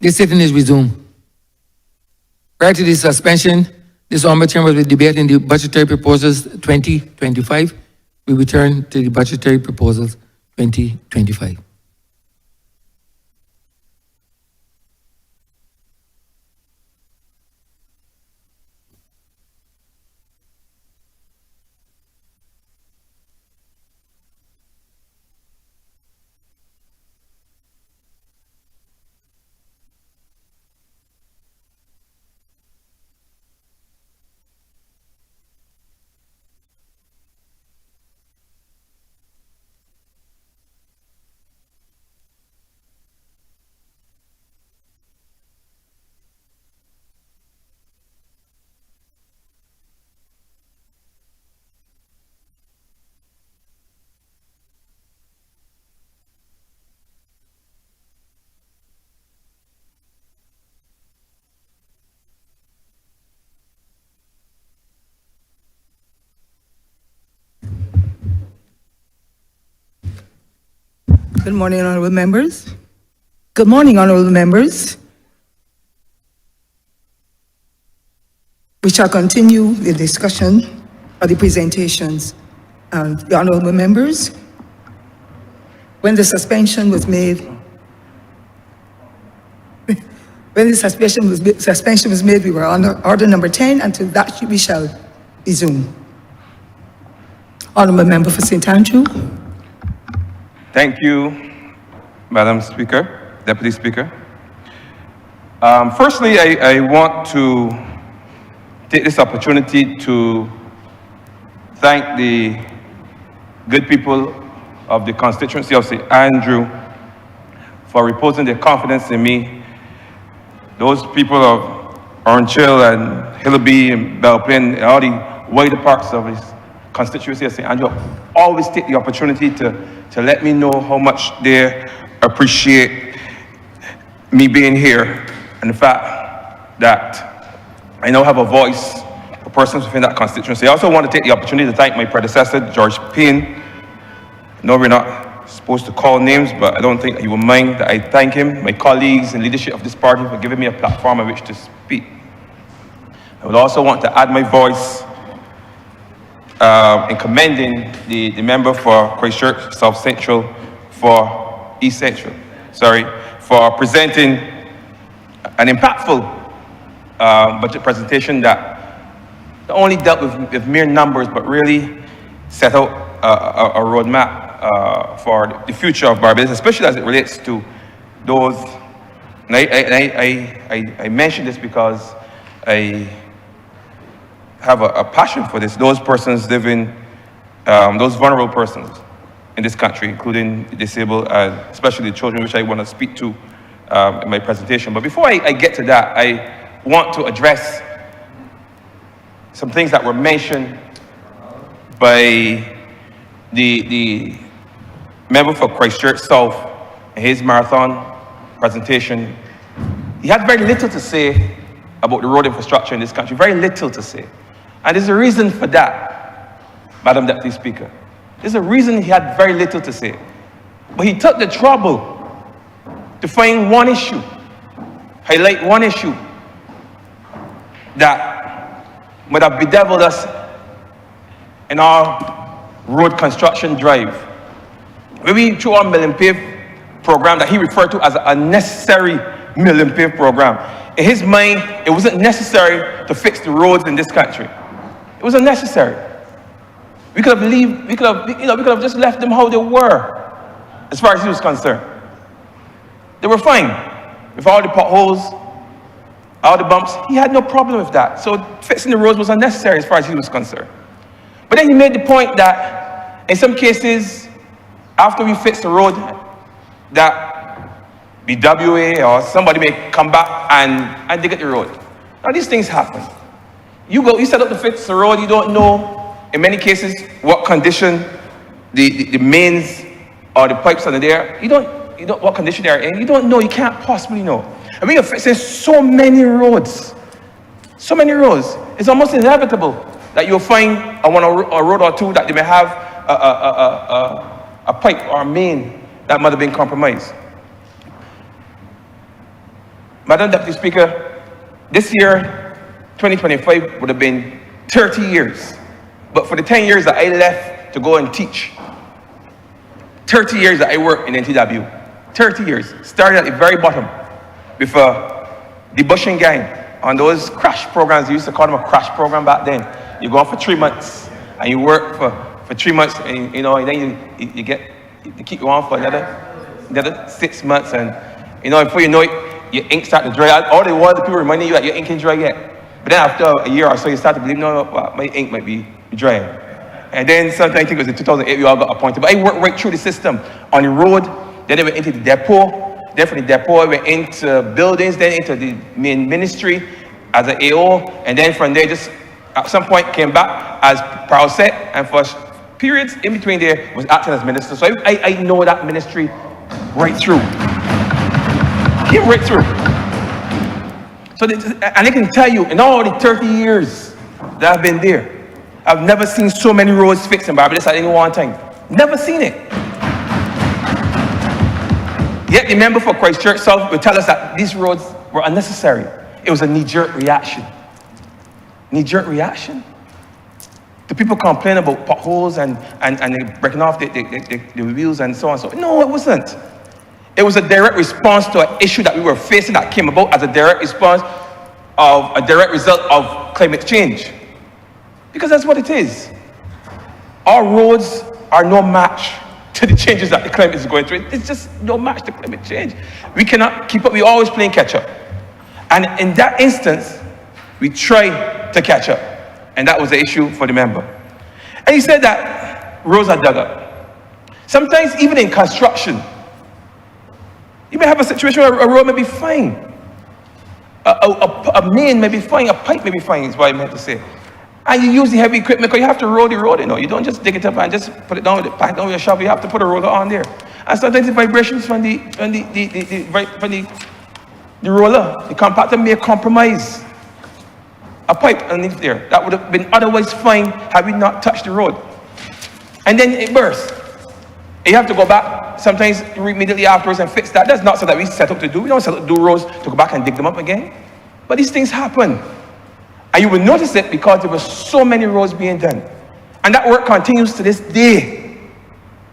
This sitting is resumed. Prior to the suspension, this Honourable Chamber will debate in the budgetary proposals 2025. We return to the budgetary proposals 2025. Good morning, honourable members. Good morning, honourable members. We shall continue the discussion of the presentations of the honourable members. When the suspension was made, we were on order number 10, and to that we shall resume. Honourable member for St. Andrew. Thank you, Madam Speaker, Deputy Speaker. Firstly, I want to take this opportunity to thank the good people of the constituency of St. Andrew for reposing their confidence in me. Those people of Orangehill and Hillaby and Belplain and all the wider parts of this constituency of St. Andrew always take the opportunity to let me know how much they appreciate me being here and the fact that I now have a voice for persons within that constituency. I also want to take the opportunity to thank my predecessor, George Payne. No, we're not supposed to call names, but I don't think he will mind that I thank him, my colleagues and leadership of this party for giving me a platform on which to speak. I would also want to add my voice in commending the member for Christchurch South Central for East Central, for presenting an impactful budget presentation that not only dealt with mere numbers, but really set out a roadmap for the future of Barbados, especially as it relates to those, and I mention this because I have a passion for this, those persons living, those vulnerable persons in this country, including the disabled and especially the children, which I want to speak to in my presentation. But before I get to that, I want to address some things that were mentioned by the member for Christchurch South in his marathon presentation. He had very little to say about the road infrastructure in this country, very little to say. And there's a reason for that, Madam Deputy Speaker. There's a reason he had very little to say. But he took the trouble to find one issue, highlight one issue that would have bedeviled us in our road construction drive. Maybe through our mill and pave program that he referred to as a necessary mill and pave program. In his mind, it wasn't necessary to fix the roads in this country. It was unnecessary. We could have just left them how they were, as far as he was concerned. They were fine with all the potholes, all the bumps. He had no problem with that. So fixing the roads was unnecessary as far as he was concerned. But then he made the point that in some cases, after we fix the road, that BWA or somebody may come back and dig at the road. Now these things happen. You set up to fix the road, you don't know, in many cases, what condition the mains or the pipes under there, you don't what condition they are in, you don't know, you can't possibly know. And we are fixing so many roads, it's almost inevitable that you'll find a road or two that they may have a pipe or a main that might have been compromised. Madam Deputy Speaker, this year, 2025, would have been 30 years. But for the 10 years that I left to go and teach, 30 years that I worked in NTW, 30 years, started at the very bottom with the bushing gang on those crash programs. They used to call them a crash program back then. You go on for 3 months and you work for 3 months, and and then you keep you on for another 6 months, and before you know it, your ink start to dry out. All the while the people reminding you that your ink ain't dry yet. But then after a year or so, you start to believe, no, my ink might be drying. And then sometime, I think it was in 2008, we all got appointed. But I worked right through the system on the road. Then I went into the depot. Then from the depot, I went into buildings, then into the main ministry as an AO. And then from there, just at some point came back as Paracet, and for periods in between there was acting as minister. So I know that ministry right through. Came right through. So, and I can tell you, in all the 30 years that I've been there, I've never seen so many roads fixed in Barbados at any one time. Never seen it. Yet the member for Christchurch South will tell us that these roads were unnecessary. It was a knee-jerk reaction. Knee-jerk reaction? The people complain about potholes and breaking off the wheels and so on. So no, it wasn't. It was a direct response to an issue that we were facing that came about as a direct response of a direct result of climate change. Because that's what it is. Our roads are no match to the changes that the climate is going through. It's just no match to climate change. We cannot keep up. We're always playing catch up. And in that instance, we tried to catch up. And that was the issue for the member. And he said that roads are dug up. Sometimes even in construction, you may have a situation where a road may be fine. A main may be fine, a pipe may be fine, is what I meant to say. And you use the heavy equipment because you have to roll the road, You don't just dig it up and just put it down with the down with a shovel. You have to put a roller on there. And sometimes the vibrations from the roller, the compactor may compromise a pipe underneath there. That would have been otherwise fine had we not touched the road. And then it bursts. You have to go back sometimes immediately afterwards and fix that. That's not something that we set up to do. We don't set up to do roads to go back and dig them up again. But these things happen. And you will notice it because there were so many roads being done. And that work continues to this day.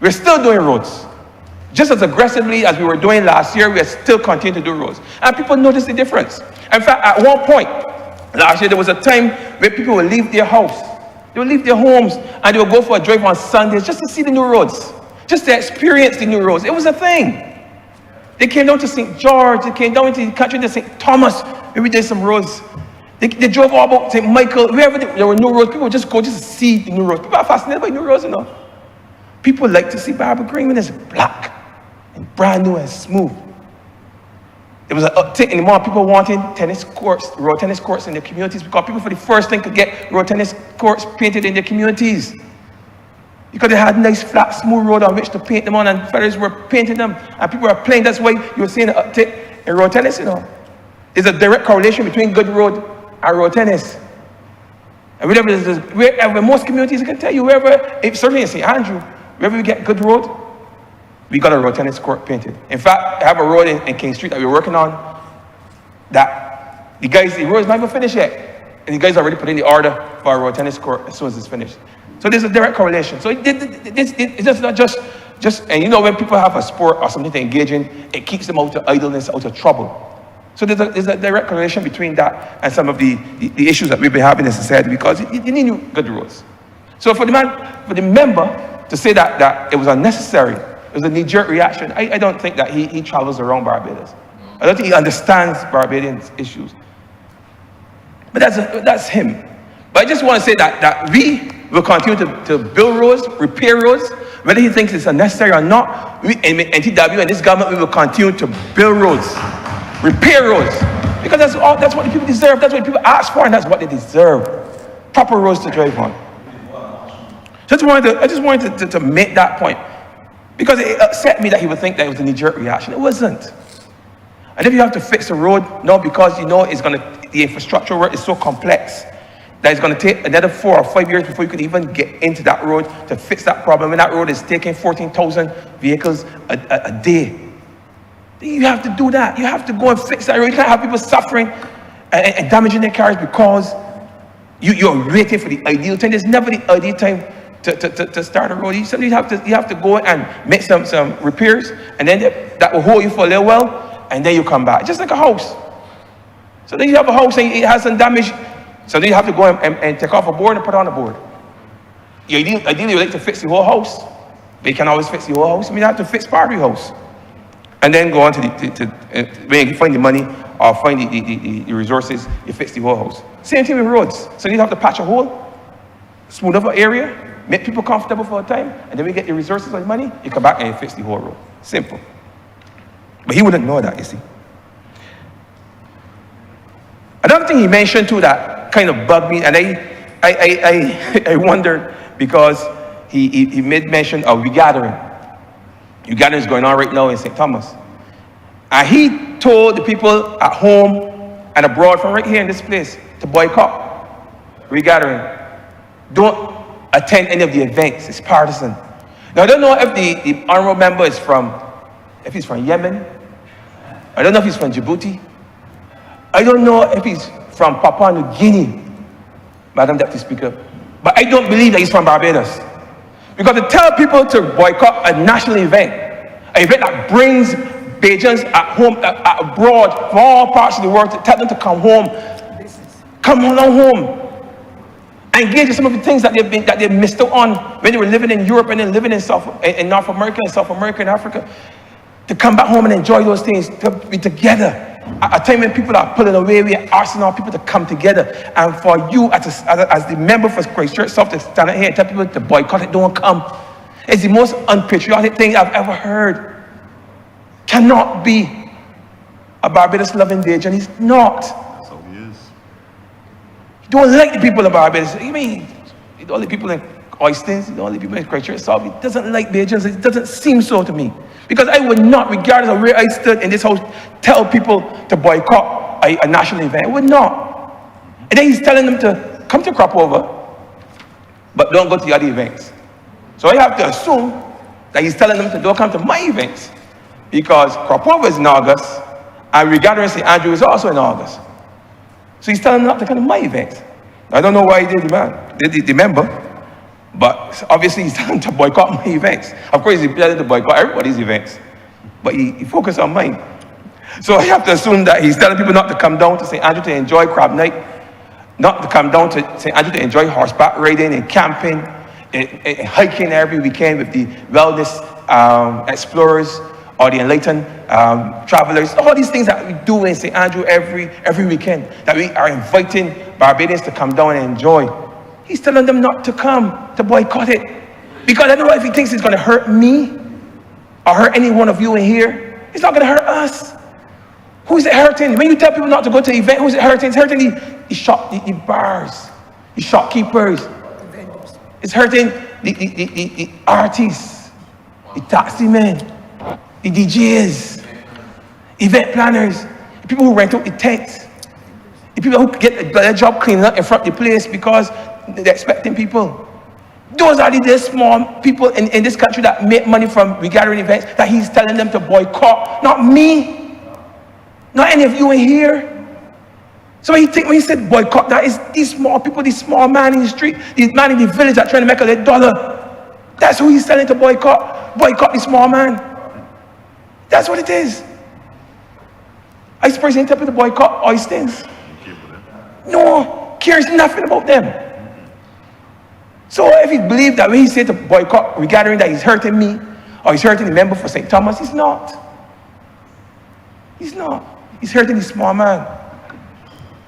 We're still doing roads. Just as aggressively as we were doing last year, we are still continuing to do roads. And people notice the difference. In fact, at one point, last year, there was a time where people would leave their house. They would leave their homes and they would go for a drive on Sundays just to see the new roads. Just to experience the new roads. It was a thing. They came down to St. George. They came down into the country to St. Thomas, where we did some roads. They drove all about St. Michael. Wherever there were new roads, people would just go just to see the new roads. People are fascinated by new roads, People like to see Barbara Green when it's black and brand new and smooth. There was an uptick in the more people wanting tennis courts, road tennis courts in their communities, because people for the first thing could get road tennis courts painted in their communities. Because they had nice, flat, smooth road on which to paint them on, and fellas were painting them, and people were playing. That's why you were seeing an uptick in road tennis, There's a direct correlation between good road and road tennis. And wherever most communities, I can tell you, certainly in St. Andrew, wherever we get good road, we got a road tennis court painted. In fact, I have a road in King Street that we're working on that the road is not even finished yet. And the guys already put in the order for a road tennis court as soon as it's finished. So there's a direct correlation. So it's just not just, and when people have a sport or something to engage in, it keeps them out of idleness, out of trouble. So there's a direct correlation between that and some of the issues that we've been having in society, because you need good roads. So for the member to say that it was unnecessary, it was a knee-jerk reaction, I don't think that he travels around Barbados. I don't think he understands Barbadians' issues. But that's him. But I just want to say that we will continue to build roads, repair roads, whether he thinks it's unnecessary or not. We in NTW and this government, we will continue to build roads, repair roads, because that's what the people deserve. That's what people ask for, and that's what they deserve. Proper roads to drive on. So I just wanted to make that point, because it upset me that he would think that it was a knee-jerk reaction. It wasn't. And if you have to fix a road, because the infrastructure work is so complex that it's going to take another 4 or 5 years before you can even get into that road to fix that problem. And that road is taking 14,000 vehicles a day. You have to do that. You have to go and fix that road. You can't have people suffering and damaging their cars because you're waiting for the ideal time. There's never the ideal time to start a road. You have to go and make some repairs, and then that will hold you for a little while, and then you come back. Just like a house. So then you have a house and it has some damage. So then you have to go and take off a board and put on a board. Ideally, you like to fix the whole house, but you can't always fix the whole house. I mean, you have to fix part of the house. And then go on to when you find the money or find the resources, you fix the whole house. Same thing with roads. So you have to patch a hole, smooth up an area, make people comfortable for a time, and then we get the resources or the money, you come back and you fix the whole road. Simple. But he wouldn't know that, you see. Another thing he mentioned too that kind of bugged me, and I wondered because he made mention of regathering. Regathering is going on right now in St. Thomas. And he told the people at home and abroad from right here in this place to boycott regathering. Don't attend any of the events. It's partisan. Now, I don't know if the honorable member is if he's from Yemen. I don't know if he's from Djibouti. I don't know if he's from Papua New Guinea, Madam Deputy Speaker. But I don't believe that he's from Barbados. Because to tell people to boycott a national event, an event that brings Bajans at home, abroad, from all parts of the world, to tell them to come home, come on home, engage in some of the things that they missed out on when they were living in Europe and then living in North America and South America and Africa, to come back home and enjoy those things, to be together. At a time when people are pulling away, we are asking our people to come together. And for you, as the member for Christ Church South, to stand out here and tell people to boycott it, don't come. It's the most unpatriotic thing I've ever heard. Cannot be a Barbados loving Bajan. He's not. That's how he is. He don't like the people of Barbados. I mean, he don't like people in Oystins, he don't like people in Christ Church South. He doesn't like Bajans. It doesn't seem so to me. Because I would not, regardless of where I stood in this house, tell people to boycott a national event. I would not. And then he's telling them to come to Crop Over, but don't go to the other events. So I have to assume that he's telling them to don't come to my events, because Crop Over is in August, and Regathering St. Andrew is also in August. So he's telling them not to come to my events. I don't know why he did the member. But obviously he's telling to boycott my events. Of course, he's planning to boycott everybody's events. But he focused on mine. So I have to assume that he's telling people not to come down to St. Andrew to enjoy crab night, not to come down to St. Andrew to enjoy horseback riding and camping, and hiking every weekend with the wellness explorers or the enlightened travelers. All these things that we do in St. Andrew every weekend, that we are inviting Barbadians to come down and enjoy. He's telling them not to come, to boycott it. Because I don't know if he thinks it's going to hurt me or hurt any one of you in here. It's not going to hurt us. Who is it hurting? When you tell people not to go to the event, who is it hurting? It's hurting the bars, the shopkeepers. It's hurting the artists, the taxi men, the DJs, event planners, the people who rent out the tents, the people who get their job cleaning up in front of the place because they're expecting people. Those are the small people in this country that make money from regathering events that he's telling them to boycott. Not me. Not any of you in here. So when he said boycott, that is these small people, these small man in the street, these man in the village that are trying to make a $1. That's who he's telling to boycott. Boycott the small man. That's what it is. I suppose he ain't telling people to boycott Oystins. No, cares nothing about them. So if he believed that when he said to boycott regathering that he's hurting me, or he's hurting the member for St. Thomas, he's not. He's not. He's hurting the small man,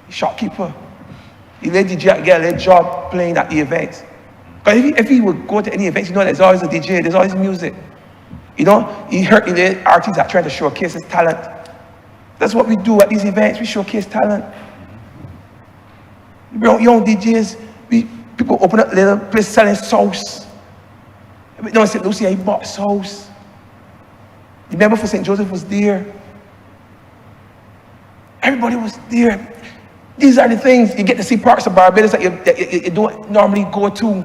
the shopkeeper. He let the DJ get a little job playing at the events. Because if he would go to any events, you know there's always a DJ, there's always music. You know, he hurt the artists that trying to showcase his talent. That's what we do at these events, we showcase talent. Young DJs, people open up little place selling sauce. We don't say Lucia, he bought sauce. The member for St. Joseph was there. Everybody was there. These are the things you get to see parts of Barbados that you don't normally go to.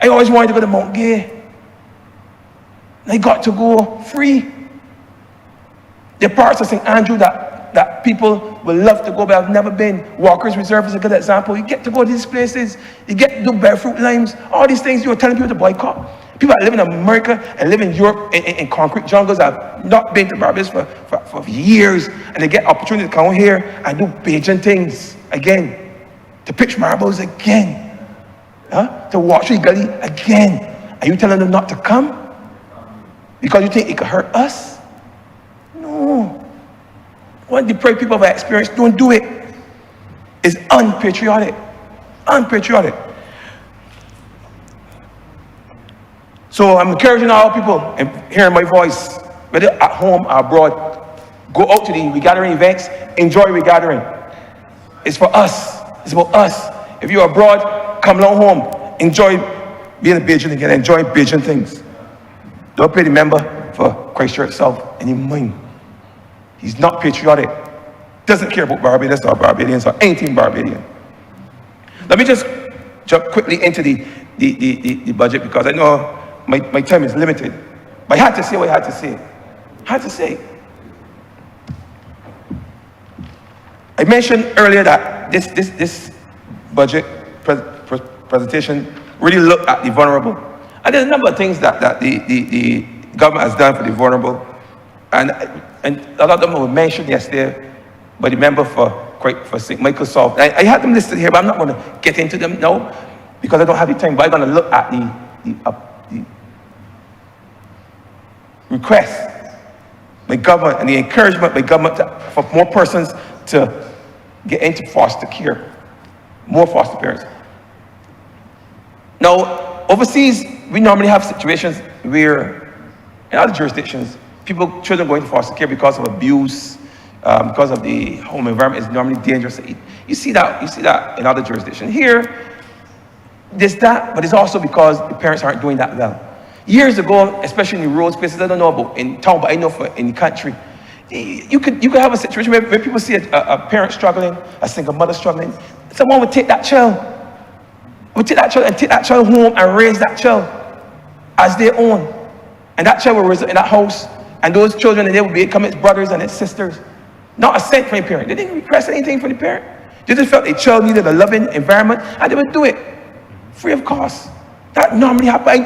I always wanted to go to Mount Gay. I got to go free. There are parts of St. Andrew that people would love to go, but have never been. Walker's Reserve is a good example. You get to go to these places. You get to do barefoot limes. All these things you were telling people to boycott. People that live in America and live in Europe in concrete jungles have not been to Barbados for years, and they get opportunity to come here and do Bajan things again, to pitch marbles again, to walk through the gully again. Are you telling them not to come because you think it could hurt us? No. What the depraved people have experienced, don't do it. It's unpatriotic. Unpatriotic. So I'm encouraging all people and hearing my voice, whether at home or abroad, go out to the regathering events, enjoy regathering. It's for us. It's about us. If you're abroad, come along home. Enjoy being a Bajan again. Enjoy Bajan things. Don't pay the member for Christchurch South any mind. He's not patriotic. Doesn't care about Barbados or Barbadians or anything Barbadian. Let me just jump quickly into the budget, because I know my time is limited. But I had to say what I had to say. I had to say. I mentioned earlier that this budget presentation really looked at the vulnerable. And there's a number of things that the government has done for the vulnerable. And a lot of them were mentioned yesterday by the member for St. Michael's South. I had them listed here, but I'm not going to get into them now because I don't have the time. But I'm going to look at the request by government and the encouragement by government for more persons to get into foster care, more foster parents. Now, overseas, we normally have situations where, in other jurisdictions, children go into foster care because of abuse, because of the home environment is normally dangerous. You see that in other jurisdictions. Here, there's that, but it's also because the parents aren't doing that well. Years ago, especially in the rural spaces, I don't know about in town, but I know in the country, you could have a situation where people see a parent struggling, a single mother struggling. Someone would take that child, and take that child home and raise that child as their own. And that child will reside in that house, and those children, and they will become its brothers and its sisters. Not a cent from the parent. They didn't request anything from the parent. They just felt the child needed a loving environment, and they would do it free of cost. That normally happens.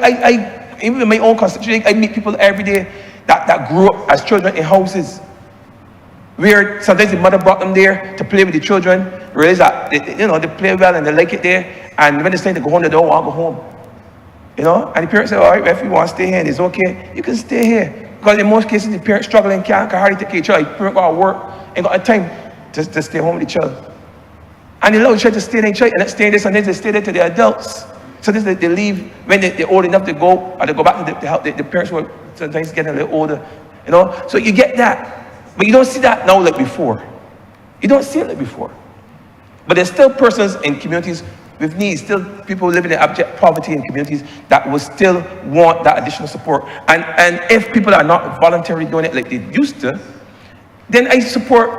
Even in my own constituency, I meet people every day that grew up as children in houses where sometimes the mother brought them there to play with the children, realize that they play well and they like it there, and when it's time to go home, they don't want to go home. And the parents say, all right, if you want to stay here and it's okay, you can stay here. Because in most cases, the parents struggling can hardly take care of the child. The parent got to work and got time to stay home with the child. And they allow the child to stay in the child, and stay there, sometimes they stay there to the adults. Sometimes they leave when they're old enough to go, or they go back to help the parents who are sometimes getting a little older. So you get that. But you don't see that now like before. You don't see it like before. But there's still persons in communities with needs, still people living in abject poverty in communities that will still want that additional support. And if people are not voluntarily doing it like they used to, then I support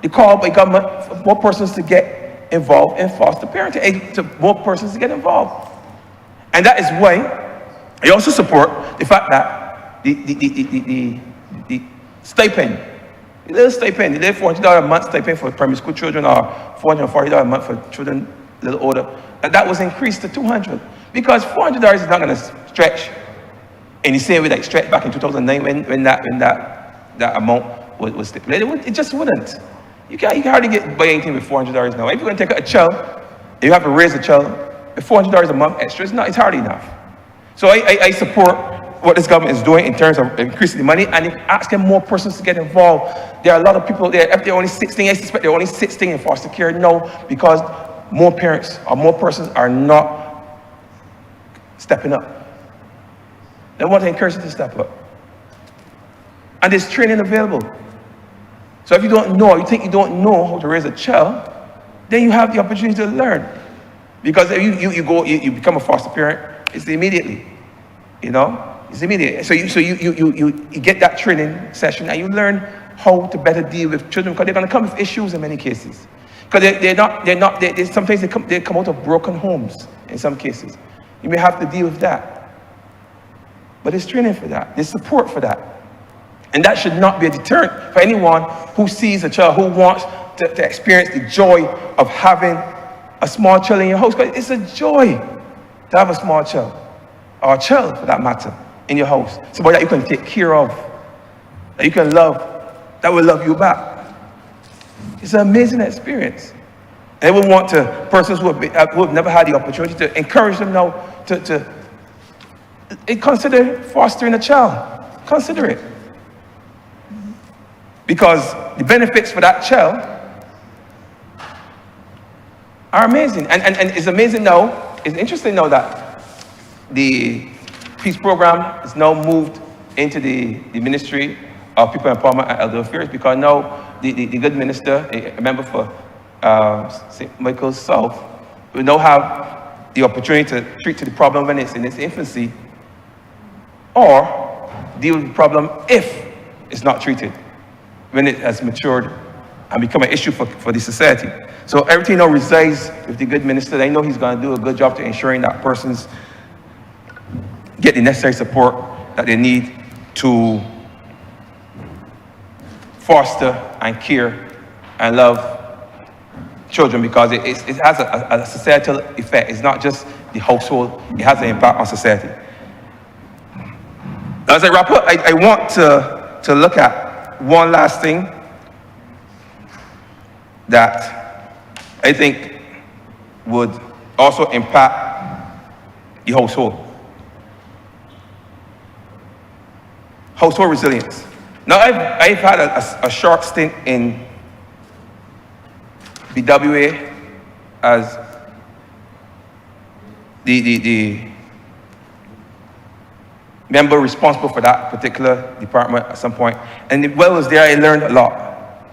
the call by government for more persons to get involved in foster parenting, to more persons to get involved. And that is why I also support the fact that the stipend, the little stipend, the little $400 a month stipend for primary school children, or $440 a month for children a little older, that was increased to $200, because $400 is not going to stretch in the same way that it stretched back in 2009 when that amount was stipulated. It just wouldn't. You can hardly buy anything with $400 now. If you're going to take a child, and you have to raise a child, with $400 a month extra, it's hardly enough. So I support what this government is doing in terms of increasing the money and asking more persons to get involved. There are a lot of people there, if they're only 16, I suspect they're only 16 in foster care now, because more parents or more persons are not stepping up. They want to encourage them to step up. And there's training available. So if you don't know, you think you don't know how to raise a child, then you have the opportunity to learn. Because if you become a foster parent, it's immediately, it's immediate. So you get that training session and you learn how to better deal with children, because they're going to come with issues in many cases. Because sometimes they come out of broken homes in some cases. You may have to deal with that. But there's training for that. There's support for that. And that should not be a deterrent for anyone who sees a child who wants to experience the joy of having a small child in your house. Because it's a joy to have a small child, or a child for that matter, in your house. Somebody that you can take care of, that you can love, that will love you back. It's an amazing experience. And we want to, persons who have never had the opportunity, to encourage them now to consider fostering a child. Consider it. Because the benefits for that child are amazing. And it's amazing now, it's interesting now that the peace program is now moved into the Ministry of People Empowerment and Elder Affairs, because now the good minister, a member for St. Michael's South, will now have the opportunity to treat to the problem when it's in its infancy, or deal with the problem if it's not treated, when it has matured and become an issue for the society. So everything now resides with the good minister. They know he's going to do a good job to ensuring that persons get the necessary support that they need to foster and care and love children, because it has a societal effect. It's not just the household, it has an impact on society. As I wrap up, I want to look at one last thing that I think would also impact the household. Household resilience. Now, I've had a short stint in BWA as the member responsible for that particular department at some point. And while I was there, I learned a lot.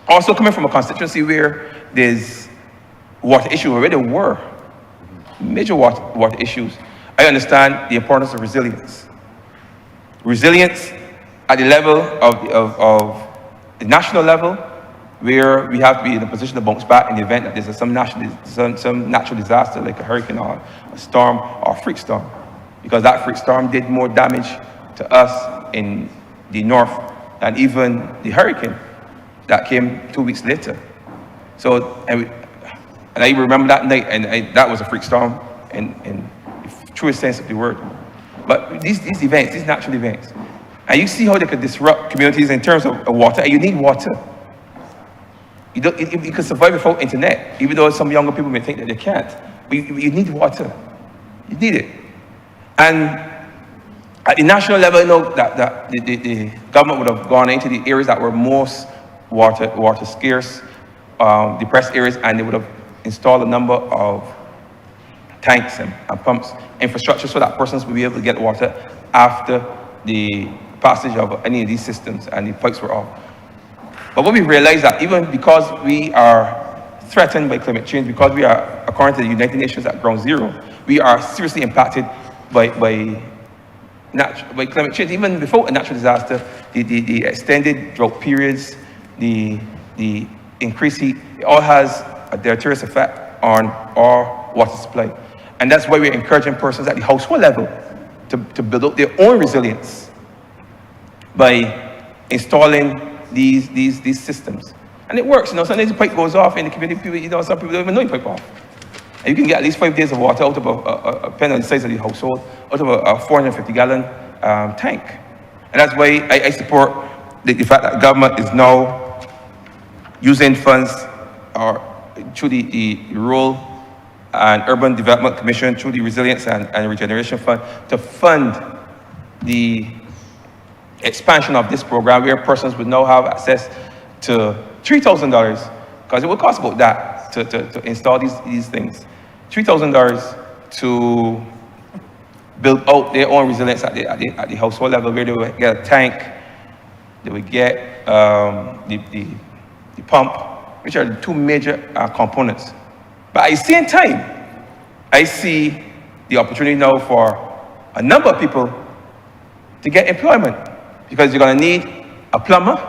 Also coming from a constituency where there's water issues, where there were major water issues, I understand the importance of resilience. Resilience at the level of the national level, where we have to be in a position to bounce back in the event that there's some natural disaster like a hurricane or a storm or a freak storm. Because that freak storm did more damage to us in the north than even the hurricane that came 2 weeks later. So, and I remember that night, and that was a freak storm in the truest sense of the word. But these events, these natural events, and you see how they could disrupt communities in terms of water, and you need water. You can survive without internet, even though some younger people may think that they can't. But you need water. You need it. And at the national level, I know that the government would have gone into the areas that were most water scarce, depressed areas, and they would have installed a number of tanks and pumps, infrastructure, so that persons will be able to get water after the passage of any of these systems and the pipes were off. But what we realized that even because we are threatened by climate change, because we are, according to the United Nations, at ground zero, we are seriously impacted by climate change. Even before a natural disaster, the extended drought periods, the increased heat, it all has a deleterious effect on our water supply. And that's why we're encouraging persons at the household level to build up their own resilience by installing these systems. And it works. Sometimes the pipe goes off in the community, some people don't even know the pipe off. And you can get at least 5 days of water out of depending on the size of the household, out of a 450-gallon tank. And that's why I support the fact that government is now using funds through the Rural and Urban Development Commission, through the Resilience and Regeneration Fund, to fund the expansion of this program, where persons would now have access to $3,000, because it would cost about that to install these things. $3,000 to build out their own resilience at the household level, where they would get a tank, they would get the pump, which are the two major components. But at the same time, I see the opportunity now for a number of people to get employment, because you're going to need a plumber,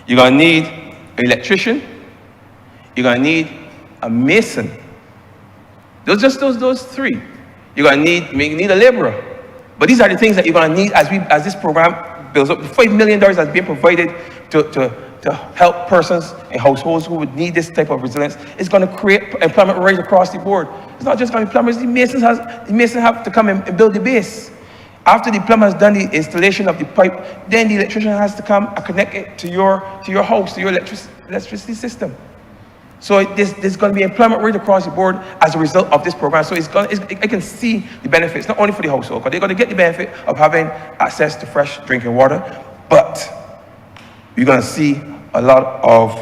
you're going to need an electrician, you're going to need a mason. Those three. You're going to need a laborer. But these are the things that you're going to need as this program bills. Up to $5 million that's being provided to help persons and households who would need this type of resilience. It's going to create employment right across the board. It's not just going to be plumbers. The masons have to come and build the base. After the plumber has done the installation of the pipe, then the electrician has to come and connect it to your house, to your electricity system. So there's going to be employment right across the board as a result of this program. So I can see the benefits, not only for the household, because they're going to get the benefit of having access to fresh drinking water, but you're going to see a lot of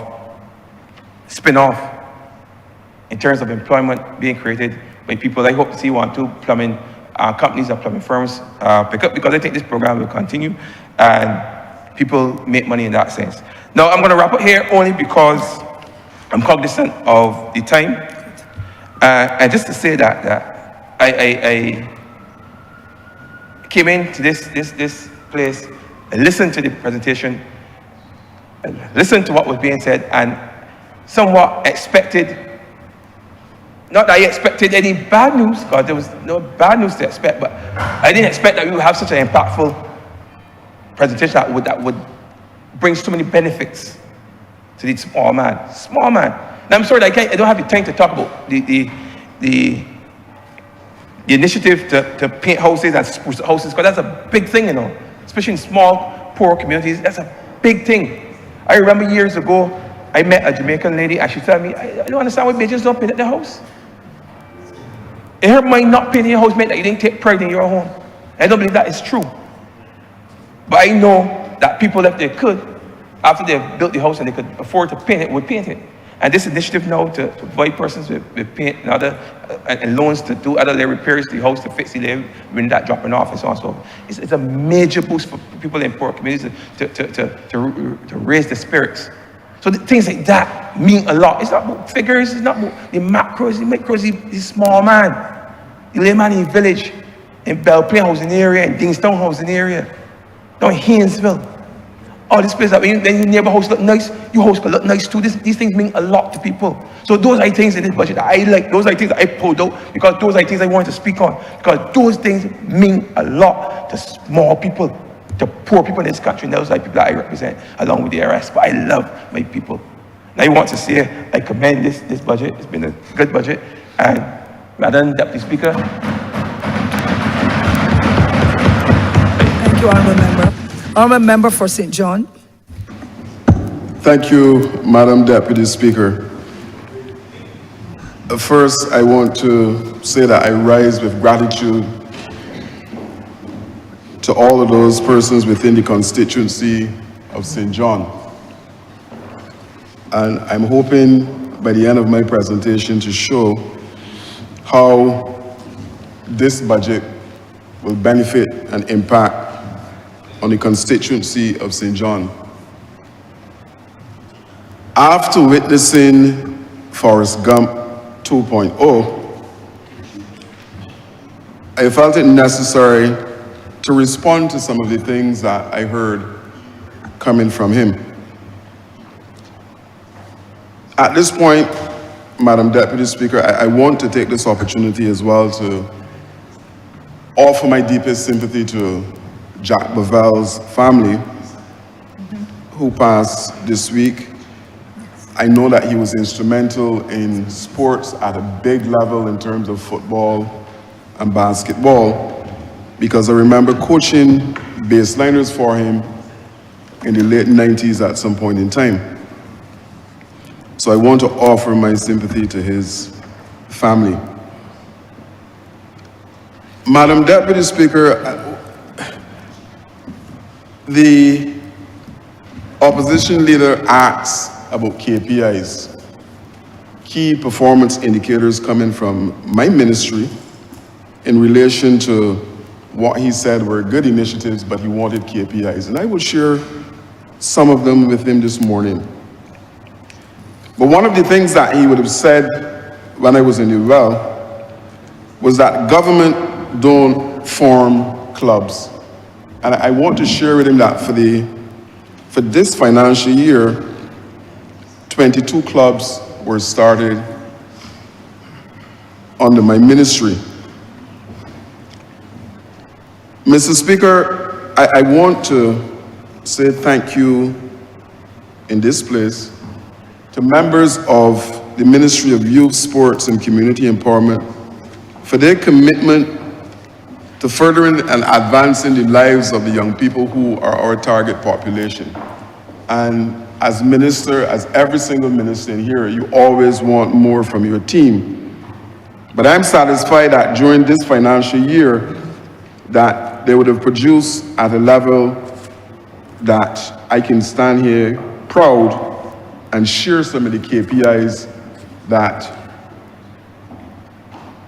spin-off in terms of employment being created by people. I hope to see 1 or 2 plumbing companies or plumbing firms pick up, because I think this program will continue and people make money in that sense. Now, I'm going to wrap up here only because I'm cognizant of the time, and just to say that I came into this place and listened to the presentation, and listened to what was being said, and somewhat expected, not that I expected any bad news, because there was no bad news to expect, but I didn't expect that we would have such an impactful presentation that would bring so many benefits to the small man. Small man. Now, I'm sorry that I don't have the time to talk about the initiative to paint houses and spruce houses, because that's a big thing, especially in small, poor communities. That's a big thing. I remember years ago, I met a Jamaican lady, and she told me, I don't understand why Bajans don't paint their house. In her mind, not painting your house meant that you didn't take pride in your home. I don't believe that is true. But I know that people, if they could, after they've built the house and they could afford to paint it, would paint it. And this initiative now to provide persons with paint and other and loans to do other repairs to the house, to fix the layer when that dropping off and so on and so forth. It's a major boost for people in poor communities to raise the spirits. So things like that mean a lot. It's not about figures, it's not about the macros, the micros, the small man, the layman in the village, in Belle Plaine housing area, in Dingstown housing area, down in Haynesville. All these places that when your neighbor house look nice, your house can look nice too. These things mean a lot to people. So those are things in this budget that I like. Those are things that I pulled out because those are things I wanted to speak on. Because those things mean a lot to small people, to poor people in this country. And those are the people that I represent along with the rest. But I love my people. And I want to say I commend this budget. It's been a good budget. And Madam Deputy Speaker. Thank you, Honourable Member. Honourable Member for St. John. Thank you, Madam Deputy Speaker. First, I want to say that I rise with gratitude to all of those persons within the constituency of St. John. And I'm hoping by the end of my presentation to show how this budget will benefit and impact on the constituency of St. John. After witnessing Forrest Gump 2.0, I felt it necessary to respond to some of the things that I heard coming from him. At this point, Madam Deputy Speaker, I want to take this opportunity as well to offer my deepest sympathy to Jack Bavell's family, who passed this week. I know that he was instrumental in sports at a big level in terms of football and basketball, because I remember coaching baseliners for him in the late 90s at some point in time. So I want to offer my sympathy to his family. Madam Deputy Speaker, the opposition leader asks about KPIs, key performance indicators coming from my ministry in relation to what he said were good initiatives, but he wanted KPIs. And I will share some of them with him this morning. But one of the things that he would have said when I was in the well was that government don't form clubs. And I want to share with him that for this financial year, 22 clubs were started under my ministry. Mr. Speaker, I want to say thank you in this place to members of the Ministry of Youth, Sports and Community Empowerment for their commitment to furthering and advancing the lives of the young people who are our target population. And as minister, as every single minister in here, you always want more from your team. But I'm satisfied that during this financial year, that they would have produced at a level that I can stand here proud and share some of the KPIs that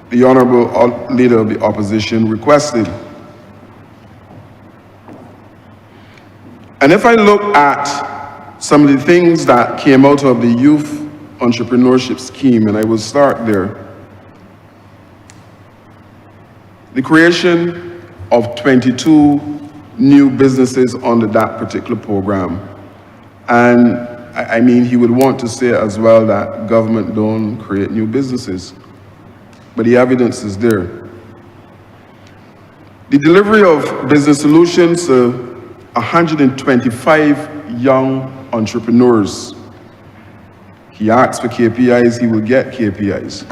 the Honourable Leader of the Opposition requested. And if I look at some of the things that came out of the Youth Entrepreneurship Scheme, and I will start there. The creation of 22 new businesses under that particular program. And I mean, he would want to say as well that government don't create new businesses, but the evidence is there. The delivery of business solutions to 125 young entrepreneurs. He asks for KPIs, he will get KPIs.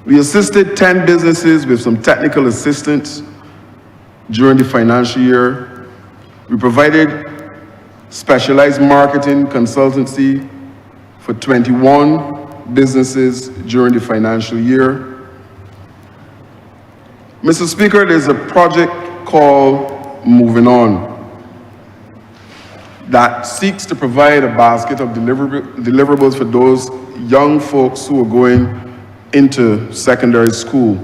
We assisted 10 businesses with some technical assistance during the financial year. We provided specialized marketing consultancy for 21 businesses during the financial year. Mr. Speaker, there's a project called Moving On that seeks to provide a basket of deliverables for those young folks who are going into secondary school.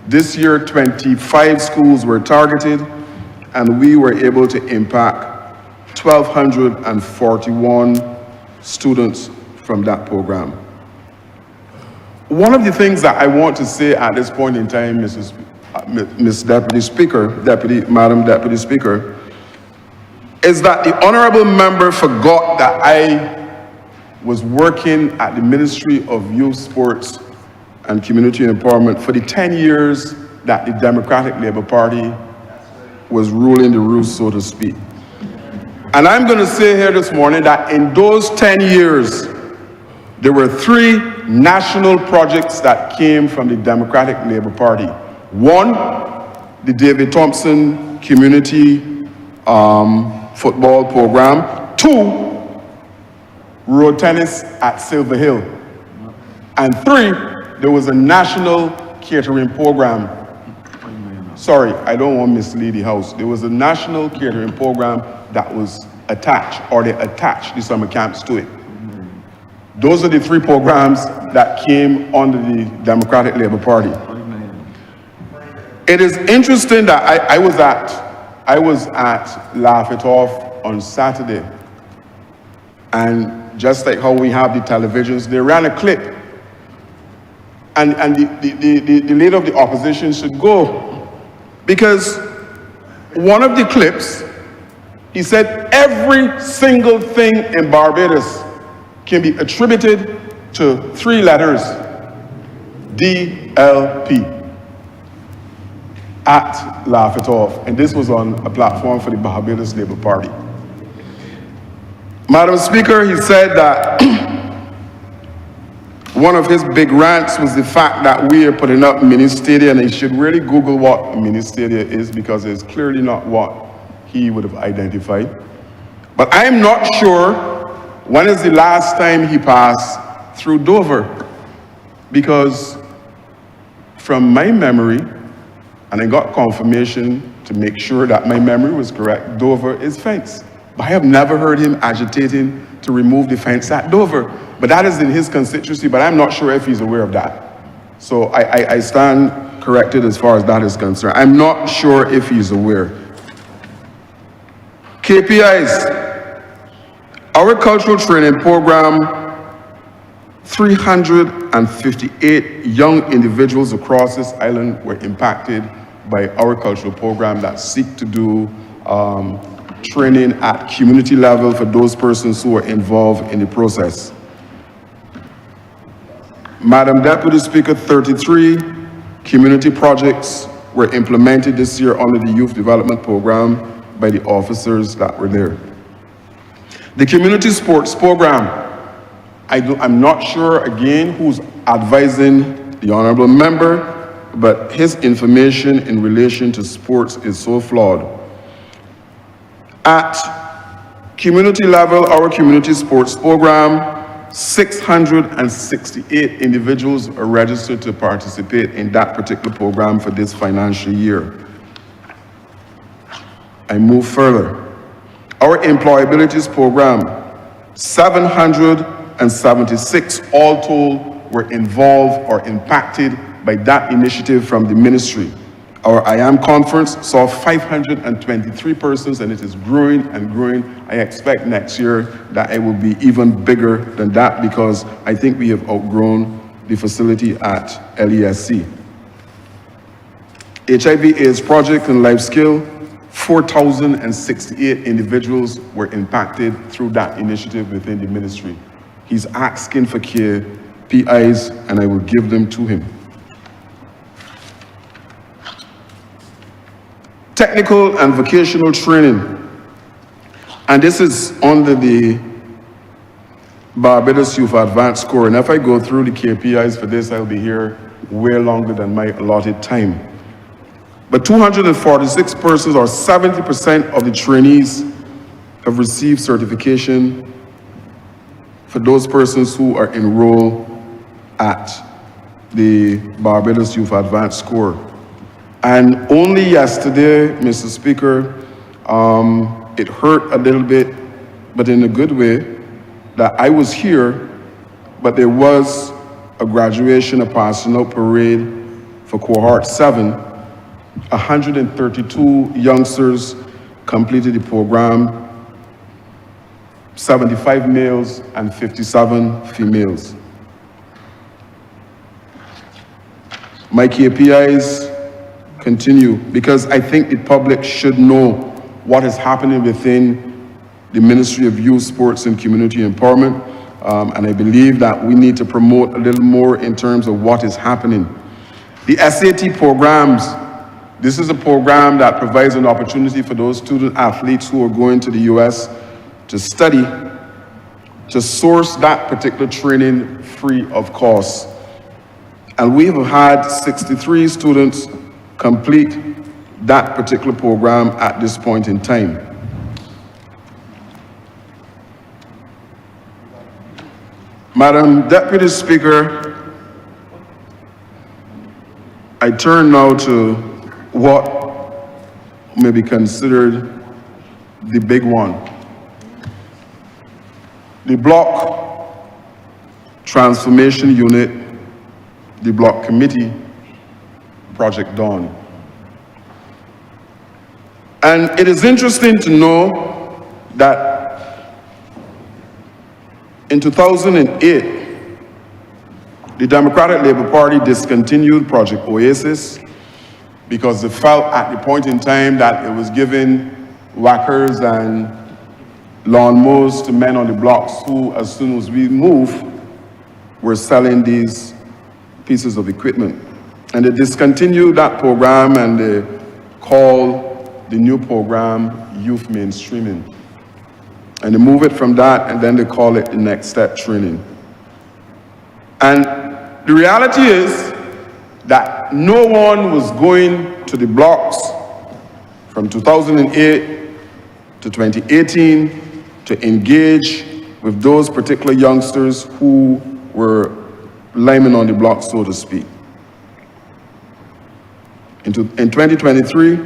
This year, 25 schools were targeted, and we were able to impact 1,241 students from that program. One of the things that I want to say at this point in time, Madam Deputy Speaker, is that the Honourable Member forgot that I was working at the Ministry of Youth, Sports and Community Empowerment for the 10 years that the Democratic Labour Party was ruling the roost, so to speak. And I'm going to say here this morning that in those 10 years, there were 3 national projects that came from the Democratic Labour Party. One, the David Thompson Community Football Program. 2, road tennis at Silver Hill. And 3, there was a national catering program. Sorry, I don't want to mislead the House. There was a national catering program that was attached, or they attached the summer camps to it. Those are the 3 programs that came under the Democratic Labour Party. It is interesting that I was at Laugh It Off on Saturday, and just like how we have the televisions, they ran a clip, and the leader of the opposition should go, because one of the clips, he said every single thing in Barbados can be attributed to 3 letters, DLP, at Laugh It Off. And this was on a platform for the Barbados Labour Party. Madam Speaker, he said that one of his big rants was the fact that we are putting up mini stadia, and he should really Google what mini stadia is, because it's clearly not what he would have identified. But I'm not sure when is the last time he passed through Dover, because from my memory, and I got confirmation to make sure that my memory was correct, Dover is fenced. But I have never heard him agitating to remove the fence at Dover. But that is in his constituency, but I'm not sure if he's aware of that. So I stand corrected as far as that is concerned. I'm not sure if he's aware. KPIs. Our cultural training program, 358 young individuals across this island were impacted by our cultural program that seek to do training at community level for those persons who are involved in the process. Madam Deputy Speaker, 33 community projects were implemented this year under the Youth Development Program by the officers that were there. The Community Sports Program, I'm not sure, again, who's advising the Honourable Member, but his information in relation to sports is so flawed. At community level, our Community Sports Program, 668 individuals are registered to participate in that particular program for this financial year. I move further. Our Employability Program, 776 all told were involved or impacted by that initiative from the ministry. Our I Am conference saw 523 persons, and it is growing and growing. I expect next year that it will be even bigger than that, because I think we have outgrown the facility at LESC. HIV/AIDS Project and Life Skill, 4,068 individuals were impacted through that initiative within the ministry. He's asking for KPIs, and I will give them to him. Technical and vocational training, and this is under the Barbados Youth Advanced Score, and if I go through the KPIs for this, I'll be here way longer than my allotted time. But 246 persons, or 70% of the trainees, have received certification for those persons who are enrolled at the Barbados Youth Advanced Score. And only yesterday, Mr. Speaker, it hurt a little bit, but in a good way, that I was here, but there was a graduation, a passing out parade for cohort 7. 132 youngsters completed the program, 75 males and 57 females. My KPIs continue, because I think the public should know what is happening within the Ministry of Youth, Sports and Community Empowerment, and I believe that we need to promote a little more in terms of what is happening. The SAT programs, this is a program that provides an opportunity for those student athletes who are going to the US to study, to source that particular training free of cost. And we have had 63 students complete that particular program at this point in time. Madam Deputy Speaker, I turn now to what may be considered the big one. The Block Transformation Unit, the Block Committee, Project Dawn. And it is interesting to know that in 2008, the Democratic Labour Party discontinued Project Oasis because they felt at the point in time that it was giving whackers and lawnmowers to men on the blocks who, as soon as we move, were selling these pieces of equipment. And they discontinued that program, and they called the new program Youth Mainstreaming. And they move it from that, and then they call it the Next Step Training. And the reality is that no one was going to the blocks from 2008 to 2018 to engage with those particular youngsters who were liming on the block, so to speak. In 2023,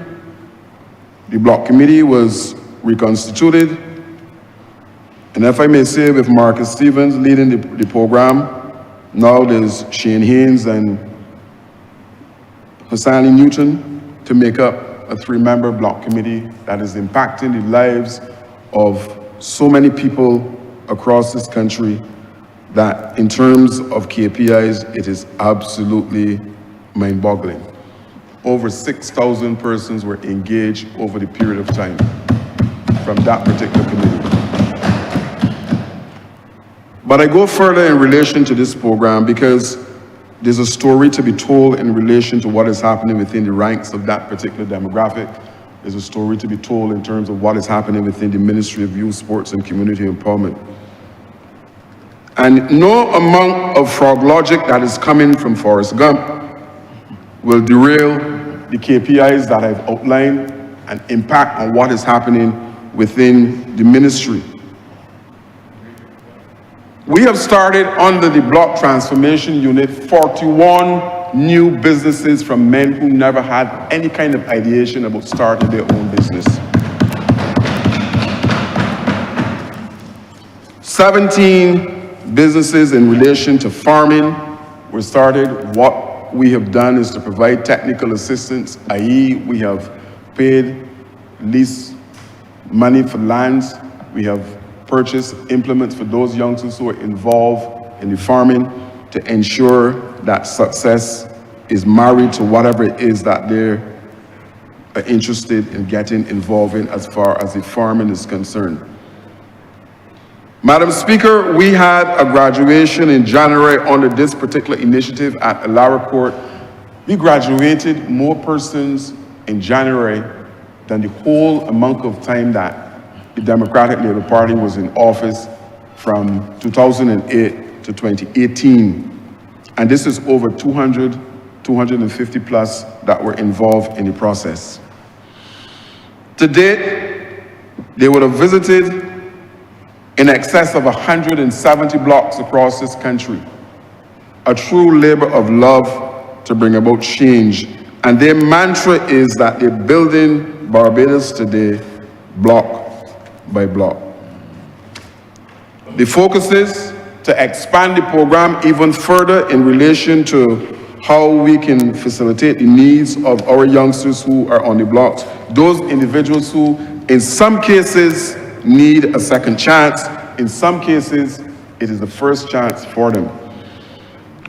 the Block Committee was reconstituted, and if I may say, with Marcus Stevens leading the program, now there's Shane Haynes and Hassani Newton to make up a 3-member Block Committee that is impacting the lives of so many people across this country that in terms of KPIs, it is absolutely mind-boggling. Over 6,000 persons were engaged over the period of time from that particular committee. But I go further in relation to this program because There's a story to be told in relation to what is happening within the ranks of that particular demographic. There's a story to be told in terms of what is happening within the Ministry of Youth, Sports and Community Empowerment. And no amount of frog logic that is coming from Forrest Gump will derail the KPIs that I've outlined and impact on what is happening within the ministry. We have started under the Block Transformation Unit 41 new businesses from men who never had any kind of ideation about starting their own business. 17 businesses in relation to farming were started. What we have done is to provide technical assistance, i.e. we have paid lease money for lands. We have purchased implements for those youngsters who are involved in the farming to ensure that success is married to whatever it is that they're interested in getting involved in as far as the farming is concerned. Madam Speaker, we had a graduation in January under this particular initiative at Alara Court. We graduated more persons in January than the whole amount of time that the Democratic Labour Party was in office from 2008 to 2018. And this is over 200, 250 plus that were involved in the process. To date, they would have visited in excess of 170 blocks across this country. A true labor of love to bring about change. And their mantra is that they're building Barbados today, block by block. The focus is to expand the program even further in relation to how we can facilitate the needs of our youngsters who are on the blocks. Those individuals who, in some cases, need a second chance. In some cases, it is the first chance for them.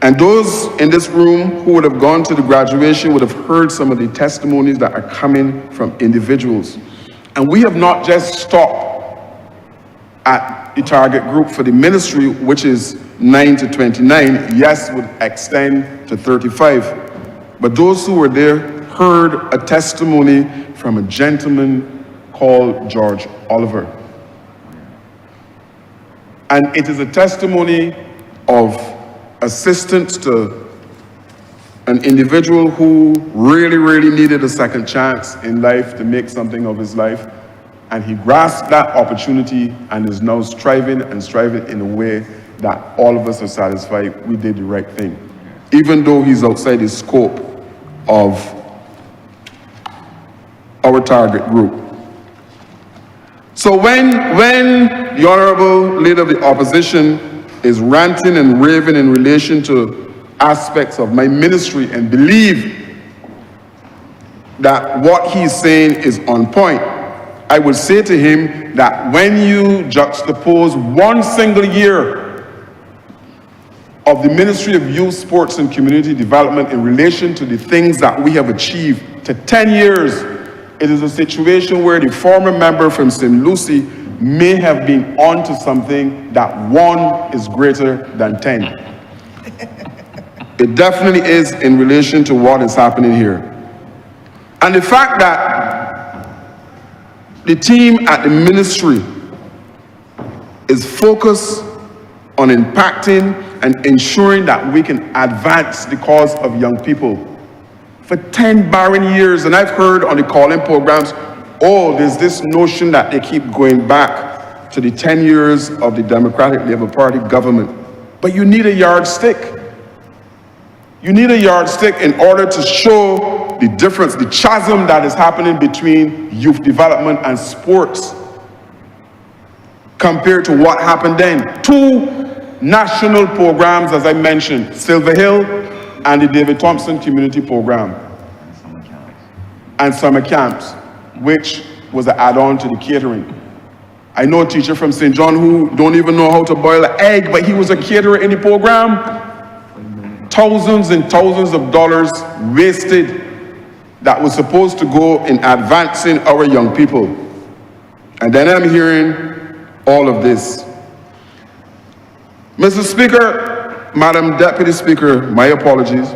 And those in this room who would have gone to the graduation would have heard some of the testimonies that are coming from individuals. And we have not just stopped at the target group for the ministry, which is 9 to 29, yes, would extend to 35. But those who were there heard a testimony from a gentleman called George Oliver. And it is a testimony of assistance to an individual who really needed a second chance in life to make something of his life. And he grasped that opportunity and is now striving in a way that all of us are satisfied we did the right thing, even though he's outside the scope of our target group. So when the Honourable Leader of the Opposition is ranting and raving in relation to aspects of my ministry and believe that what he's saying is on point, I would say to him that when you juxtapose one single year of the Ministry of Youth, Sports and Community Development in relation to the things that we have achieved to 10 years, it is a situation where the former member from St. Lucie may have been onto something that 1 is greater than 10. It definitely is in relation to what is happening here. And the fact that the team at the ministry is focused on impacting and ensuring that we can advance the cause of young people for 10 barren years. And I've heard on the call-in programs, oh, there's this notion that they keep going back to the 10 years of the Democratic Labour Party government. But you need a yardstick. You need a yardstick in order to show the difference, the chasm that is happening between youth development and sports compared to what happened then. 2 national programs, as I mentioned, Silver Hill and the David Thompson Community Program. And summer camps, which was an add-on to the catering. I know a teacher from St. John who don't even know how to boil an egg, but he was a caterer in the program. Thousands and thousands of dollars wasted that was supposed to go in advancing our young people. And then I'm hearing all of this. Mr. Speaker, Madam Deputy Speaker, my apologies.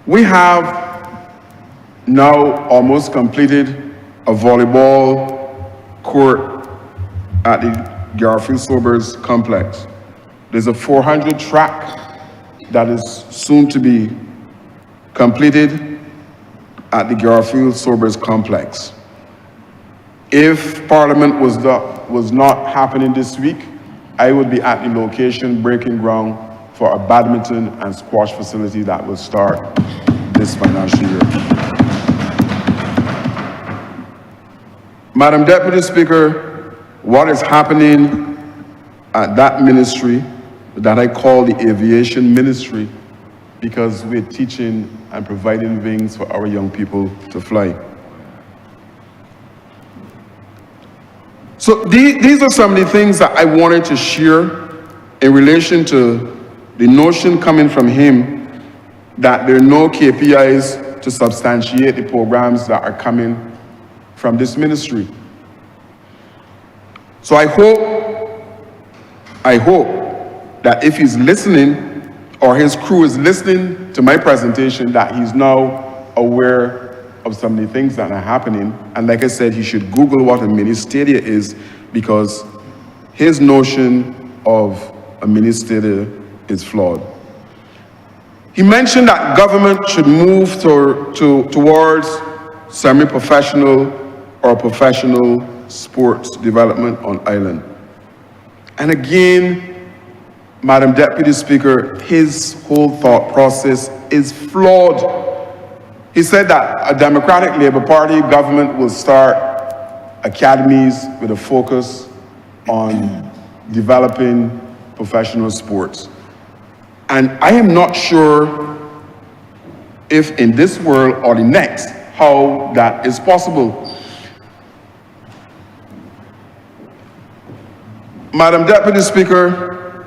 We have now almost completed a volleyball court at the Garfield Sobers complex. There's a 400 track that is soon to be completed at the Garfield Sobers complex. If Parliament was not happening this week, I would be at the location breaking ground for a badminton and squash facility that will start this financial year. Madam Deputy Speaker, what is happening at that ministry that I call the aviation ministry, because we're teaching and providing wings for our young people to fly. So these are some of the things that I wanted to share in relation to the notion coming from him that there are no KPIs to substantiate the programs that are coming from this ministry. So I hope that if he's listening, or his crew is listening to my presentation, that he's now aware of some of the things that are happening. And like I said, he should Google what a mini stadia is, because his notion of a mini stadia is flawed. He mentioned that government should move towards semi-professional or professional sports development on island. And again, Madam Deputy Speaker, his whole thought process is flawed. He said that a Democratic Labour Party government will start academies with a focus on developing professional sports. And I am not sure if in this world or the next, how that is possible. Madam Deputy Speaker,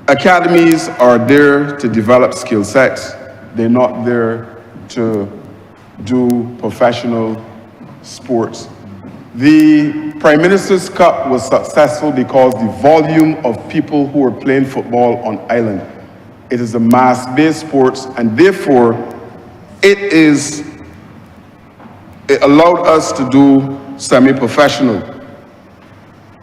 academies are there to develop skill sets. They're not there to do professional sports. The Prime Minister's Cup was successful because the volume of people who were playing football on island. It is a mass-based sport, and therefore it allowed us to do semi-professional.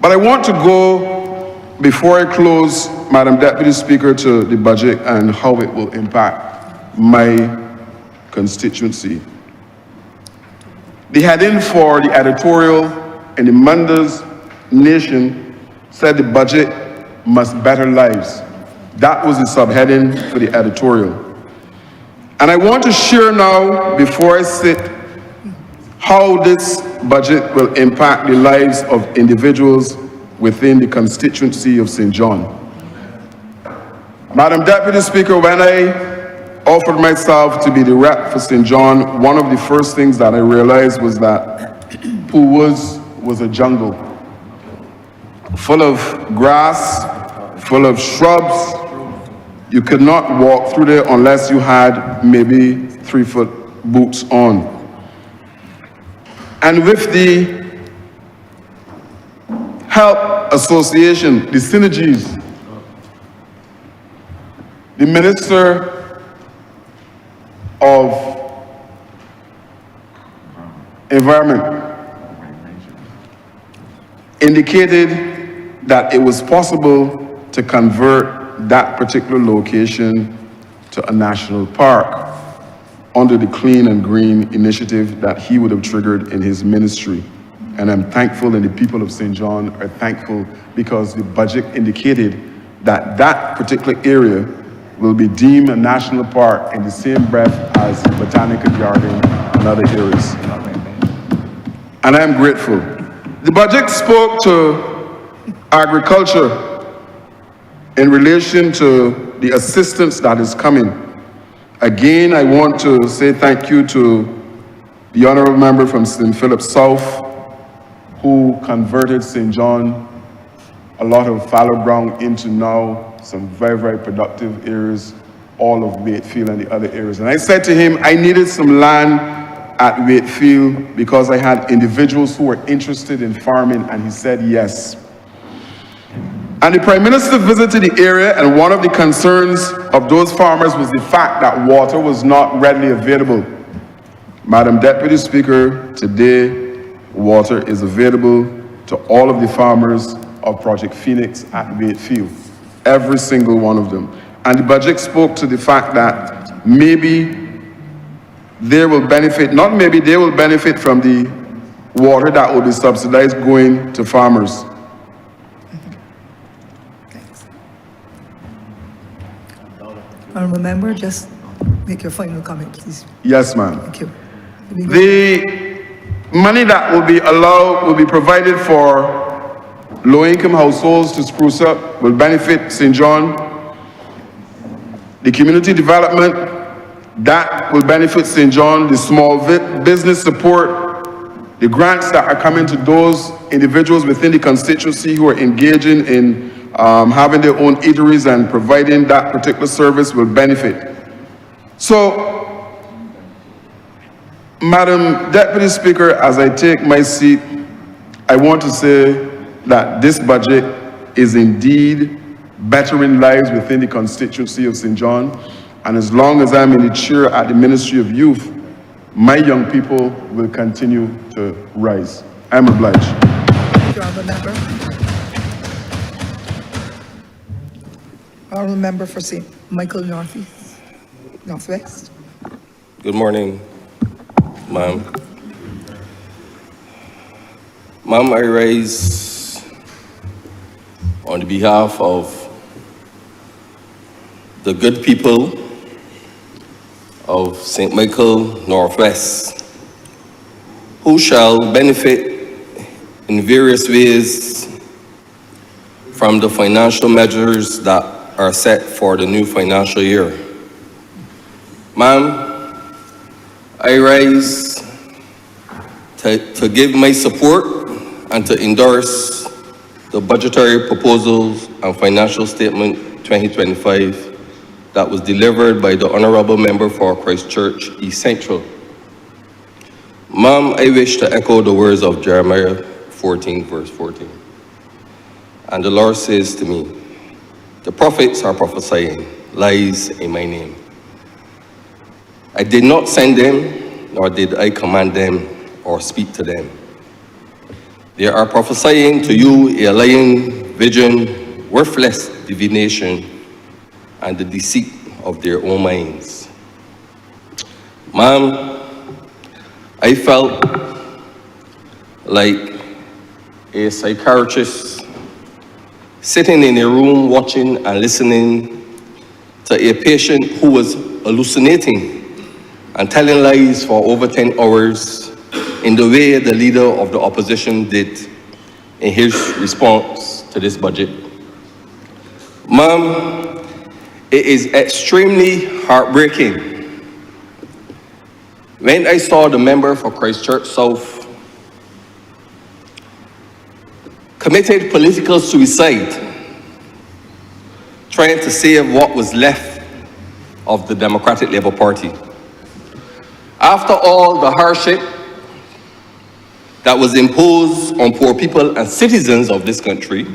But I want to go, before I close, Madam Deputy Speaker, to the budget and how it will impact my constituency. The heading for the editorial in the Monday's Nation said the budget must better lives. That was the subheading for the editorial. And I want to share now, before I sit, how this budget will impact the lives of individuals within the constituency of St. John. Madam Deputy Speaker, when I offered myself to be the rep for St. John, one of the first things that I realized was that Pool Woods was a jungle, full of grass, full of shrubs. You could not walk through there unless you had maybe 3-foot boots on. And with the Help Association, the synergies, the Minister of Environment indicated that it was possible to convert that particular location to a national park under the Clean and Green initiative that he would have triggered in his ministry. And I'm thankful, and the people of St. John are thankful, because the budget indicated that that particular area will be deemed a national park in the same breath as Botanical Garden and other areas. And I am grateful. The budget spoke to agriculture in relation to the assistance that is coming. Again, I want to say thank you to the Honourable Member from St. Philip South, who converted St. John, a lot of fallow ground, into now some very, very productive areas, all of Wakefield and the other areas. And I said to him, I needed some land at Wakefield because I had individuals who were interested in farming, and he said yes. And the Prime Minister visited the area, and one of the concerns of those farmers was the fact that water was not readily available. Madam Deputy Speaker, today water is available to all of the farmers of Project Phoenix at Wakefield, every single one of them. And the budget spoke to the fact that maybe they will benefit, not maybe, they will benefit from the water that will be subsidized going to farmers. Thanks. Honourable Member, just make your final comment, please. Yes, ma'am. Thank you. The money that will be provided for low-income households to spruce up will benefit St. John. The community development, that will benefit St. John. The small business support, the grants that are coming to those individuals within the constituency who are engaging in having their own eateries and providing that particular service will benefit. So, Madam Deputy Speaker, as I take my seat, I want to say that this budget is indeed bettering lives within the constituency of St. John. And as long as I'm in the chair at the Ministry of Youth, my young people will continue to rise. I'm obliged. Thank you, Honourable Member. Honourable Member for St. Michael Northwest. Good morning, ma'am. Ma'am, I rise on behalf of the good people of St. Michael Northwest, who shall benefit in various ways from the financial measures that are set for the new financial year. Ma'am, I rise to give my support and to endorse the budgetary proposals and financial statement 2025 that was delivered by the Honourable Member for Christchurch East Central. Ma'am, I wish to echo the words of Jeremiah 14, verse 14. And the Lord says to me, the prophets are prophesying lies in my name. I did not send them, nor did I command them or speak to them. They are prophesying to you a lying vision, worthless divination, and the deceit of their own minds. Ma'am, I felt like a psychiatrist sitting in a room watching and listening to a patient who was hallucinating and telling lies for over 10 hours in the way the leader of the opposition did in his response to this budget. Ma'am, it is extremely heartbreaking when I saw the member for Christchurch South committed political suicide trying to save what was left of the Democratic Labour Party. After all the hardship that was imposed on poor people and citizens of this country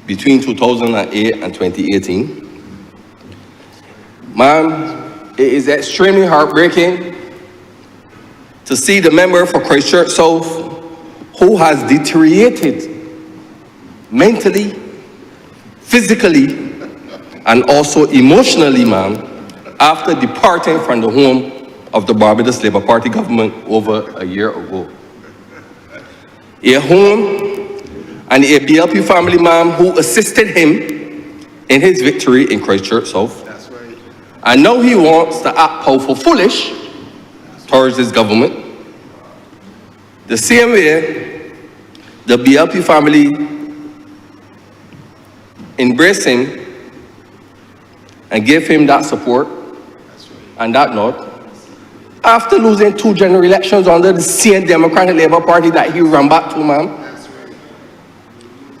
between 2008 and 2018, ma'am, it is extremely heartbreaking to see the member for Christchurch South who has deteriorated mentally, physically, and also emotionally, ma'am, after departing from the home of the Barbados Labour Party government over a year ago. A home and a BLP family, ma'am, who assisted him in his victory in Christchurch South. That's right. And now he wants to act powerful foolish towards his government. The same way, the BLP family embraced him and gave him that support and that nod. After losing 2 general elections under the same Democratic Labour Party that he ran back to, ma'am. That's right.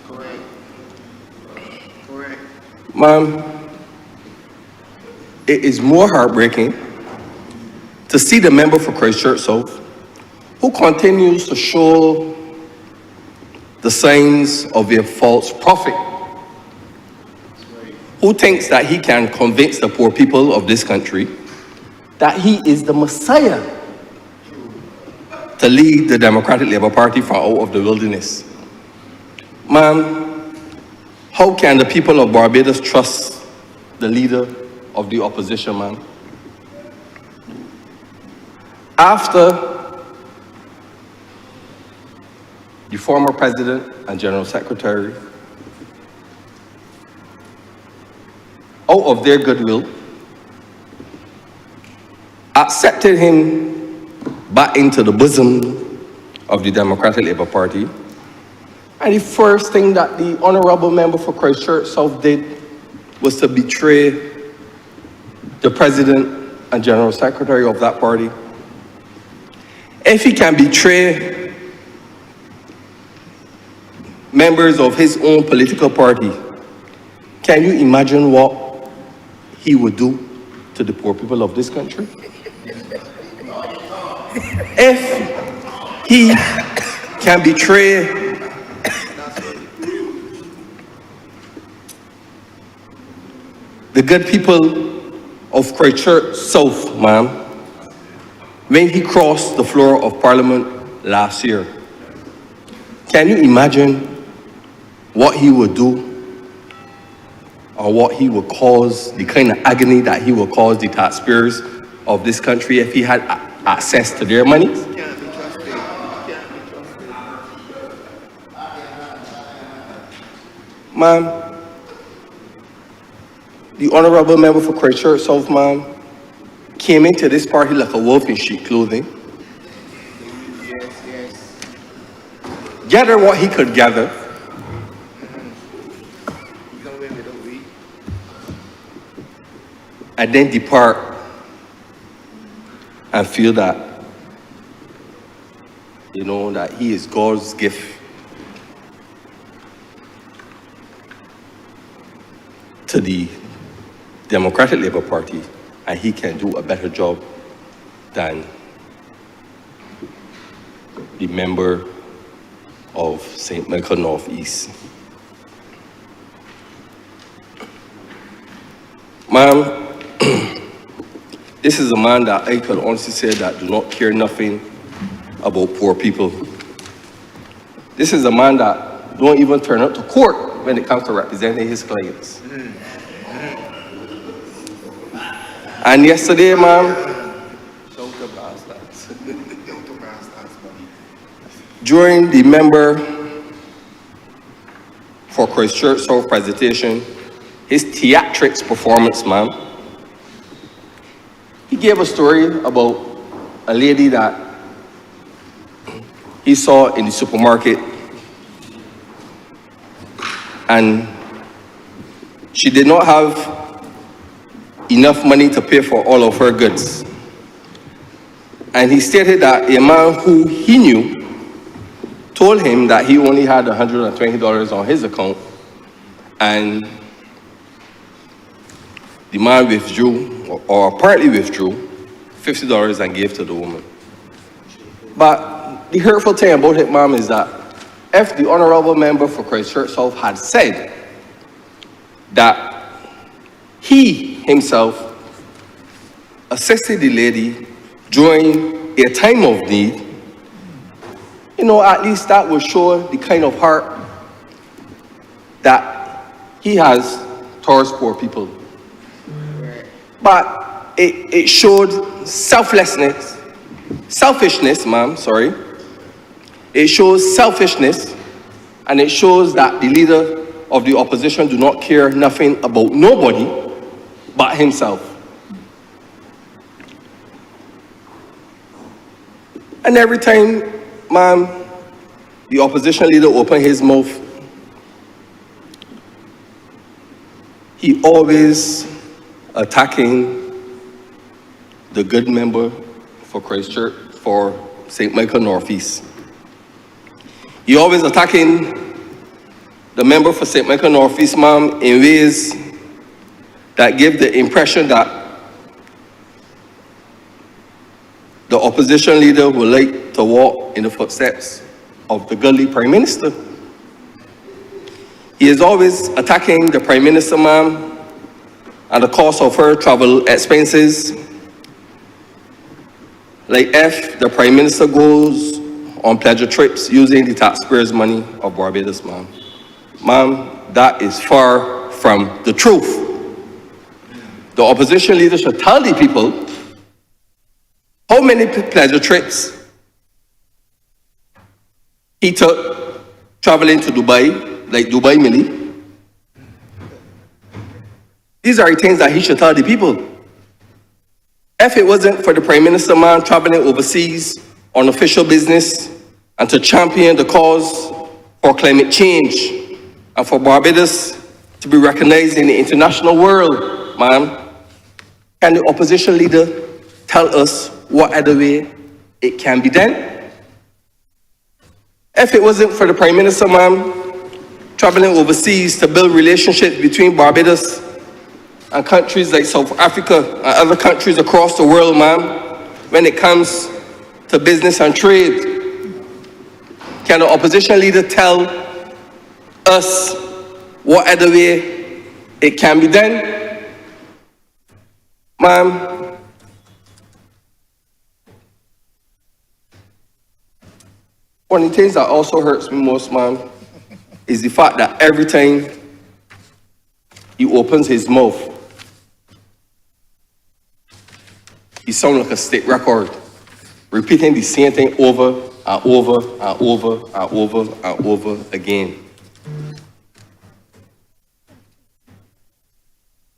Correct. Correct. Ma'am, it is more heartbreaking to see the member for Christchurch South who continues to show the signs of a false prophet who thinks that he can convince the poor people of this country that he is the Messiah to lead the Democratic Labour Party from out of the wilderness. Ma'am, how can the people of Barbados trust the leader of the opposition, ma'am? After the former president and general secretary, out of their goodwill, accepted him back into the bosom of the Democratic Labour Party. And the first thing that the Honourable member for Christchurch South did was to betray the president and general secretary of that party. If he can betray members of his own political party, can you imagine what he would do to the poor people of this country? If he can betray the good people of Christchurch South, ma'am, when he crossed the floor of Parliament last year, can you imagine what he would do or what he would cause, the kind of agony that he would cause the taxpayers of this country if he had access to their money? Ma'am, the Honourable member for Christchurch South, ma'am, came into this party like a wolf in sheep clothing. Gather what he could gather. And then depart and feel that, you know, that he is God's gift to the Democratic Labour Party, and he can do a better job than the member of St. Michael North East. Ma'am, this is a man that I could honestly say that do not care nothing about poor people. This is a man that don't even turn up to court when it comes to representing his clients. And yesterday, ma'am, during the member for Christchurch South presentation, his theatrics performance, ma'am, he gave a story about a lady that he saw in the supermarket, and she did not have enough money to pay for all of her goods. And he stated that a man who he knew told him that he only had $120 on his account, and the man withdrew, or partly withdrew, $50 and gave to the woman. But the hurtful thing about it, ma'am, is that if the Honourable member for Christchurch South had said that he himself assisted the lady during a time of need, you know, at least that would show the kind of heart that he has towards poor people. But it showed selfishness, ma'am, sorry. It shows selfishness, and it shows that the leader of the opposition do not care nothing about nobody but himself. And every time, ma'am, the opposition leader opened his mouth, he always attacking the good member for Christchurch, for St. Michael Northeast. He always attacking the member for St. Michael Northeast, ma'am, in ways that give the impression that the opposition leader would like to walk in the footsteps of the godly Prime Minister. He is always attacking the Prime Minister, ma'am, and the cost of her travel expenses. Like if the Prime Minister goes on pleasure trips using the taxpayers' money of Barbados, ma'am. Ma'am, that is far from the truth. The opposition leader should tell the people how many pleasure trips he took traveling to Dubai, like Dubai Millie. These are the things that he should tell the people. If it wasn't for the Prime Minister, man, traveling overseas on official business and to champion the cause for climate change and for Barbados to be recognized in the international world, man, can the opposition leader tell us what other way it can be done? If it wasn't for the Prime Minister, man, traveling overseas to build relationships between Barbados and countries like South Africa and other countries across the world, man, when it comes to business and trade, can the opposition leader tell us what other way it can be done? Ma'am, one of the things that also hurts me most, ma'am, is the fact that every time he opens his mouth, he sounds like a state record, repeating the same thing over and over and over and over and over again.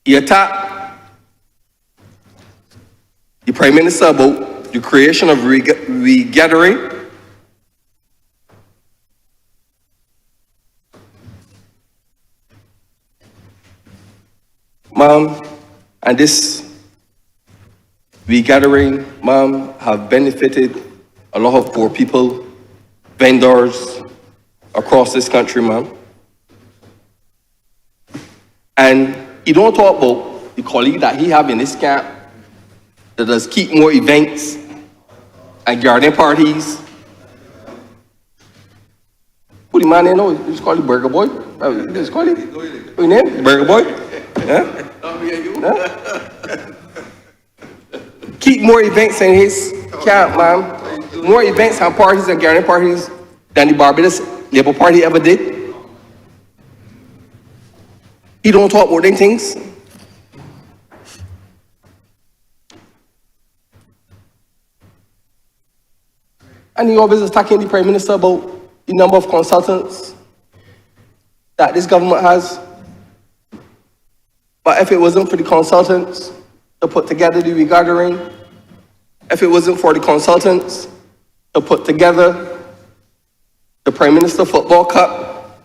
He attacked the Prime Minister about the creation of regathering. Ma'am, and this regathering, ma'am, have benefited a lot of poor people, vendors across this country, ma'am. And he don't talk about the colleague that he have in this camp that does keep more events and garden parties. Who the man they know? He's called the Burger Boy. He's called it. What's his name? Burger Boy. Yeah? Yeah? Keep more events in his camp, ma'am. More events and parties and garden parties than the Barbados Labour Party ever did. He don't talk about them things. And he always attacking the Prime Minister about the number of consultants that this government has. But if it wasn't for the consultants to put together the regathering, if it wasn't for the consultants to put together the Prime Minister Football Cup,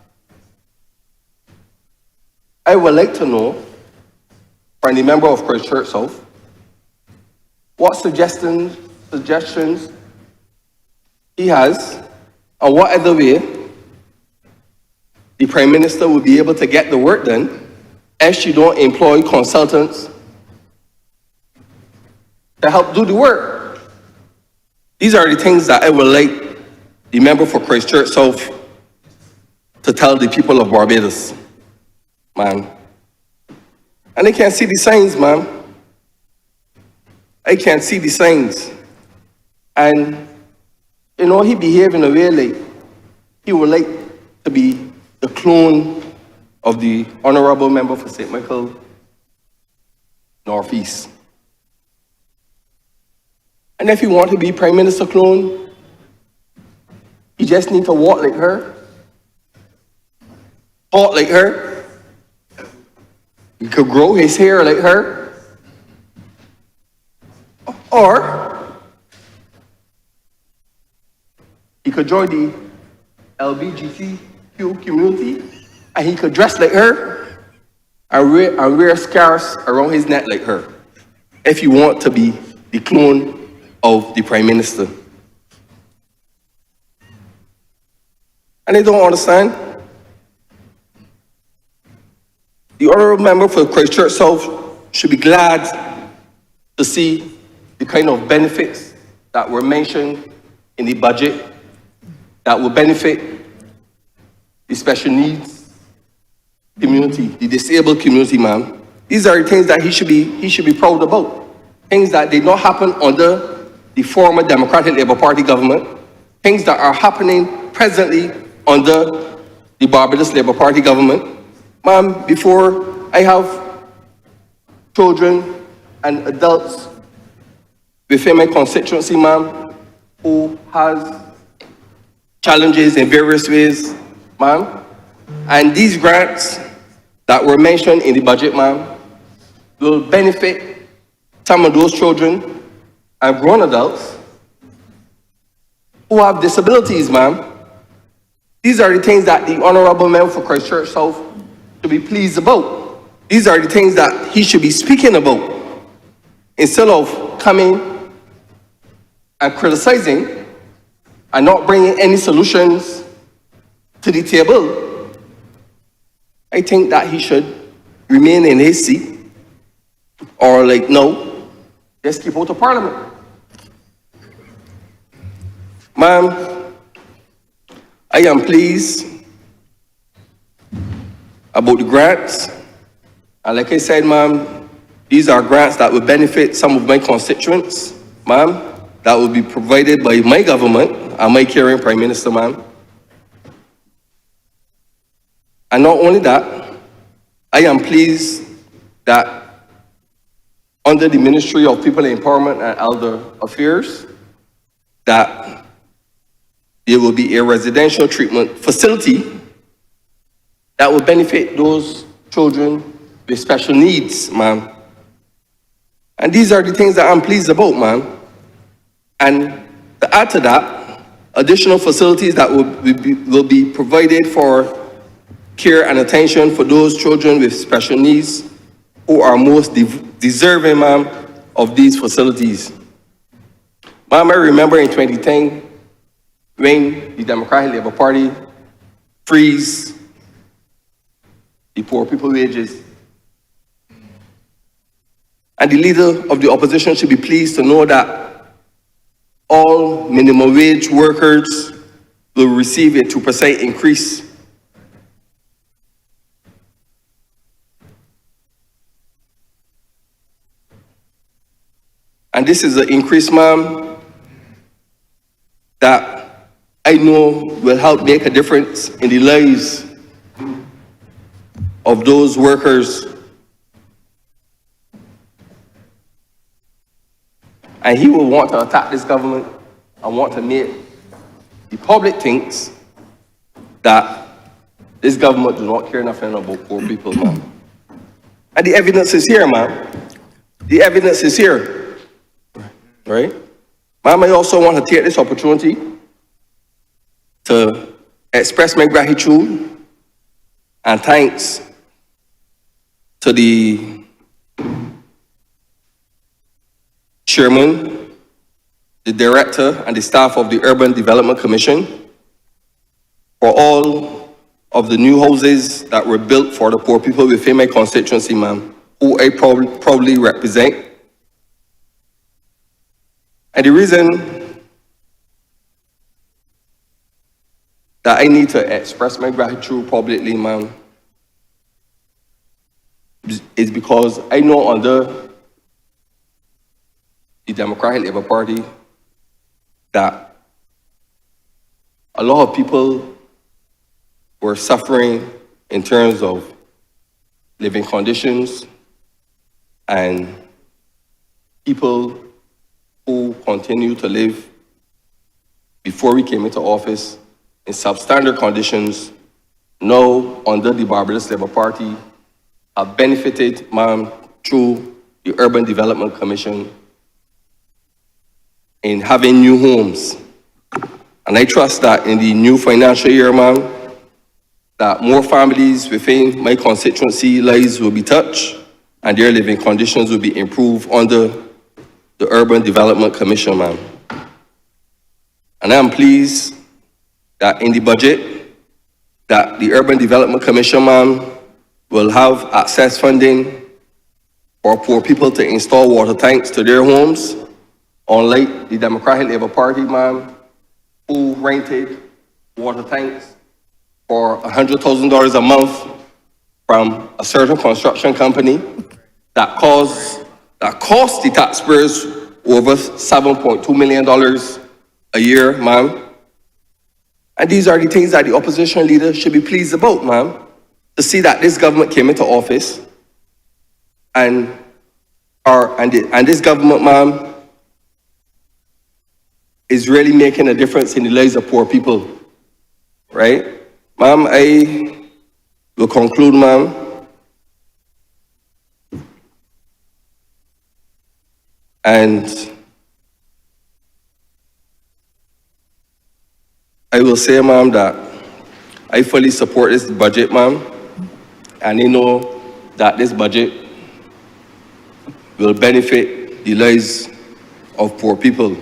I would like to know from the member of Christchurch South what suggestions he has and what other way the Prime Minister will be able to get the work done if she don't employ consultants to help do the work. These are the things that I would like the member for Christchurch South to tell the people of Barbados, man. And they can't see the signs, man. I can't see the signs. And, you know, he behave in a way like he would like to be the clone of the Honourable member for St. Michael Northeast. And if you want to be Prime Minister clone, you just need to walk like her, talk like her. He could grow his hair like her. Or he could join the LGBTQ community and he could dress like her and wear scarves around his neck like her, if you want to be the clone of the Prime Minister. And they don't understand. The Honourable Member for Christchurch South should be glad to see the kind of benefits that were mentioned in the budget that will benefit the special needs community, the disabled community, ma'am. These are the things that he should be proud about. Things that did not happen under the former Democratic Labour Party government. Things that are happening presently under the Barbados Labour Party government. Ma'am, before I have children and adults within my constituency, ma'am, who has challenges in various ways, ma'am. And these grants that were mentioned in the budget, ma'am, will benefit some of those children and grown adults who have disabilities, ma'am. These are the things that the Honourable Member for Christchurch South should be pleased about. These are the things that he should be speaking about, instead of coming and criticizing and not bringing any solutions to the table. I think that he should remain in his seat, or no, just keep out of Parliament. Ma'am, I am pleased about the grants, and like I said, ma'am, these are grants that will benefit some of my constituents, ma'am, that will be provided by my government and my caring Prime Minister, ma'am. And not only that, I am pleased that under the Ministry of People Empowerment and Elder Affairs, that there will be a residential treatment facility that will benefit those children with special needs, ma'am. And these are the things that I'm pleased about, ma'am. And to add to that, additional facilities that will be provided for care and attention for those children with special needs who are most deserving, ma'am, of these facilities. Ma'am, I remember in 2010, when the Democratic Labour Party freeze the poor people wages. And the leader of the opposition should be pleased to know that all minimum wage workers will receive a 2% increase. And this is an increase, ma'am, that I know will help make a difference in the lives of those workers. And he will want to attack this government and want to make the public thinks that this government does not care nothing about poor people, ma'am. And the evidence is here, ma'am. The evidence is here, right? Ma'am, I also want to take this opportunity to express my gratitude and thanks to the chairman, the director, and the staff of the Urban Development Commission for all of the new houses that were built for the poor people within my constituency, ma'am, who I proudly represent. And the reason that I need to express my gratitude publicly, ma'am, is because I know under the Democratic Labour Party that a lot of people were suffering in terms of living conditions, and people who continue to live before we came into office in substandard conditions now under the Barbados Labour Party have benefited, ma'am, through the Urban Development Commission in having new homes. And I trust that in the new financial year, ma'am, that more families within my constituency lives will be touched and their living conditions will be improved under the Urban Development Commission, ma'am. And I'm pleased that in the budget, that the Urban Development Commission, ma'am, will have access funding for poor people to install water tanks to their homes, unlike the Democratic Labour Party, ma'am, who rented water tanks for $100,000 a month from a certain construction company that cost the taxpayers over $7.2 million a year, ma'am. And these are the things that the opposition leader should be pleased about, ma'am, to see that this government came into office and this government, ma'am, is really making a difference in the lives of poor people, right? Ma'am, I will conclude, ma'am. And I will say, ma'am, that I fully support this budget, ma'am, and I know that this budget will benefit the lives of poor people.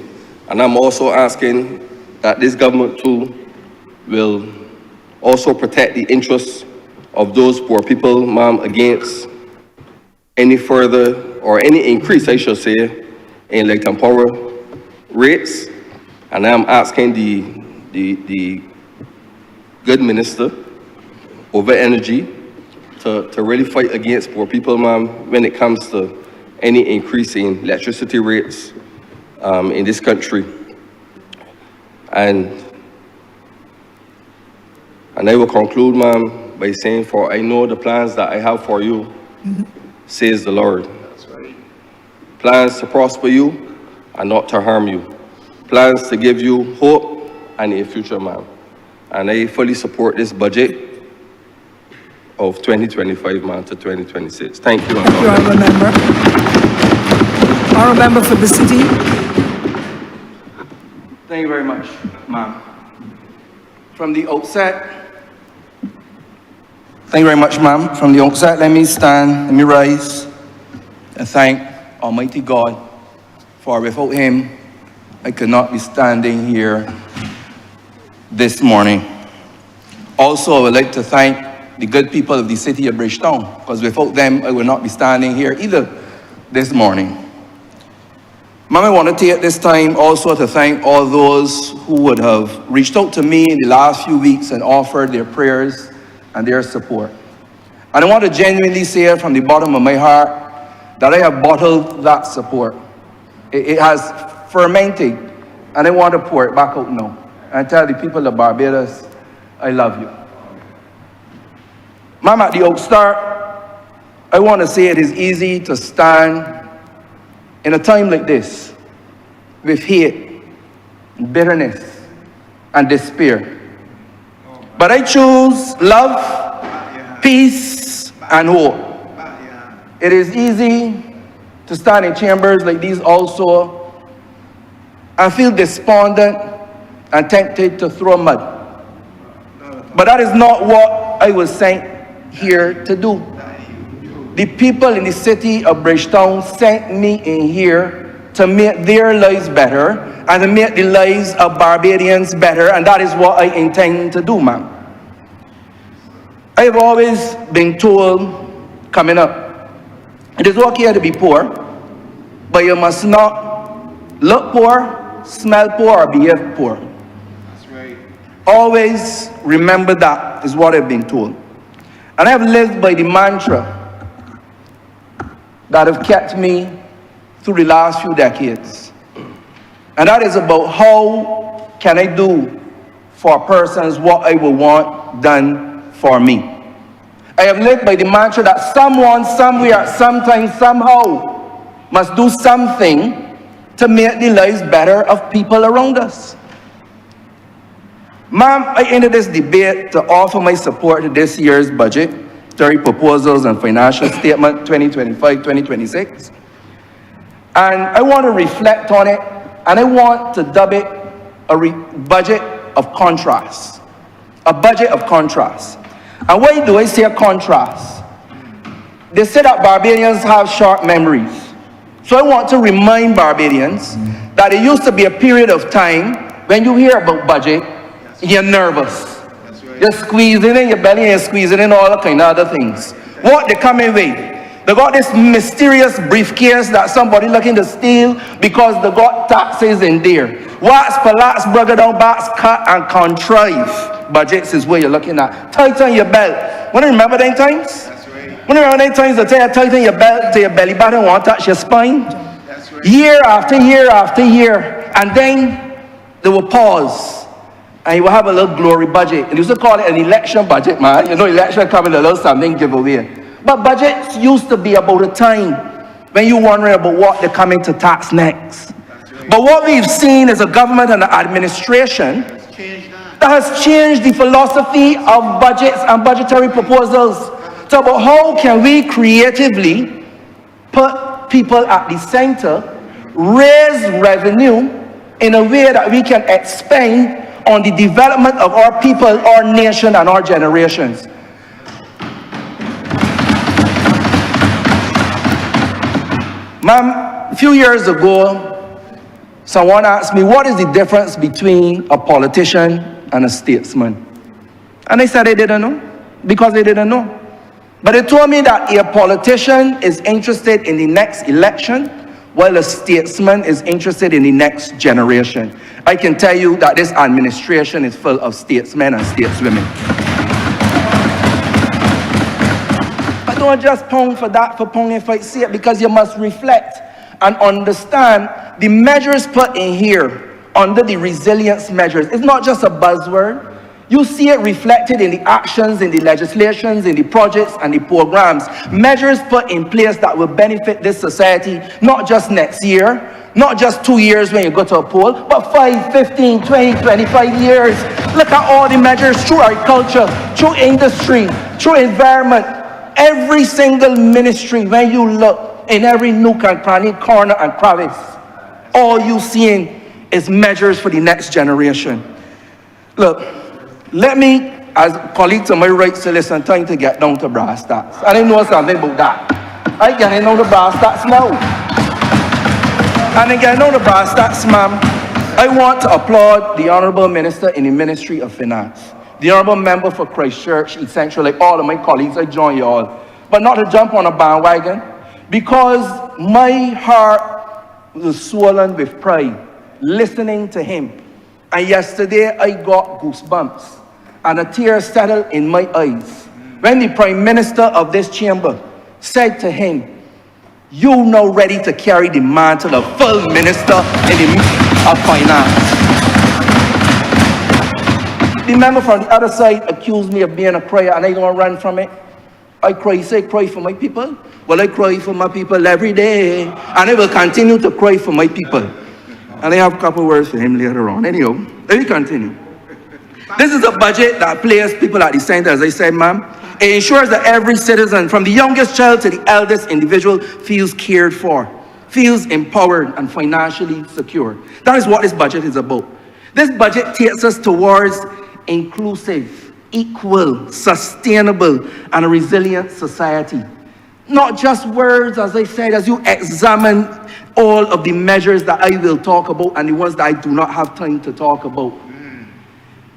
And I'm also asking that this government too will also protect the interests of those poor people, ma'am, against any further or any increase, I should say, in like power rates. And I'm asking the good minister over energy to really fight against poor people, ma'am, when it comes to any increase in electricity rates in this country. And I will conclude, ma'am, by saying, for I know the plans that I have for you, says the Lord. That's right. Plans to prosper you and not to harm you. Plans to give you hope and a future, ma'am. And I fully support this budget of 2025, ma'am, to 2026. Thank you. Thank you, Honourable Member. Honourable Member for the City. Thank you very much, ma'am. From the outset, thank you very much, ma'am. From the outset, let me rise and thank Almighty God, for without Him, I could not be standing here this morning. Also, I would like to thank the good people of the city of Bridgetown, because without them, I would not be standing here either this morning. Ma'am, I want to take this time also to thank all those who would have reached out to me in the last few weeks and offered their prayers and their support. And I want to genuinely say from the bottom of my heart that I have bottled that support. It has fermented, and I want to pour it back out now and tell the people of Barbados, I love you. Ma'am, at the outstart, I want to say it is easy to stand in a time like this with hate, bitterness, and despair. But I choose love, peace, and hope. It is easy to stand in chambers like these also and feel despondent and tempted to throw mud. But that is not what I was sent here to do. The people in the city of Bridgetown sent me in here to make their lives better and to make the lives of Barbadians better, and that is what I intend to do, ma'am. I have always been told, coming up, it is okay to be poor, but you must not look poor, smell poor, or behave poor. That's right. Always remember that is what I've been told. And I have lived by the mantra that have kept me through the last few decades. And that is about how can I do for persons what I would want done for me. I have lived by the mantra that someone, somewhere, sometime, somehow must do something to make the lives better of people around us. Ma'am, I ended this debate to offer my support to this year's budgetary proposals and financial statement 2025-2026. And I want to reflect on it, and I want to dub it a budget of contrast. A budget of contrast. And why do I say a contrast? They say that Barbadians have short memories. So I want to remind Barbadians that it used to be a period of time when you hear about budget, you're nervous. You're squeezing in your belly and you're squeezing in all the kind of other things. What they come in with? They got this mysterious briefcase that somebody looking to steal because they got taxes in there. Wax, palats, brugger down, backs, cut, and contrive. Budgets is where you're looking at. Tighten your belt. Want to remember them times? That's right. When you remember times they tighten your belt to your belly button, want to touch your spine? Year after year after year. And then they will pause. And you will have a little glory budget. And you used to call it an election budget, man. You know, election coming, a little something giveaway. But budgets used to be about a time when you're wondering about what they're coming to tax next. But what we've seen is a government and an administration that has changed the philosophy of budgets and budgetary proposals. So about how can we creatively put people at the center, raise revenue in a way that we can expand on the development of our people, our nation, and our generations. Ma'am, a few years ago, someone asked me, what is the difference between a politician and a statesman? And I said they didn't know, because they didn't know. But they told me that a politician is interested in the next election, while a statesman is interested in the next generation. I can tell you that this administration is full of statesmen and stateswomen. But don't just pound for that, for pounding for it's sake, because you must reflect and understand the measures put in here under the resilience measures. It's not just a buzzword. You see it reflected in the actions, in the legislations, in the projects and the programs. Measures put in place that will benefit this society, not just next year, not just 2 years when you go to a poll, but 5, 15, 20, 25 years. Look at all the measures through agriculture, through industry, through environment. Every single ministry, when you look in every nook and cranny, corner and crevice, all you seeing is measures for the next generation. Look, let me, as colleague to my right, say, listen, time to get down to brass tacks. I didn't know something about that. I get down to brass tacks now. And again, on the brass tacks, ma'am, I want to applaud the Honourable Minister in the Ministry of Finance, the Honourable Member for Christchurch, East Central, like all of my colleagues, I join you all. But not to jump on a bandwagon, because my heart was swollen with pride listening to him. And yesterday I got goosebumps and a tear settled in my eyes when the Prime Minister of this chamber said to him, "You now ready to carry the mantle of full Minister of Finance." The member from the other side accused me of being a crier, and I don't run from it. I cry, say cry for my people. Well, I cry for my people every day, and I will continue to cry for my people. And I have a couple words for him later on. Anyhow, let me continue. This is a budget that places people at the center, as I said, ma'am. It ensures that every citizen, from the youngest child to the eldest individual, feels cared for, feels empowered and financially secure. That is what this budget is about. This budget takes us towards inclusive, equal, sustainable, and a resilient society. Not just words, as I said, as you examine all of the measures that I will talk about and the ones that I do not have time to talk about.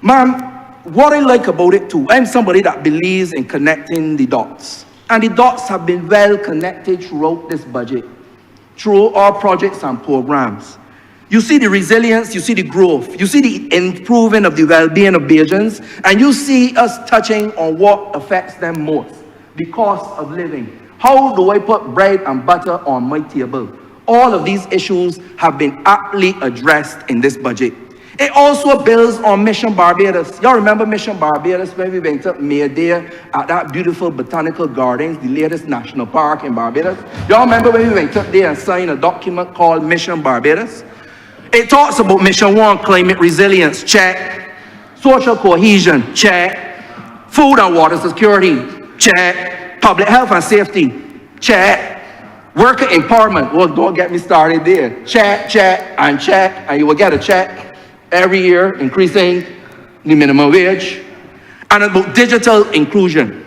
Ma'am, what I like about it too, I'm somebody that believes in connecting the dots. And the dots have been well connected throughout this budget, through our projects and programs. You see the resilience, you see the growth, you see the improving of the well-being of Bajans, and you see us touching on what affects them most, the cost of living. How do I put bread and butter on my table? All of these issues have been aptly addressed in this budget. It also builds on Mission Barbados. Y'all remember Mission Barbados, when we went up May Day at that beautiful botanical gardens, the latest national park in Barbados? Y'all remember when we went up there and signed a document called Mission Barbados? It talks about Mission 1, climate resilience, check. Social cohesion, check. Food and water security, check. Public health and safety, check. Worker empowerment, well, don't get me started there. Check, check, and you will get a check every year, increasing the minimum wage. And about digital inclusion.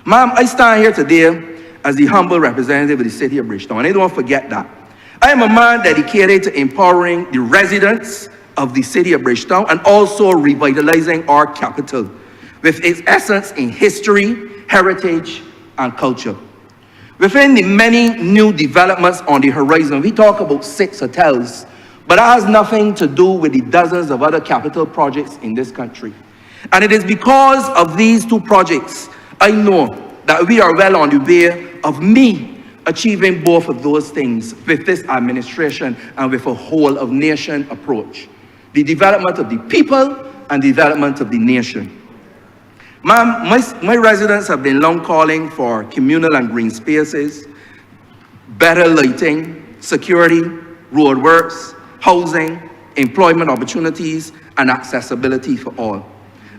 Ma'am, I stand here today as the humble representative of the city of Bridgetown, and I don't forget that. I am a man dedicated to empowering the residents of the city of Bridgetown and also revitalizing our capital with its essence in history, heritage, and culture. Within the many new developments on the horizon, we talk about 6 hotels, but that has nothing to do with the dozens of other capital projects in this country. And it is because of these 2 projects, I know that we are well on the way of me achieving both of those things with this administration and with a whole of nation approach. The development of the people and the development of the nation. Ma'am, my residents have been long calling for communal and green spaces, better lighting, security, roadworks, housing, employment opportunities, and accessibility for all.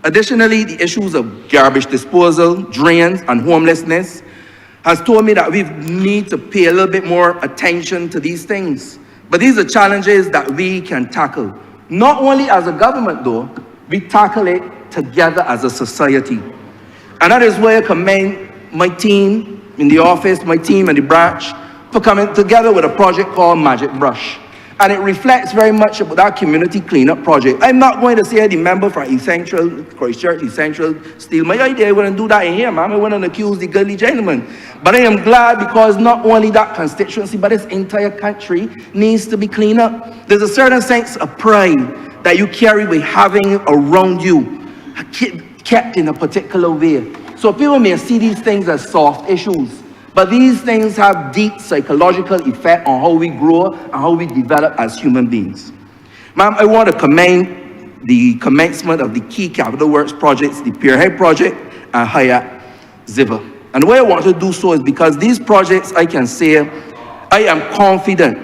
Additionally, the issues of garbage disposal, drains, and homelessness has told me that we need to pay a little bit more attention to these things. But these are challenges that we can tackle. Not only as a government though, we tackle it together as a society. And that is where I commend my team in the office, my team in the branch, for coming together with a project called Magic Brush. And it reflects very much about that community cleanup project. I'm not going to say the member from East Central, Christchurch, East Central, steal my idea. I wouldn't do that in here, ma'am. I wouldn't accuse the gully gentleman. But I am glad because not only that constituency, but this entire country needs to be cleaned up. There's a certain sense of pride that you carry with having around you, kept in a particular way. So people may see these things as soft issues, but these things have deep psychological effect on how we grow and how we develop as human beings. Ma'am, I want to commend the commencement of the key capital works projects, the Pierhead project and Hayat Ziva. And the way I want to do so is because these projects, I can say, I am confident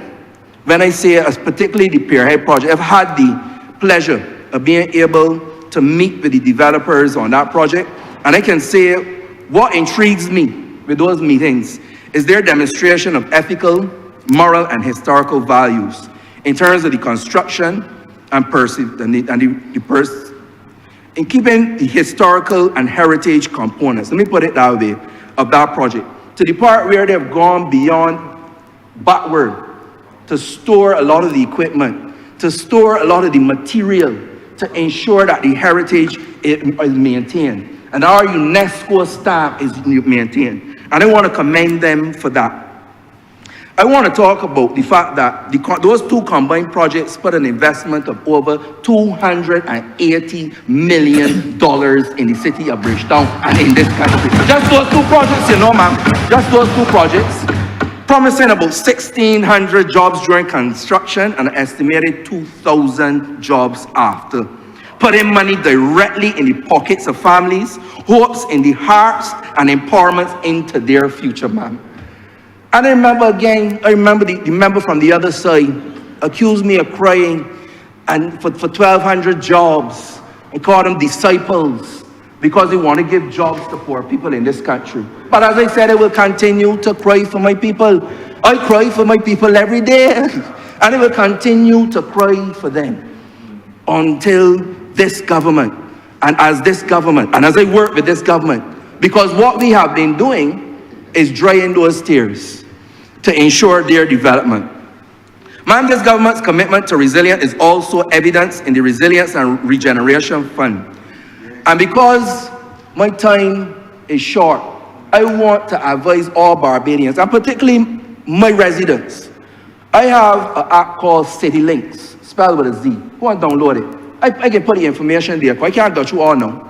when I say, as particularly the Pierhead project, I've had the pleasure of being able to meet with the developers on that project. And I can say what intrigues me with those meetings is their demonstration of ethical, moral, and historical values in terms of the construction and in keeping the historical and heritage components, let me put it that way, of that project, to the part where they've gone beyond backward to store a lot of the equipment, to store a lot of the material, to ensure that the heritage is maintained and our UNESCO stamp is maintained. And I want to commend them for that. I want to talk about the fact that those two combined projects put an investment of over $280 million in the city of Bridgetown and in this country. Just those two projects, you know, ma'am, just those two projects, promising about 1,600 jobs during construction and an estimated 2,000 jobs after. Putting money directly in the pockets of families, hopes in the hearts and empowerment into their future, ma'am. And I remember the member from the other side accused me of crying and for 1,200 jobs. I called them disciples because they want to give jobs to poor people in this country. But as I said, I will continue to cry for my people. I cry for my people every day. And I will continue to cry for them until this government, and as I work with this government, because what we have been doing is drying those tears to ensure their development. Ma'am, this government's commitment to resilience is also evidenced in the Resilience and Regeneration Fund. And because my time is short, I want to advise all Barbadians, and particularly my residents. I have an app called City Links, spelled with a Z. Go and download it. I can put the information there, I can't go through all now.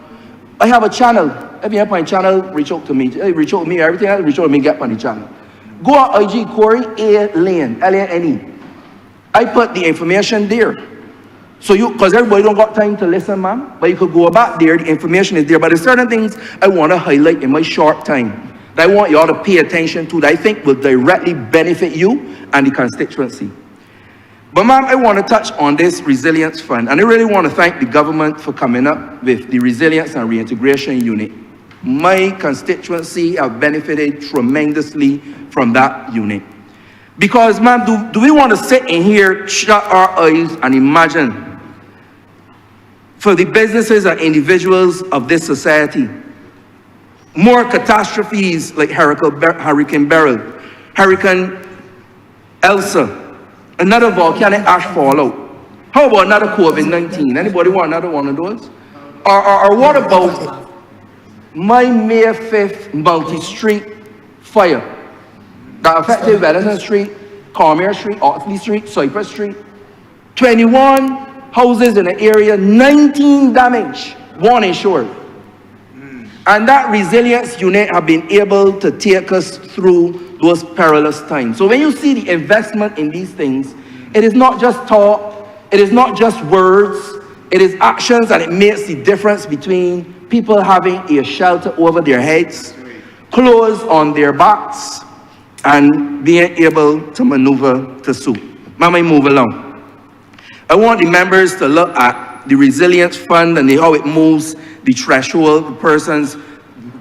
I have a channel. If you have my channel, reach out to me. Reach out to me, everything else, reach out to me, get on the channel. Go on IG, Corey A. Lane, L-A-N-E. I put the information there. So because everybody don't got time to listen, ma'am, but you could go back there, the information is there. But there's certain things I want to highlight in my short time that I want you all to pay attention to that I think will directly benefit you and the constituency. But ma'am, I want to touch on this resilience fund, and I really want to thank the government for coming up with the resilience and reintegration unit. My constituency have benefited tremendously from that unit. Because ma'am, do we want to sit in here, shut our eyes and imagine for the businesses and individuals of this society, more catastrophes like Hurricane Beryl, Hurricane Elsa, another volcanic ash fallout. How about another COVID-19? Anybody want another one of those? Or what about my May 5th multi-street fire that affected Wellington Street, Cormier Street, Oxley Street, Cypress Street? 21 houses in the area, 19 damage, one insured. And that resilience unit have been able to take us through those perilous times. So when you see the investment in these things, it is not just talk, it is not just words, it is actions, and it makes the difference between people having a shelter over their heads, clothes on their backs, and being able to maneuver to suit. Mama, move along. I want the members to look at the resilience fund and how it moves the threshold, persons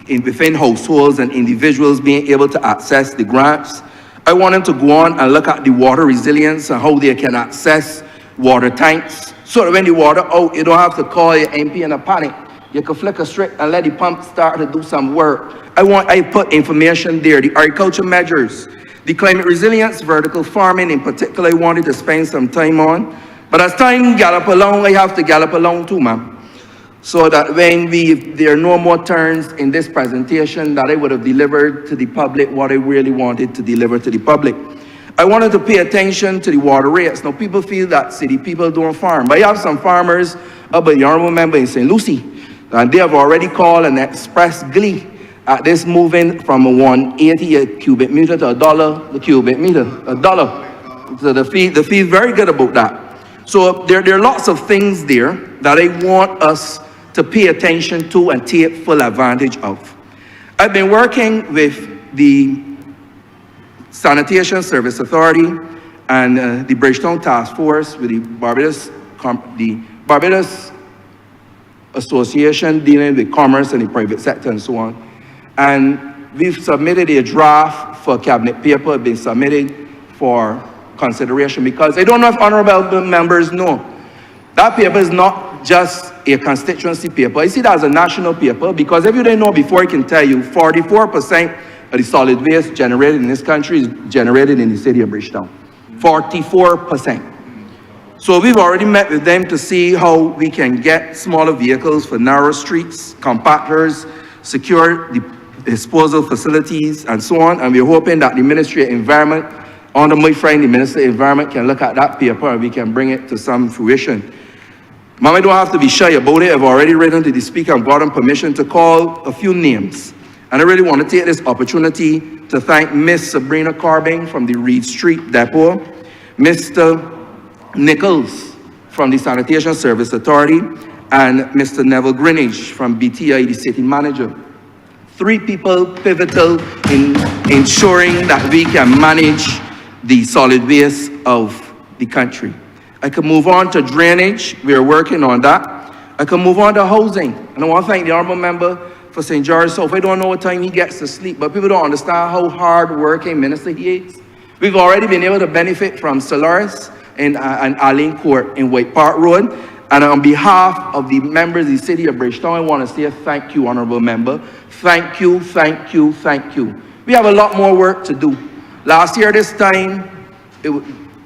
within households and individuals being able to access the grants. I want them to go on and look at the water resilience and how they can access water tanks. So that when the water out, you don't have to call your MP in a panic. You can flick a straight and let the pump start to do some work. I put information there, the agriculture measures, the climate resilience, vertical farming in particular, I wanted to spend some time on. But as time gallop along, I have to gallop along too, ma'am. So that when there are no more turns in this presentation, that I would have delivered to the public what I really wanted to deliver to the public. I wanted to pay attention to the water rates. Now, people feel that city people don't farm. But I have some farmers up at the Honourable member in St. Lucie, and they have already called and expressed glee at this moving from a 180 a cubic meter to $1 the cubic meter, $1. So the fee is very good about that. So there are lots of things there that I want us to pay attention to and take full advantage of. I've been working with the Sanitation Service Authority and the Bridgetown Task Force with the Barbados Association dealing with commerce and the private sector and so on. And we've submitted a draft for cabinet paper, it's been submitted for consideration, because I don't know if honorable members know, that paper is not just a constituency paper. I see that as a national paper, because if you didn't know before, I can tell you 44% of the solid waste generated in this country is generated in the city of Bridgetown. 44%. So we've already met with them to see how we can get smaller vehicles for narrow streets, compactors, secure the disposal facilities, and so on. And we're hoping that the Ministry of Environment, under my friend, the Minister of Environment, can look at that paper and we can bring it to some fruition. Mama, don't have to be shy about it. I've already written to the Speaker and gotten permission to call a few names. And I really want to take this opportunity to thank Miss Sabrina Carbing from the Reed Street Depot, Mr. Nichols from the Sanitation Service Authority, and Mr. Neville Greenwich from BTI, the city manager. 3 people pivotal in ensuring that we can manage the solid waste of the country. I can move on to drainage. We are working on that. I can move on to housing. And I want to thank the honourable member for St. George South. I don't know what time he gets to sleep, but people don't understand how hard-working minister he is. We've already been able to benefit from Solaris and Arlene Court in White Park Road. And on behalf of the members of the city of Bridgetown, I want to say thank you, honourable member. Thank you, thank you, thank you. We have a lot more work to do. Last year, this time,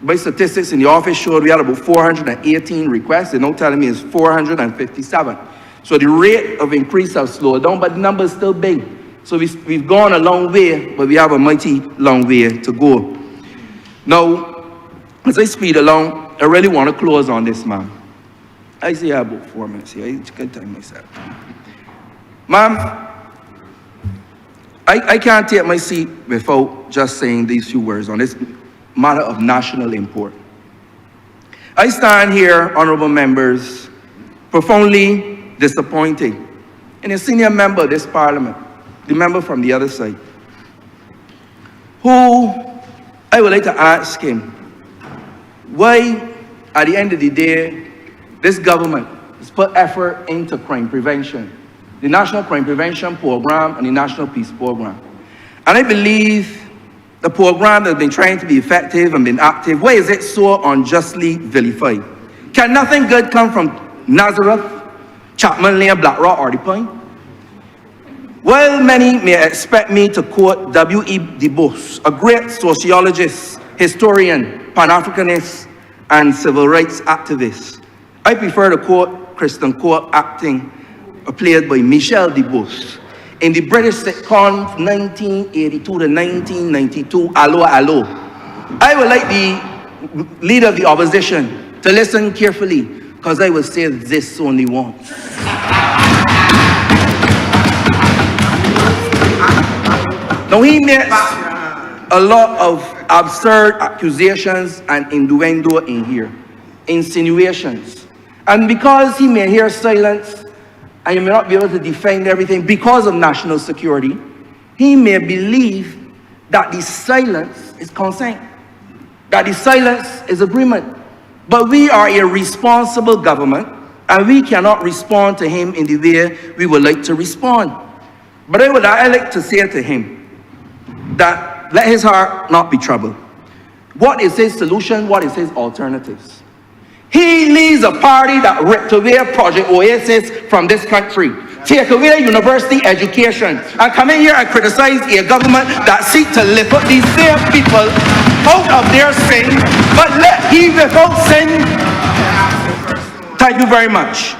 my statistics in the office showed we had about 418 requests. They're now telling me it's 457. So the rate of increase has slowed down, but the number is still big. So we've gone a long way, but we have a mighty long way to go. Now, as I speed along, I really want to close on this, ma'am. I see I have about 4 minutes here. I can time myself. Ma'am, I can't take my seat without just saying these few words on this matter of national import. I stand here, honourable members, profoundly disappointed in a senior member of this parliament, the member from the other side, who I would like to ask him, why, at the end of the day, this government has put effort into crime prevention, the National Crime Prevention Program and the National Peace Program. And I believe the program has been trying to be effective and been active. Why is it so unjustly vilified? Can nothing good come from Nazareth, Chapman Lane, Black Rock, or the Point? Well, many may expect me to quote W.E. Du Bois, a great sociologist, historian, Pan-Africanist, and civil rights activist. I prefer to quote Kristen Court acting, played by Michel Du Bois, in the British sitcom 1982 to 1992, Allo Allo. I would like the leader of the opposition to listen carefully, because I will say this only once. Now he makes a lot of absurd accusations and innuendo in here, insinuations. And because he may hear silence and you may not be able to defend everything because of national security, he may believe that the silence is consent, that the silence is agreement. But we are a responsible government and we cannot respond to him in the way we would like to respond. But I like to say to him that let his heart not be troubled. What is his solution? What is his alternatives? He leads a party that ripped away Project Oasis from this country, take away university education, and come in here and criticize a government that seeks to lift up these same people out of their sin, but let he without sin. Thank you very much.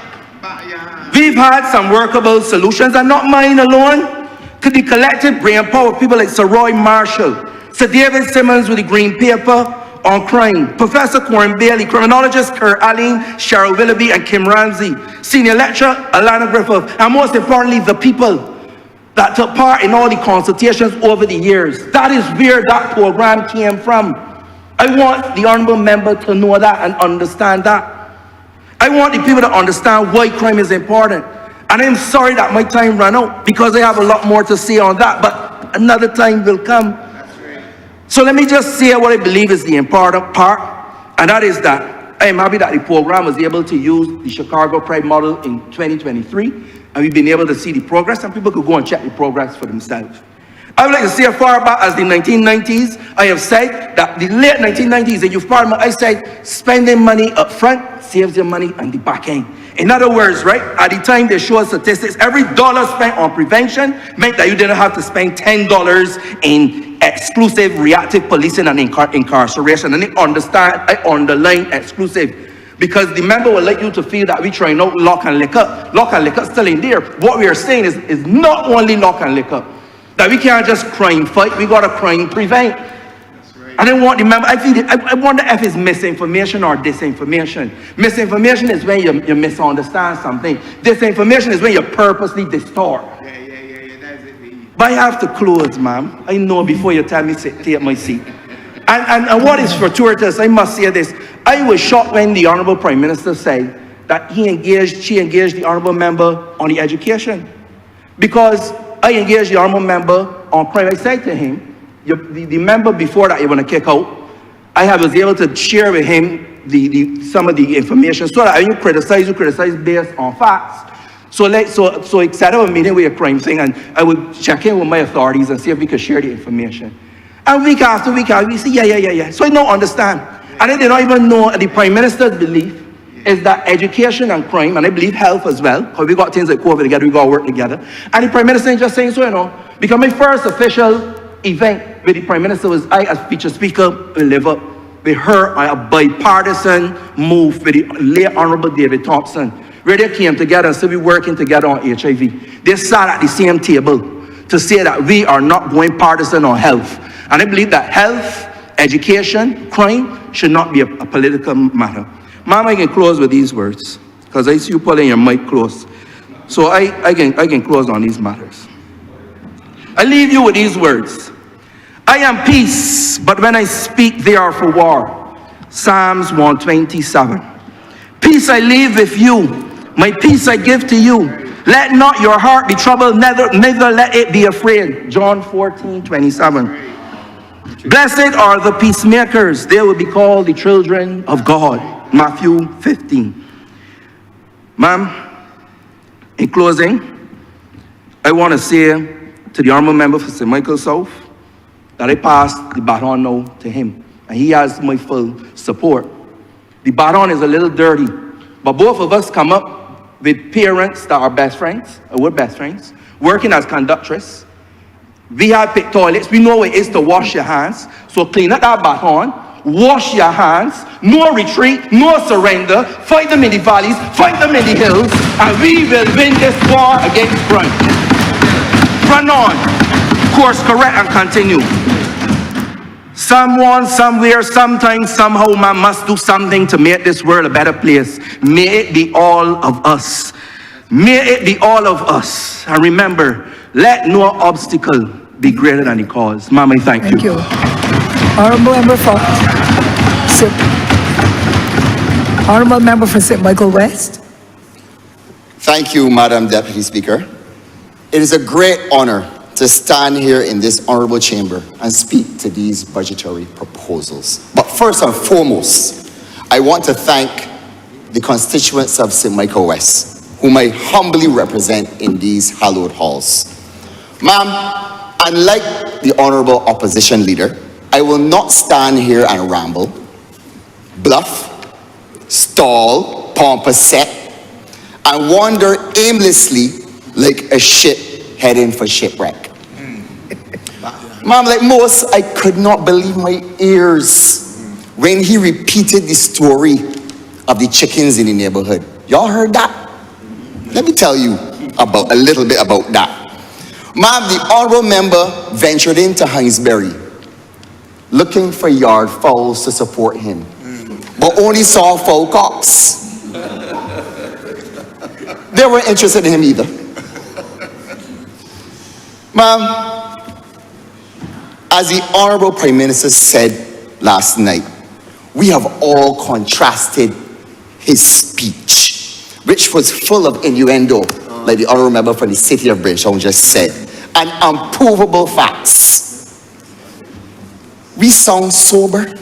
We've had some workable solutions, and not mine alone. Could the collective brain power of people like Sir Roy Marshall, Sir David Simmons with the Green Paper on crime, Professor Corin Bailey, criminologist Kurt Allen, Cheryl Willoughby, and Kim Ramsey, senior lecturer Alana Griffith, and most importantly, the people that took part in all the consultations over the years. That is where that program came from. I want the honourable member to know that and understand that. I want the people to understand why crime is important. And I'm sorry that my time ran out because I have a lot more to say on that, but another time will come. So let me just say what I believe is the important part, and that is that I am happy that the program was able to use the Chicago Pride model in 2023, and we've been able to see the progress, and people could go and check the progress for themselves. I would like to say as far back as the 1990s, I have said that the late 1990s, in Youth Parliament, I said spending money up front saves your money on the back end. In other words, right, at the time they show statistics, every dollar spent on prevention meant that you didn't have to spend $10 in exclusive reactive policing and incarceration. And I underline exclusive, because the member would like you to feel that we trying out lock and liquor. Lock and liquor still in there. What we are saying is not only lock and liquor, that we can't just crime fight, we got to crime prevent. I don't want the member, I wonder if it's misinformation or disinformation. Misinformation is when you misunderstand something. Disinformation is when you purposely distort. That's it. But I have to close, ma'am. I know before you tell me to take my seat. And what is fortuitous, I must say this. I was shocked when the Honourable Prime Minister said that she engaged the Honourable Member on the education. Because I engaged the Honourable Member on crime. I said to him, the member before that you want to kick out, I was able to share with him some of the information so that when you criticize based on facts. So instead of a meeting with a crime thing, and I would check in with my authorities and see if we could share the information. And week after week, we say, yeah. So I don't understand. And then they don't even know the Prime Minister's belief is that education and crime, and I believe health as well, because we got things like COVID together, we got to work together. And the Prime Minister ain't just saying so, because my first official event with the Prime Minister was I, as feature speaker, will live up with her on a bipartisan move with the late Honourable David Thompson, where they came together and said we're working together on HIV. They sat at the same table to say that we are not going partisan on health. And I believe that health, education, crime should not be a political matter. Ma'am, I can close with these words, because I see you pulling your mic close. So I can close on these matters. I leave you with these words. I am peace, but when I speak, they are for war. Psalms 127. Peace I leave with you, my peace I give to you. Let not your heart be troubled, neither let it be afraid. John 14:27. Blessed are the peacemakers, they will be called the children of God. Matthew 15. Ma'am, in closing, I want to say to the Honourable Member for St. Michael South that I pass the baton now to him, and he has my full support. The baton is a little dirty, but both of us come up with parents that are best friends, we're best friends, working as conductress. We have picked toilets, we know what it is to wash your hands, so clean up that baton, wash your hands, no retreat, no surrender, fight them in the valleys, fight them in the hills, and we will win this war against crime. Run on, course correct and continue. Someone, somewhere, sometime, somehow, man must do something to make this world a better place. May it be all of us. May it be all of us. And remember, let no obstacle be greater than the cause. Ma'am, I thank Thank you. you. Honourable member for Honourable member for St. Michael West. Thank you, Madam Deputy Speaker. It is a great honor to stand here in this honorable chamber and speak to these budgetary proposals. But first and foremost, I want to thank the constituents of St. Michael West, whom I humbly represent in these hallowed halls. Ma'am, unlike the honorable opposition leader, I will not stand here and ramble, bluff, stall, pompous set, and wander aimlessly like a ship heading for shipwreck. Ma'am, like most, I could not believe my ears when he repeated the story of the chickens in the neighborhood. Y'all heard that? Let me tell you about a little bit about that. Ma'am, the honorable member ventured into Hinesbury looking for yard fowls to support him, but only saw fowl cocks. They weren't interested in him either. Ma'am, as the Honorable Prime Minister said last night, we have all contrasted his speech, which was full of innuendo, like the Honorable Member for the City of Bridgetown just said, and unprovable facts. We sound sober.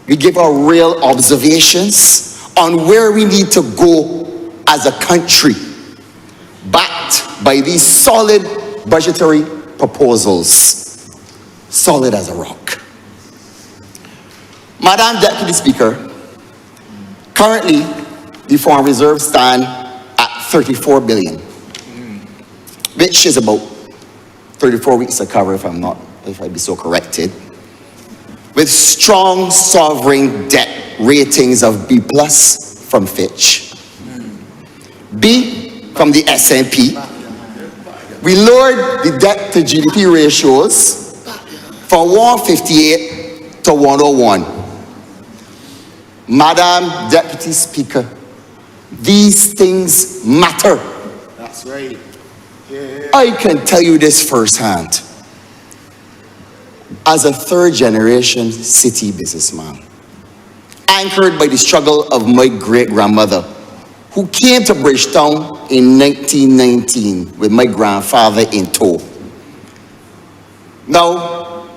We give our real observations on where we need to go as a country, backed by these solid budgetary proposals, solid as a rock. Madam Deputy Speaker, currently the foreign reserves stand at 34 billion, which is about 34 weeks of cover, if I be so corrected, with strong sovereign debt ratings of B+ from Fitch, B from the S&P. We lowered the debt to GDP ratios from 158 to 101. Madam Deputy Speaker, these things matter. That's right. I can tell you this firsthand. As a third-generation city businessman, anchored by the struggle of my great-grandmother, who came to Bridgetown in 1919 with my grandfather in tow. Now,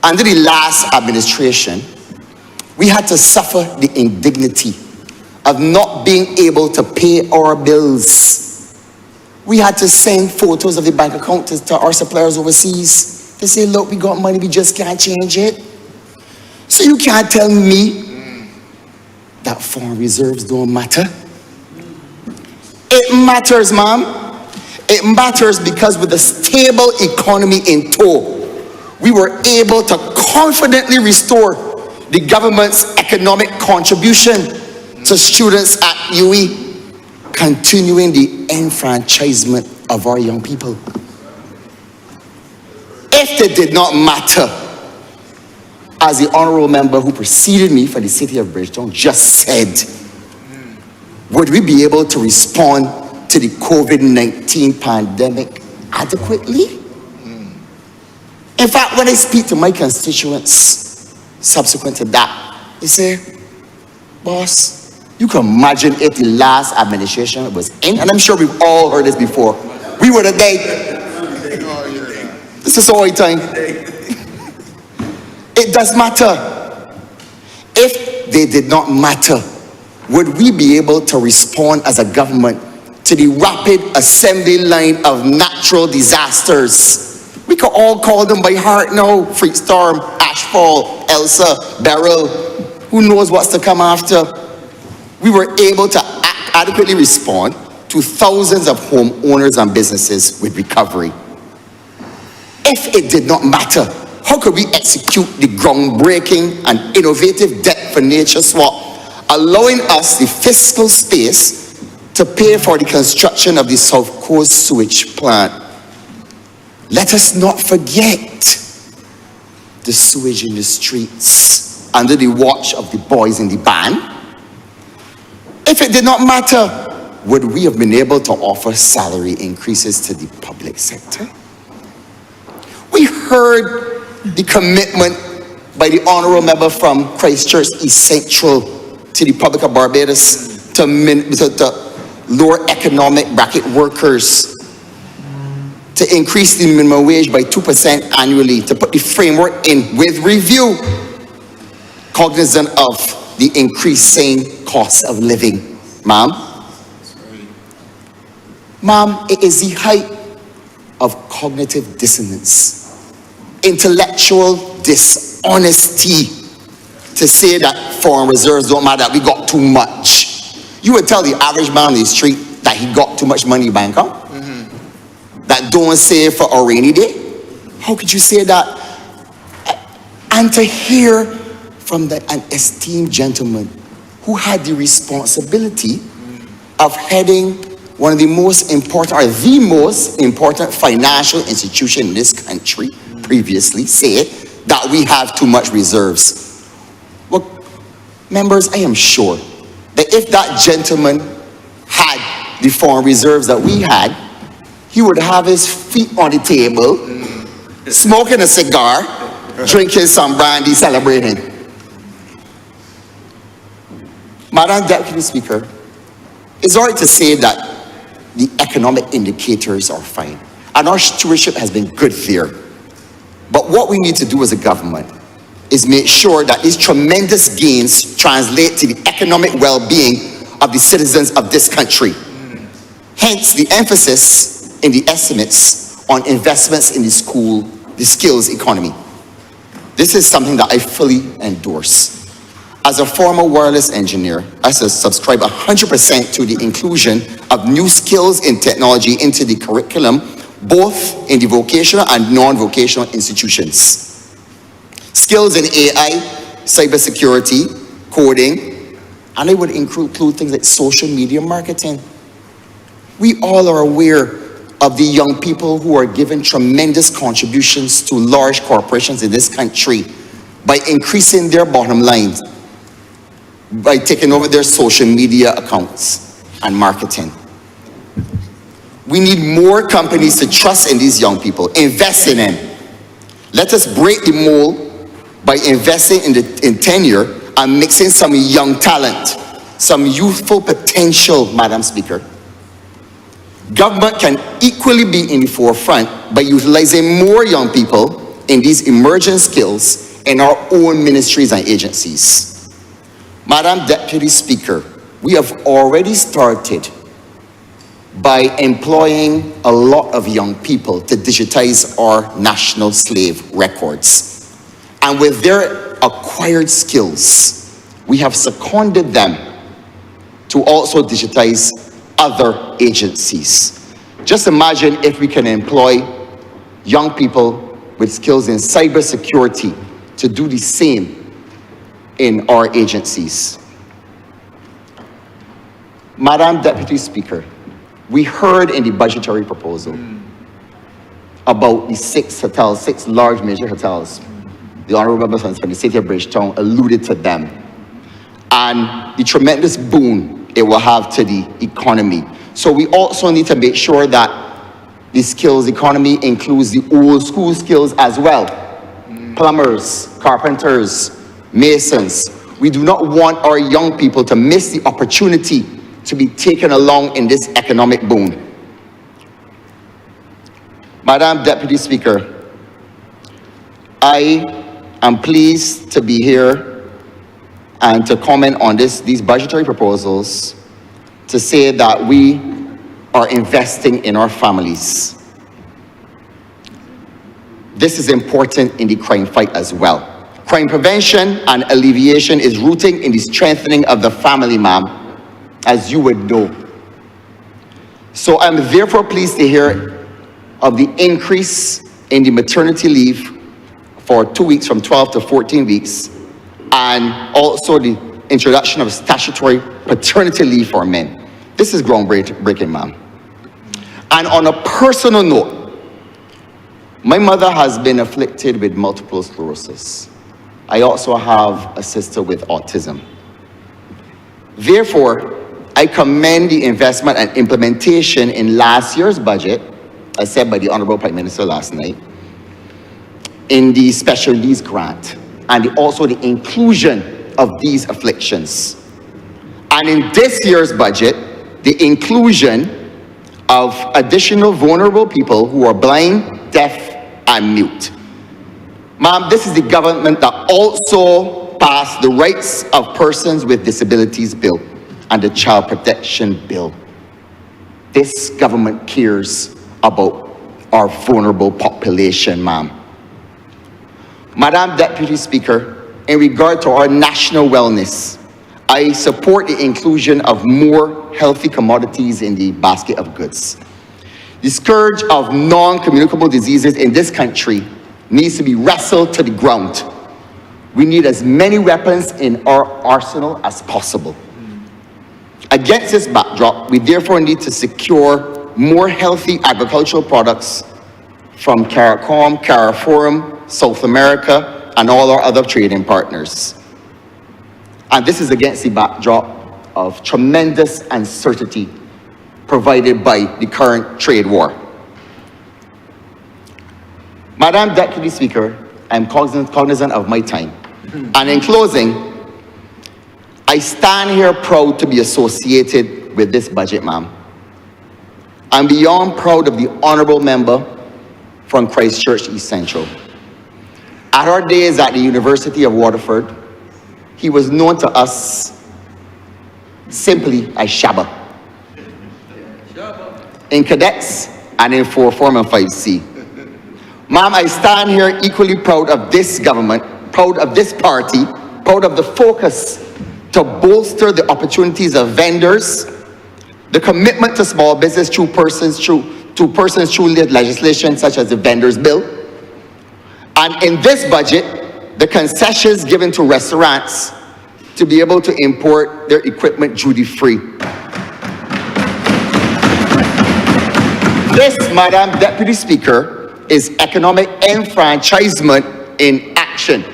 under the last administration, we had to suffer the indignity of not being able to pay our bills. We had to send photos of the bank account to our suppliers overseas. They say, look, we got money, we just can't change it. So you can't tell me that foreign reserves don't matter. It matters, ma'am. It matters because with a stable economy in tow, we were able to confidently restore the government's economic contribution to students at UE, continuing the enfranchisement of our young people. If they did not matter, as the honorable member who preceded me for the City of Bridgetown just said, would we be able to respond to the COVID-19 pandemic adequately? In fact, when I speak to my constituents subsequent to that, they say, boss, you can imagine if the last administration was in, and I'm sure we've all heard this before, we were the day. This is all time. It does matter. If they did not matter, would we be able to respond as a government to the rapid assembly line of natural disasters? We could all call them by heart now: freak storm, ashfall, Elsa, Beryl. Who knows what's to come after? We were able to adequately respond to thousands of homeowners and businesses with recovery. If it did not matter, how could we execute the groundbreaking and innovative debt for nature swap, allowing us the fiscal space to pay for the construction of the South Coast sewage plant? Let us not forget the sewage in the streets under the watch of the boys in the band. If it did not matter, would we have been able to offer salary increases to the public sector? We heard the commitment by the Honourable Member from Christchurch East Central to the Republic of Barbados to lower economic bracket workers, to increase the minimum wage by 2% annually, to put the framework in with review, cognizant of the increasing cost of living. Ma'am? Ma'am, it is the height of cognitive dissonance, intellectual dishonesty to say that foreign reserves don't matter, that we got too much. You would tell the average man on the street that he got too much money in bank account? That don't save for a rainy day? How could you say that? And to hear from an esteemed gentleman who had the responsibility of heading one of the most important, or the most important financial institution in this country previously say that we have too much reserves. Well, members, I am sure that if that gentleman had the foreign reserves that we had, he would have his feet on the table, smoking a cigar, drinking some brandy, celebrating. Madam Deputy Speaker, it's all right to say that the economic indicators are fine, and our stewardship has been good there. But what we need to do as a government is make sure that these tremendous gains translate to the economic well-being of the citizens of this country. Hence, the emphasis in the estimates on investments in the skills economy. This is something that I fully endorse. As a former wireless engineer, I subscribe 100% to the inclusion of new skills in technology into the curriculum, both in the vocational and non-vocational institutions. Skills in AI, cybersecurity, coding, and I would include things like social media marketing. We all are aware of the young people who are given tremendous contributions to large corporations in this country by increasing their bottom lines, by taking over their social media accounts and marketing. We need more companies to trust in these young people, invest in them. Let us break the mold by investing in tenure and mixing some young talent, some youthful potential, Madam Speaker. Government can equally be in the forefront by utilizing more young people in these emerging skills in our own ministries and agencies. Madam Deputy Speaker, we have already started by employing a lot of young people to digitize our national slave records. And with their acquired skills, we have seconded them to also digitize other agencies. Just imagine if we can employ young people with skills in cybersecurity to do the same in our agencies. Madam Deputy Speaker, we heard in the budgetary proposal about the 6 large major hotels. The Honourable Member from the City of Bridgetown alluded to them, and the tremendous boon it will have to the economy. So we also need to make sure that the skills economy includes the old school skills as well. Plumbers, carpenters, masons. We do not want our young people to miss the opportunity to be taken along in this economic boom. Madam Deputy Speaker, I am pleased to be here and to comment on these budgetary proposals to say that we are investing in our families. This is important in the crime fight as well. Crime prevention and alleviation is rooting in the strengthening of the family, ma'am, as you would know. So I'm therefore pleased to hear of the increase in the maternity leave for 2 weeks from 12 to 14 weeks, and also the introduction of statutory paternity leave for men. This is groundbreaking, ma'am. And on a personal note, my mother has been afflicted with multiple sclerosis. I also have a sister with autism. Therefore, I commend the investment and implementation in last year's budget, as said by the Honourable Prime Minister last night, in the special needs grant and also the inclusion of these afflictions. And in this year's budget, the inclusion of additional vulnerable people who are blind, deaf, and mute. Ma'am, this is the government that also passed the Rights of Persons with Disabilities Bill and the Child Protection Bill. This government cares about our vulnerable population, ma'am. Madam Deputy Speaker, in regard to our national wellness, I support the inclusion of more healthy commodities in the basket of goods. The scourge of non-communicable diseases in this country needs to be wrestled to the ground. We need as many weapons in our arsenal as possible. Against this backdrop, we therefore need to secure more healthy agricultural products from CARICOM, CARIFORUM, South America, and all our other trading partners. And this is against the backdrop of tremendous uncertainty provided by the current trade war. Madam Deputy Speaker, I'm cognizant of my time. And in closing, I stand here proud to be associated with this budget, ma'am. I'm beyond proud of the honourable member from Christchurch East Central. At our days at the University of Waterford, he was known to us simply as Shabba. In cadets and in 4-Form and 5C. Ma'am, I stand here equally proud of this government, proud of this party, proud of the focus to bolster the opportunities of vendors, the commitment to small business through persons through legislation such as the Vendors Bill. And in this budget, the concessions given to restaurants to be able to import their equipment duty-free. This, Madam Deputy Speaker, is economic enfranchisement in action.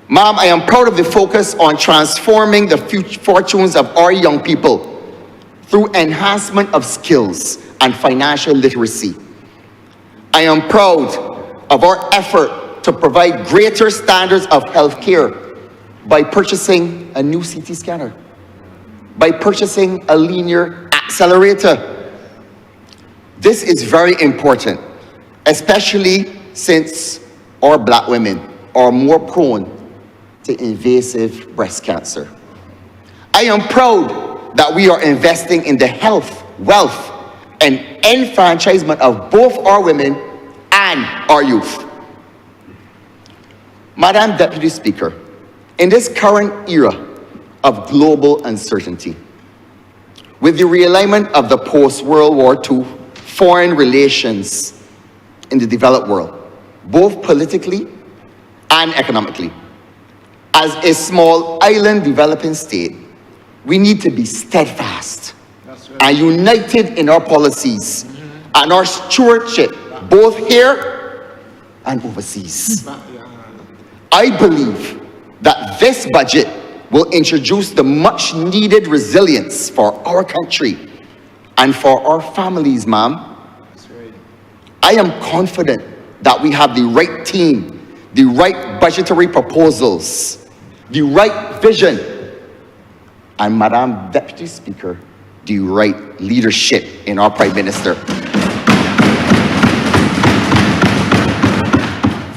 Ma'am, I am proud of the focus on transforming the fortunes of our young people through enhancement of skills and financial literacy. I am proud of our effort to provide greater standards of health care by purchasing a new CT scanner, by purchasing a linear accelerator. This is very important, especially since our black women are more prone to invasive breast cancer. I am proud that we are investing in the health, wealth, and enfranchisement of both our women and our youth. Madam Deputy Speaker, in this current era of global uncertainty, with the realignment of the post-World War II foreign relations in the developed world, both politically and economically, as a small island developing state, we need to be steadfast and united in our policies and our stewardship, both here and overseas. I believe that this budget will introduce the much needed resilience for our country and for our families, ma'am. I am confident that we have the right team, the right budgetary proposals, the right vision, and Madam Deputy Speaker, the right leadership in our Prime Minister.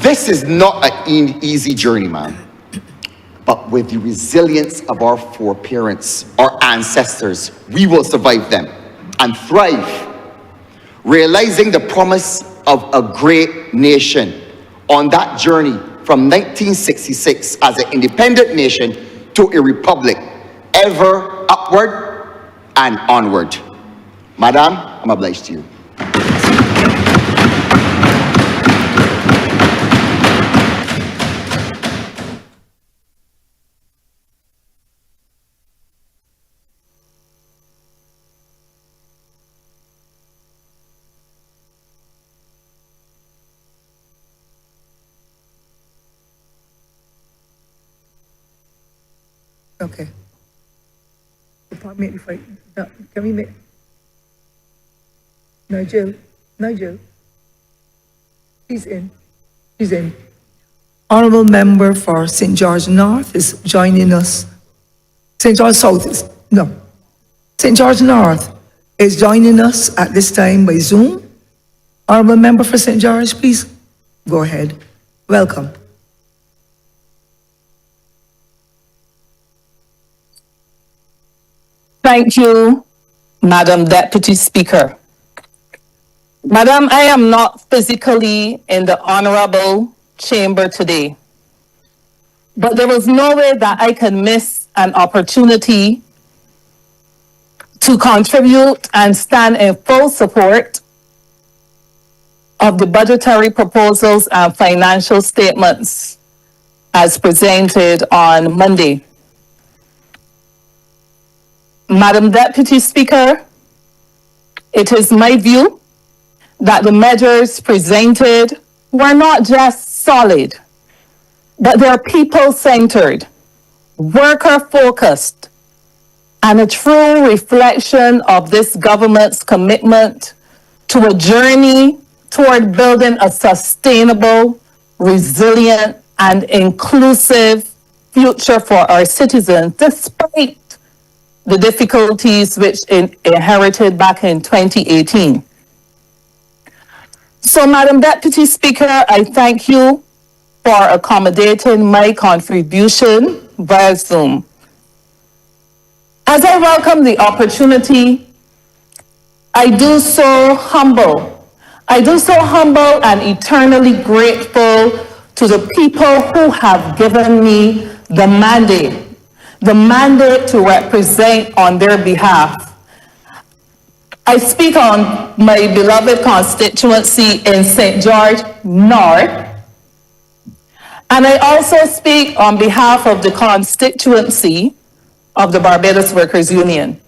This is not an easy journey, ma'am, but with the resilience of our foreparents, our ancestors, we will survive them and thrive, realizing the promise of a great nation on that journey from 1966 as an independent nation to a republic, ever upward and onward. Madam, I'm obliged to you. Okay. Department, can we make? Nigel? He's in. He's in. Honourable member for St. George North is joining us. St. George South is, no. St. George North is joining us at this time by Zoom. Honourable member for St. George, please go ahead. Welcome. Thank you, Madam Deputy Speaker. Madam, I am not physically in the Honourable Chamber today, but there was no way that I could miss an opportunity to contribute and stand in full support of the budgetary proposals and financial statements as presented on Monday. Madam Deputy Speaker, it is my view that the measures presented were not just solid, but they're people-centered, worker-focused, and a true reflection of this government's commitment to a journey toward building a sustainable, resilient, and inclusive future for our citizens, despite the difficulties which inherited back in 2018. So, Madam Deputy Speaker, I thank you for accommodating my contribution via Zoom. As I welcome the opportunity, I do so humble and eternally grateful to the people who have given me the mandate to represent on their behalf. I speak on my beloved constituency in St. George North, and I also speak on behalf of the constituency of the Barbados Workers Union.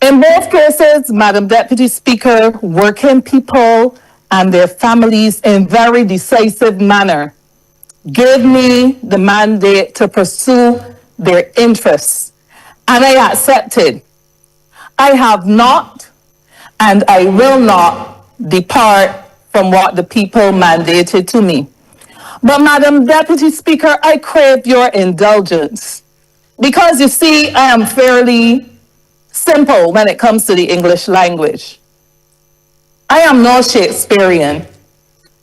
In both cases, Madam Deputy Speaker, working people and their families in very decisive manner gave me the mandate to pursue their interests, and I accepted. I have not and I will not depart from what the people mandated to me. But Madam Deputy Speaker, I crave your indulgence because you see, I am fairly simple when it comes to the English language. I am no Shakespearean.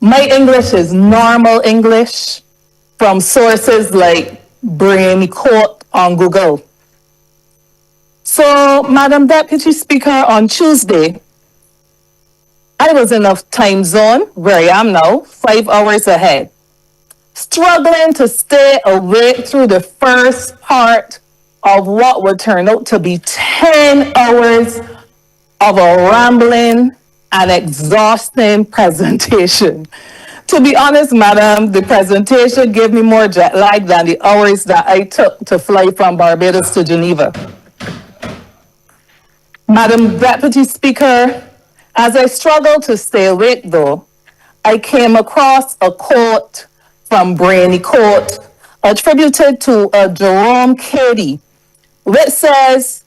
My English is normal English from sources like Brain Quote on Google. So, Madam Deputy Speaker, on Tuesday, I was in a time zone where I am now, 5 hours ahead, struggling to stay awake through the first part of what would turn out to be 10 hours of a rambling and exhausting presentation. To be honest, Madam, the presentation gave me more jet lag than the hours that I took to fly from Barbados to Geneva. Madam Deputy Speaker, as I struggled to stay awake though, I came across a quote from Brainy Quote attributed to Jerome Cady, which says,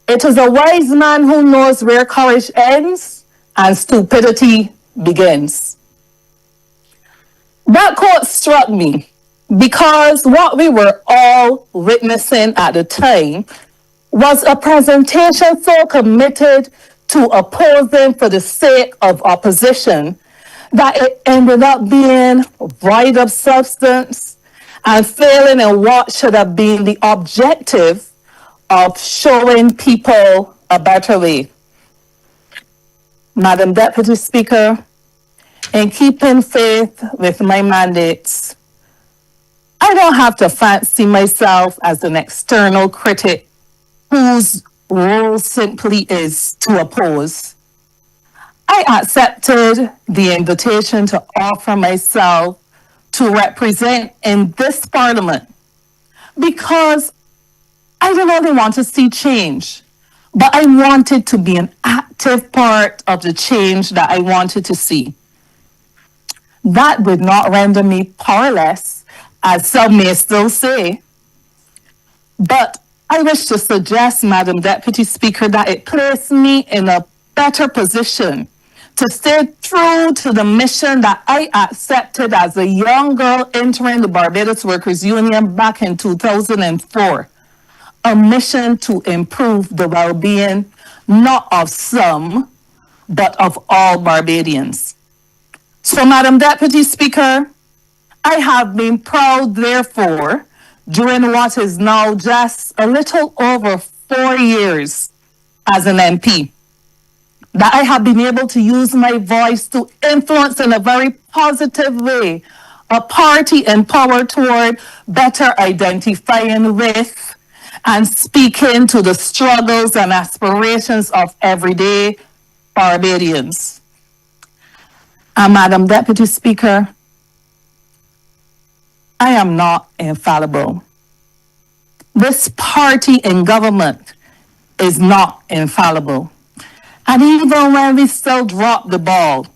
"It is a wise man who knows where courage ends and stupidity begins." That quote struck me because what we were all witnessing at the time was a presentation so committed to opposing for the sake of opposition that it ended up being void of substance and failing in what should have been the objective of showing people a better way. Madam Deputy Speaker, in keeping faith with my mandates, I don't have to fancy myself as an external critic whose role simply is to oppose. I accepted the invitation to offer myself to represent in this Parliament because I didn't only want to see change, but I wanted to be an active part of the change that I wanted to see. That did not render me powerless, as some may still say, but I wish to suggest, Madam Deputy Speaker, that it place me in a better position to stay true to the mission that I accepted as a young girl entering the Barbados Workers Union back in 2004. A mission to improve the well-being not of some, but of all Barbadians. So, Madam Deputy Speaker, I have been proud, therefore, during what is now just a little over 4 years as an MP, that I have been able to use my voice to influence in a very positive way a party empowered toward better identifying with and speaking to the struggles and aspirations of everyday Barbadians. And Madam Deputy Speaker, I am not infallible. This party in government is not infallible. And even when we still drop the ball,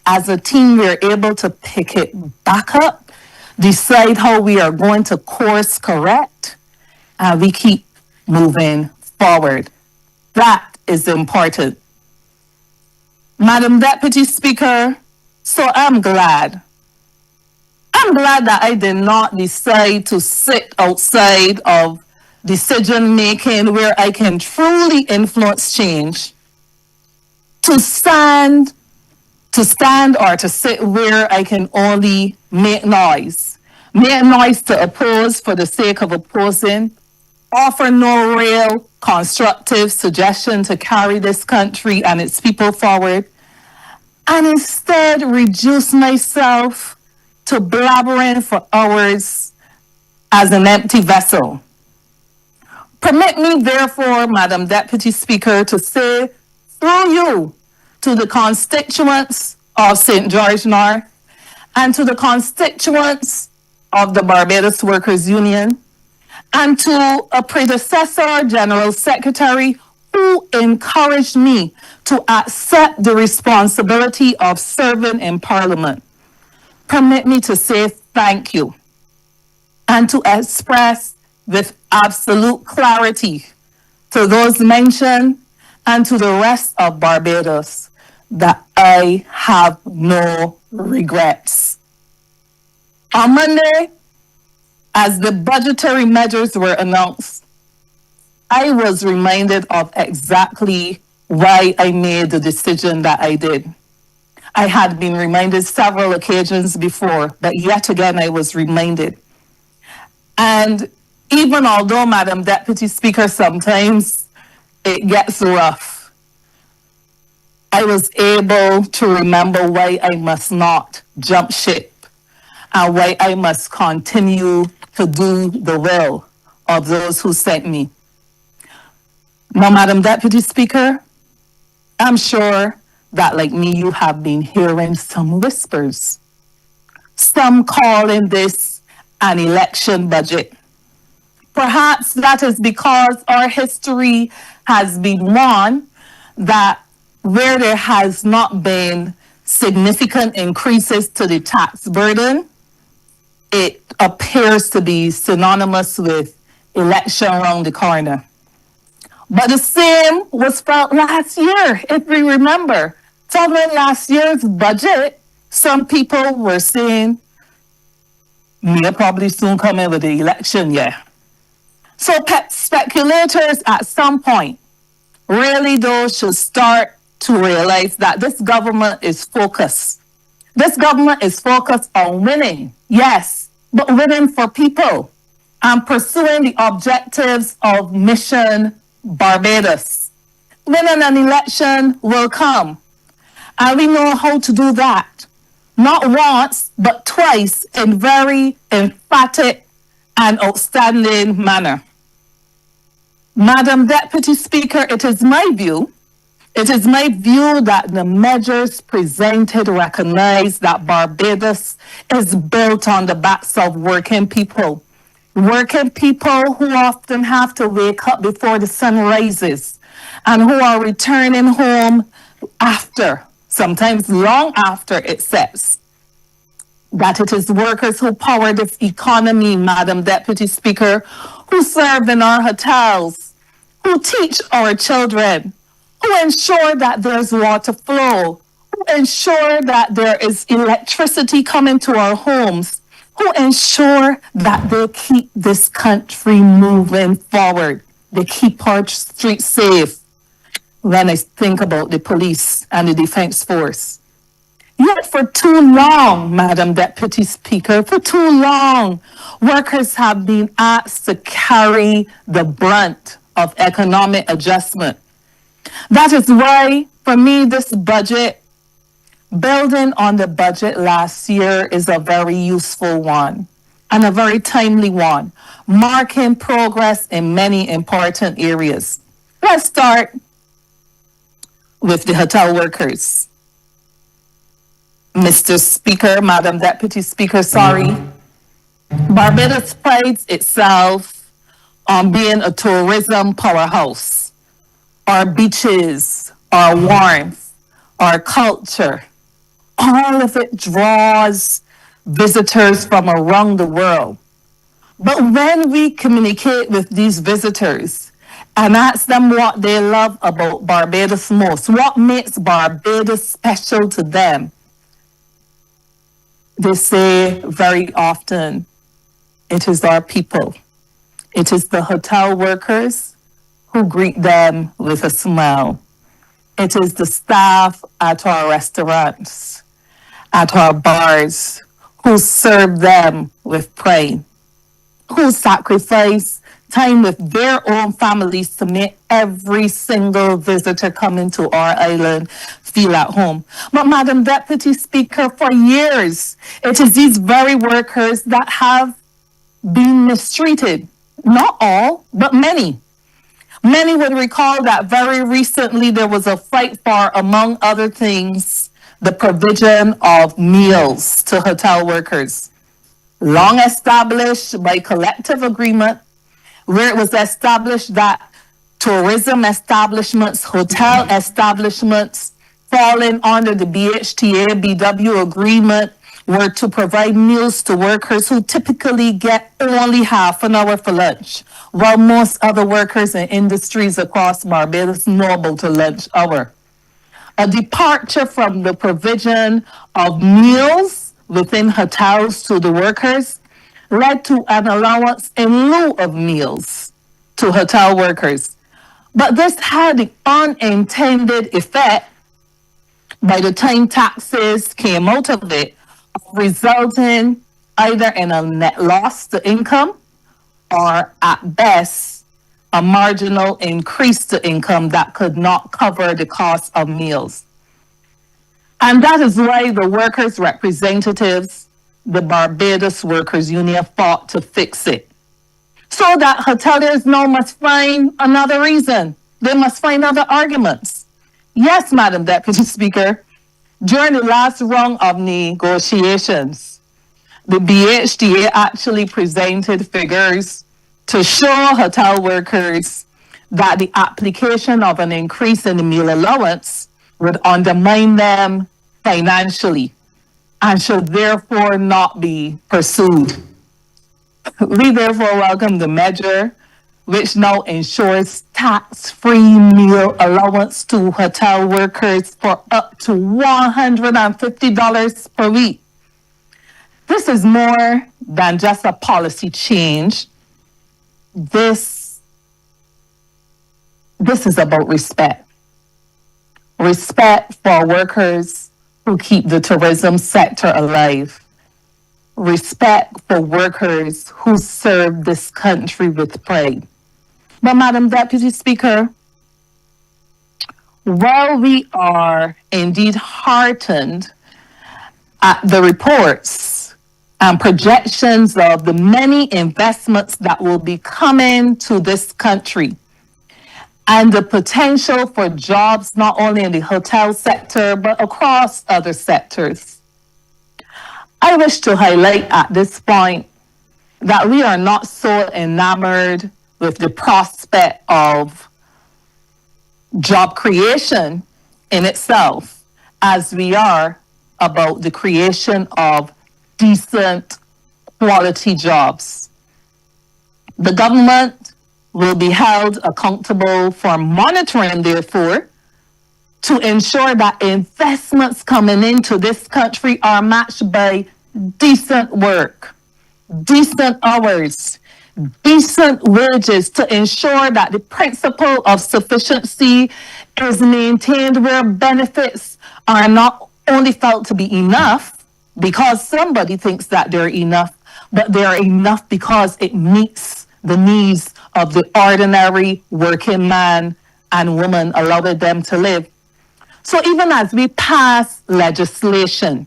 as a team, we're able to pick it back up, decide how we are going to course correct, and we keep moving forward. That is important. Madam Deputy Speaker, so I'm glad that I did not decide to sit outside of decision making where I can truly influence change, to stand or to sit where I can only make noise to oppose for the sake of opposing, offer no real constructive suggestion to carry this country and its people forward, and instead reduce myself to blabbering for hours as an empty vessel. Permit me, therefore, Madam Deputy Speaker, to say through you to the constituents of St. George North and to the constituents of the Barbados Workers Union and to a predecessor General Secretary who encouraged me to accept the responsibility of serving in Parliament. Permit me to say thank you and to express with absolute clarity to those mentioned and to the rest of Barbados that I have no regrets. On Monday, as the budgetary measures were announced, I was reminded of exactly why I made the decision that I did. I had been reminded several occasions before, but yet again I was reminded. And even although, Madam Deputy Speaker, sometimes it gets rough, I was able to remember why I must not jump ship and why I must continue to do the will of those who sent me. Now, Madam Deputy Speaker, I'm sure that, like me, you have been hearing some whispers. Some calling this an election budget. Perhaps that is because our history has been one that where there has not been significant increases to the tax burden, it appears to be synonymous with election around the corner. But the same was felt last year, if we remember. Following last year's budget, some people were saying, we'll probably soon come in with the election year. So speculators at some point really though should start to realize that this government is focused. This government is focused on winning, yes, but winning for people and pursuing the objectives of Mission Barbados. Winning an election will come. And we know how to do that. Not once, but twice in very emphatic and outstanding manner. Madam Deputy Speaker, it is my view that the measures presented recognize that Barbados is built on the backs of working people. Working people who often have to wake up before the sun rises and who are returning home after, sometimes long after it sets. that it is workers who power this economy, Madam Deputy Speaker, who serve in our hotels, who teach our children, who ensure that there's water flow, who ensure that there is electricity coming to our homes, who ensure that they keep this country moving forward. They keep our streets safe. When I think about the police and the defense force. Yet for too long, Madam Deputy Speaker, for too long, workers have been asked to carry the brunt of economic adjustment. That is why, for me, this budget, building on the budget last year, is a very useful one and a very timely one, marking progress in many important areas. Let's start with the hotel workers. Mr. Speaker, Madam Deputy Speaker, sorry. Barbados prides itself on being a tourism powerhouse. Our beaches, our warmth, our culture, all of it draws visitors from around the world. But when we communicate with these visitors and ask them what they love about Barbados most, what makes Barbados special to them, they say very often, it is our people. It is the hotel workers who greet them with a smile. It is the staff at our restaurants, at our bars, who serve them with pride, who sacrifice time with their own families to make every single visitor coming to our island feel at home. But Madam Deputy Speaker, for years, it is these very workers that have been mistreated. Not all, but many. Many would recall that very recently there was a fight for, among other things, the provision of meals to hotel workers. Long established by collective agreement, where it was established that tourism establishments, hotel establishments, falling under the BHTA-BW agreement were to provide meals to workers who typically get only half an hour for lunch, while most other workers in industries across Barbados know about the lunch hour. A departure from the provision of meals within hotels to the workers led to an allowance in lieu of meals to hotel workers. But this had the unintended effect, by the time taxes came out of it, resulting either in a net loss to income or, at best, a marginal increase to income that could not cover the cost of meals. And that is why the workers' representatives, the Barbados Workers Union, fought to fix it. So that hoteliers now must find another reason. They must find other arguments. Yes, Madam Deputy Speaker, during the last round of negotiations, the BHTA actually presented figures to show hotel workers that the application of an increase in the meal allowance would undermine them financially and should therefore not be pursued. We therefore welcome the measure, which now ensures tax-free meal allowance to hotel workers for up to $150 per week. This is more than just a policy change. This is about respect. Respect for workers who keep the tourism sector alive. Respect for workers who serve this country with pride. But Madam Deputy Speaker, while we are indeed heartened at the reports and projections of the many investments that will be coming to this country and the potential for jobs not only in the hotel sector but across other sectors, I wish to highlight at this point that we are not so enamored with the prospect of job creation in itself as we are about the creation of decent, quality jobs. The government will be held accountable for monitoring, therefore, to ensure that investments coming into this country are matched by decent work, decent hours, decent wages, to ensure that the principle of sufficiency is maintained, where benefits are not only felt to be enough because somebody thinks that they're enough, but they're enough because it meets the needs of the ordinary working man and woman, allowing them to live. So even as we pass legislation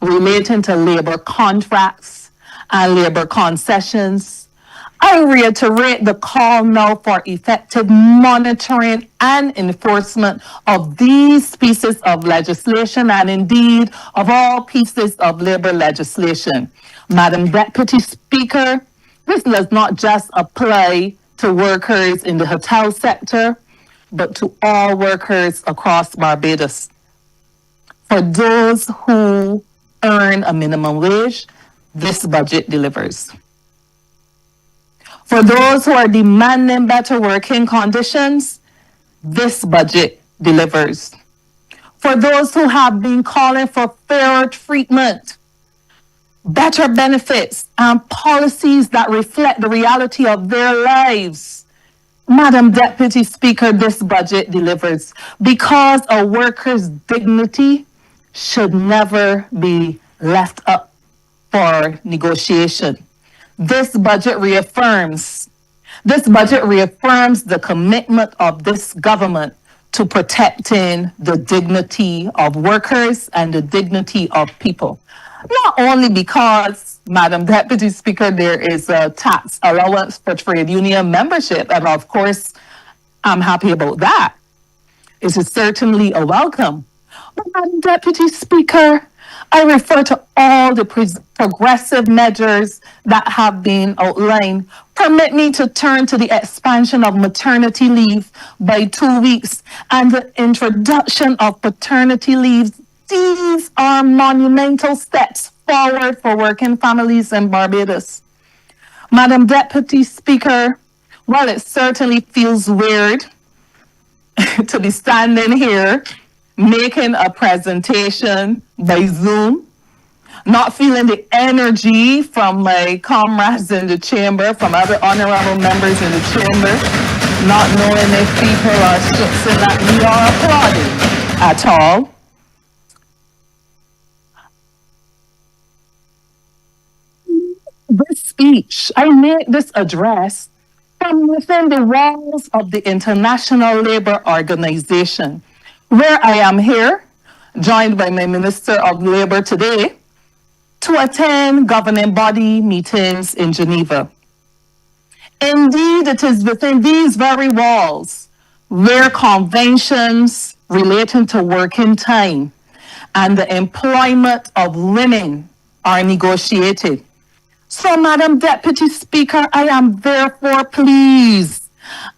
relating to labor contracts and labor concessions, I reiterate the call now for effective monitoring and enforcement of these pieces of legislation, and indeed of all pieces of labor legislation. Madam Deputy Speaker, this does not just apply to workers in the hotel sector, but to all workers across Barbados. For those who earn a minimum wage, this budget delivers. For those who are demanding better working conditions, this budget delivers. For those who have been calling for fairer treatment, better benefits, and policies that reflect the reality of their lives, Madam Deputy Speaker, this budget delivers, because a worker's dignity should never be left up for negotiation. This budget reaffirms the commitment of this government to protecting the dignity of workers and the dignity of people. Not only because, Madam Deputy Speaker, there is a tax allowance for trade union membership, and of course, I'm happy about that. It is certainly a welcome. But Madam Deputy Speaker, I refer to all the progressive measures that have been outlined. Permit me to turn to the expansion of maternity leave by 2 weeks and the introduction of paternity leave. These are monumental steps forward for working families in Barbados. Madam Deputy Speaker, while it certainly feels weird to be standing here making a presentation by Zoom, not feeling the energy from my comrades in the chamber, from other honorable members in the chamber, not knowing if people are shifting that we are applauding at all. This speech, I made this address from within the walls of the International Labour Organization, where I am here, joined by my Minister of Labour today, to attend governing body meetings in Geneva. Indeed, it is within these very walls where conventions relating to working time and the employment of women are negotiated. So, Madam Deputy Speaker, I am therefore pleased.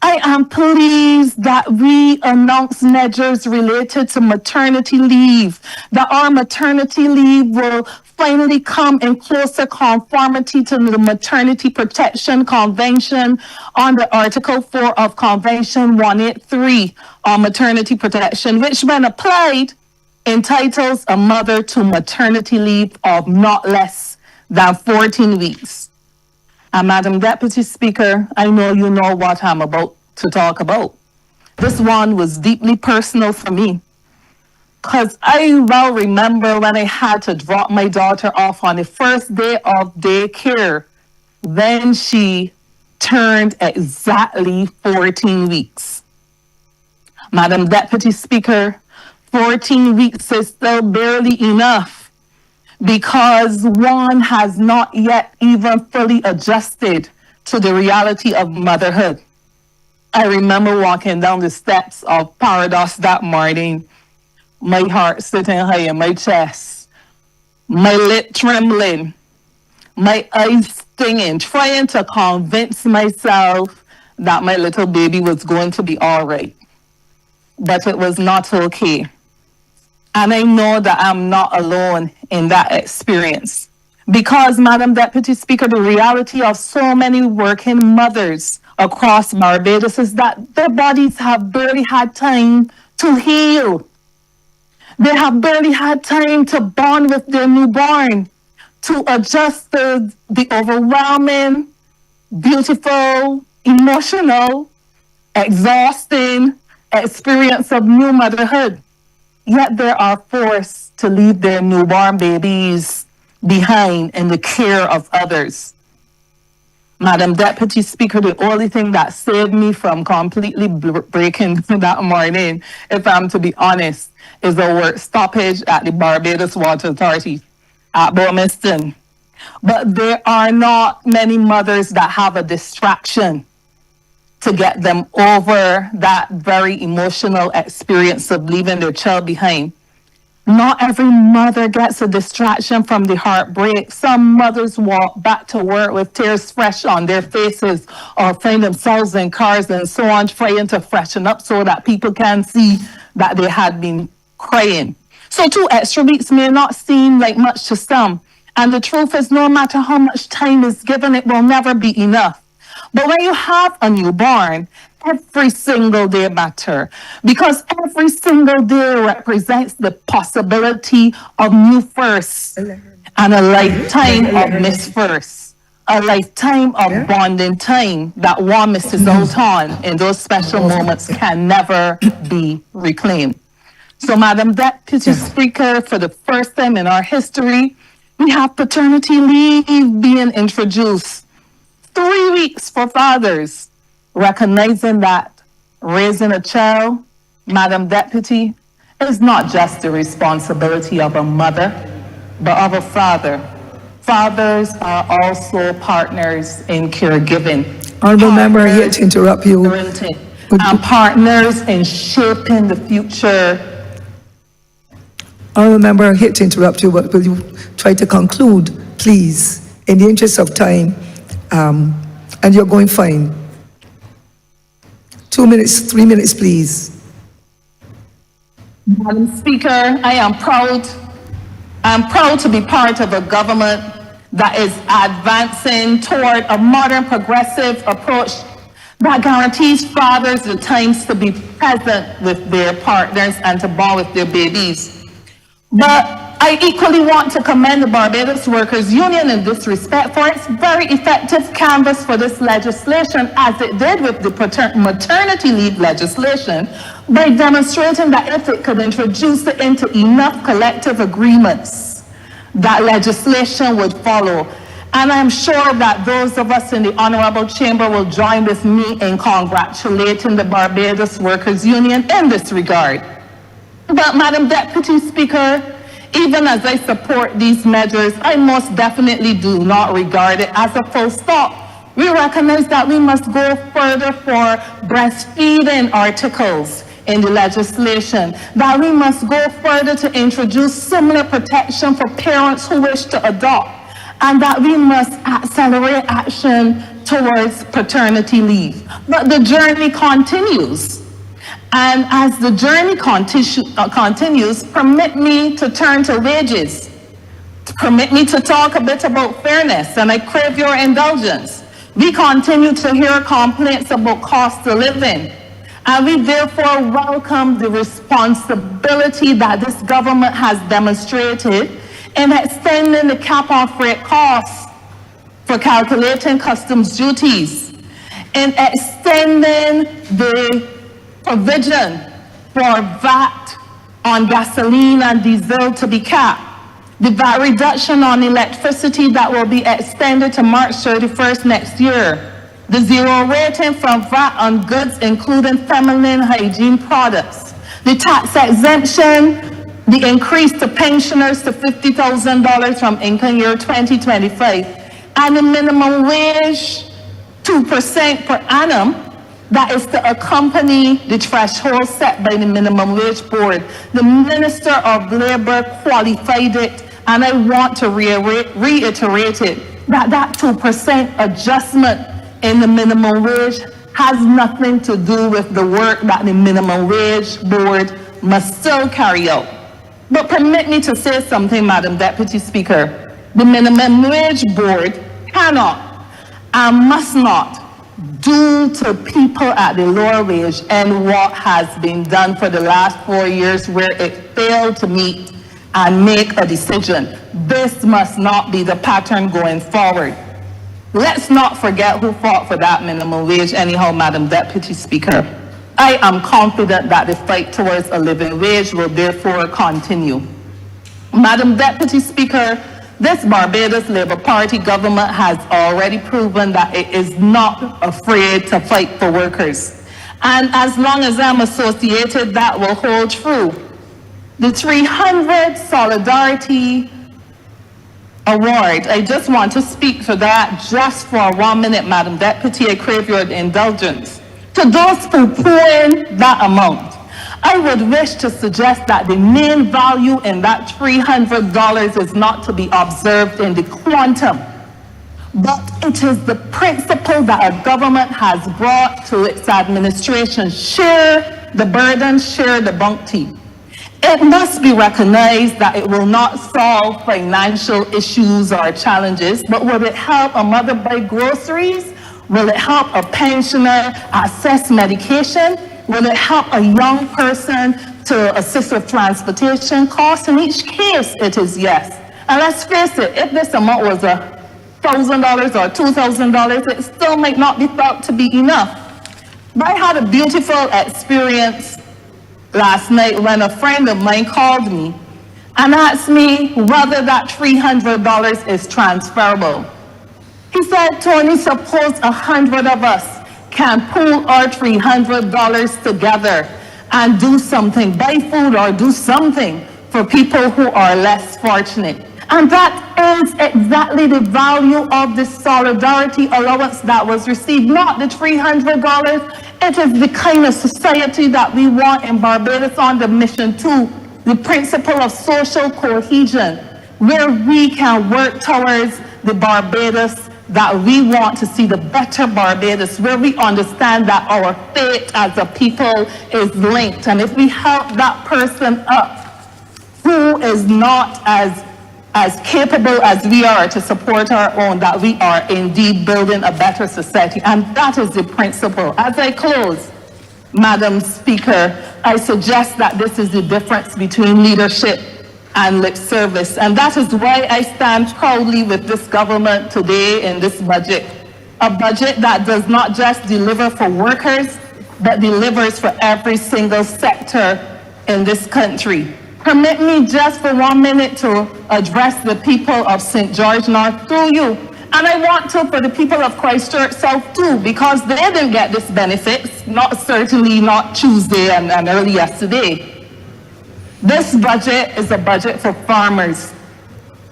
I am pleased that we announce measures related to maternity leave, that our maternity leave will finally come in closer conformity to the Maternity Protection Convention under Article 4 of Convention 183 on maternity protection, which when applied, entitles a mother to maternity leave of not less than 14 weeks. And Madam Deputy Speaker, I know you know what I'm about to talk about. This one was deeply personal for me, because I well remember when I had to drop my daughter off on the first day of daycare, when she turned exactly 14 weeks. Madam Deputy Speaker, 14 weeks is still barely enough, because one has not yet even fully adjusted to the reality of motherhood. I remember walking down the steps of Paradox that morning, my heart sitting high in my chest, my lip trembling, my eyes stinging, trying to convince myself that my little baby was going to be all right. But it was not okay. And I know that I'm not alone in that experience. Because, Madam Deputy Speaker, the reality of so many working mothers across Barbados is that their bodies have barely had time to heal. They have barely had time to bond with their newborn, to adjust to the overwhelming, beautiful, emotional, exhausting experience of new motherhood. Yet they are forced to leave their newborn babies behind in the care of others. Madam Deputy Speaker, the only thing that saved me from completely breaking that morning, if I'm to be honest, is a work stoppage at the Barbados Water Authority at Burmiston. But there are not many mothers that have a distraction to get them over that very emotional experience of leaving their child behind. Not every mother gets a distraction from the heartbreak. Some mothers walk back to work with tears fresh on their faces or find themselves in cars and so on, trying to freshen up so that people can see that they had been crying. So 2 extra weeks may not seem like much to some. And the truth is, no matter how much time is given, it will never be enough. But when you have a newborn, every single day matters, because every single day represents the possibility of new firsts and a lifetime of missed firsts, a lifetime of bonding time that one misses out on in those special moments can never be reclaimed. So, Madam Deputy Speaker, for the first time in our history, we have paternity leave being introduced. 3 weeks for fathers, recognizing that raising a child, Madam Deputy, is not just the responsibility of a mother, but of a father. Fathers are also partners in caregiving. Honourable Member, I hate to interrupt you. Parenting, and partners in shaping the future. Honourable Member, I hate to interrupt you, but will you try to conclude, please, in the interest of time? And you're going fine. 2 minutes, 3 minutes, please. Madam Speaker, I am proud to be part of a government that is advancing toward a modern progressive approach that guarantees fathers the times to be present with their partners and to bond with their babies. But I equally want to commend the Barbados Workers Union in this respect for its very effective canvass for this legislation, as it did with the maternity leave legislation, by demonstrating that if it could introduce it into enough collective agreements, that legislation would follow. And I'm sure that those of us in the Honourable Chamber will join with me in congratulating the Barbados Workers Union in this regard. But, Madam Deputy Speaker, even as I support these measures, I most definitely do not regard it as a full stop. We recognize that we must go further for breastfeeding articles in the legislation, that we must go further to introduce similar protection for parents who wish to adopt, and that we must accelerate action towards paternity leave. But the journey continues. And as the journey continues, permit me to turn to wages. Permit me to talk a bit about fairness, and I crave your indulgence. We continue to hear complaints about cost of living, and we therefore welcome the responsibility that this government has demonstrated in extending the cap on freight costs for calculating customs duties, in extending the provision for VAT on gasoline and diesel to be capped, the VAT reduction on electricity that will be extended to March 31st next year, the zero rating from VAT on goods including feminine hygiene products, the tax exemption, the increase to pensioners to $50,000 from income year 2025, and the minimum wage 2% per annum that is to accompany the threshold set by the Minimum Wage Board. The Minister of Labour qualified it, and I want to reiterate it, that 2% adjustment in the minimum wage has nothing to do with the work that the Minimum Wage Board must still carry out. But permit me to say something, Madam Deputy Speaker. The minimum wage board cannot and must not do to people at the lower wage and what has been done for the last 4 years where it failed to meet and make a decision. This must not be the pattern going forward. Let's not forget who fought for that minimum wage anyhow, Madam Deputy Speaker. I am confident that the fight towards a living wage will therefore continue. Madam Deputy Speaker, this Barbados Labour Party government has already proven that it is not afraid to fight for workers. And as long as I'm associated, that will hold true. The 300 Solidarity Award, I just want to speak for that just for 1 minute, Madam Deputy. I crave your indulgence. To those who pour in that amount, I would wish to suggest that the main value in that $300 is not to be observed in the quantum, but it is the principle that a government has brought to its administration. Share the burden, share the bounty. It must be recognized that it will not solve financial issues or challenges, but will it help a mother buy groceries? Will it help a pensioner access medication? Will it help a young person to assist with transportation costs? In each case, it is yes. And let's face it, if this amount was $1,000 or $2,000, it still might not be thought to be enough. But I had a beautiful experience last night when a friend of mine called me and asked me whether that $300 is transferable. He said, Tony, suppose 100 of us can pool our $300 together and do something, buy food or do something for people who are less fortunate. And that is exactly the value of the solidarity allowance that was received, not the $300. It is the kind of society that we want in Barbados on the mission to, the principle of social cohesion, where we can work towards the Barbados that we want to see, the better Barbados, where we understand that our fate as a people is linked. And if we help that person up who is not as capable as we are to support our own, that we are indeed building a better society. And that is the principle. As I close, Madam Speaker, I suggest that this is the difference between leadership and lip service. And that is why I stand proudly with this government today in this budget. A budget that does not just deliver for workers, but delivers for every single sector in this country. Permit me just for 1 minute to address the people of St. George North through you. And I want to for the people of Christchurch South too, because they didn't get this benefits, certainly not Tuesday and early yesterday. This budget is a budget for farmers.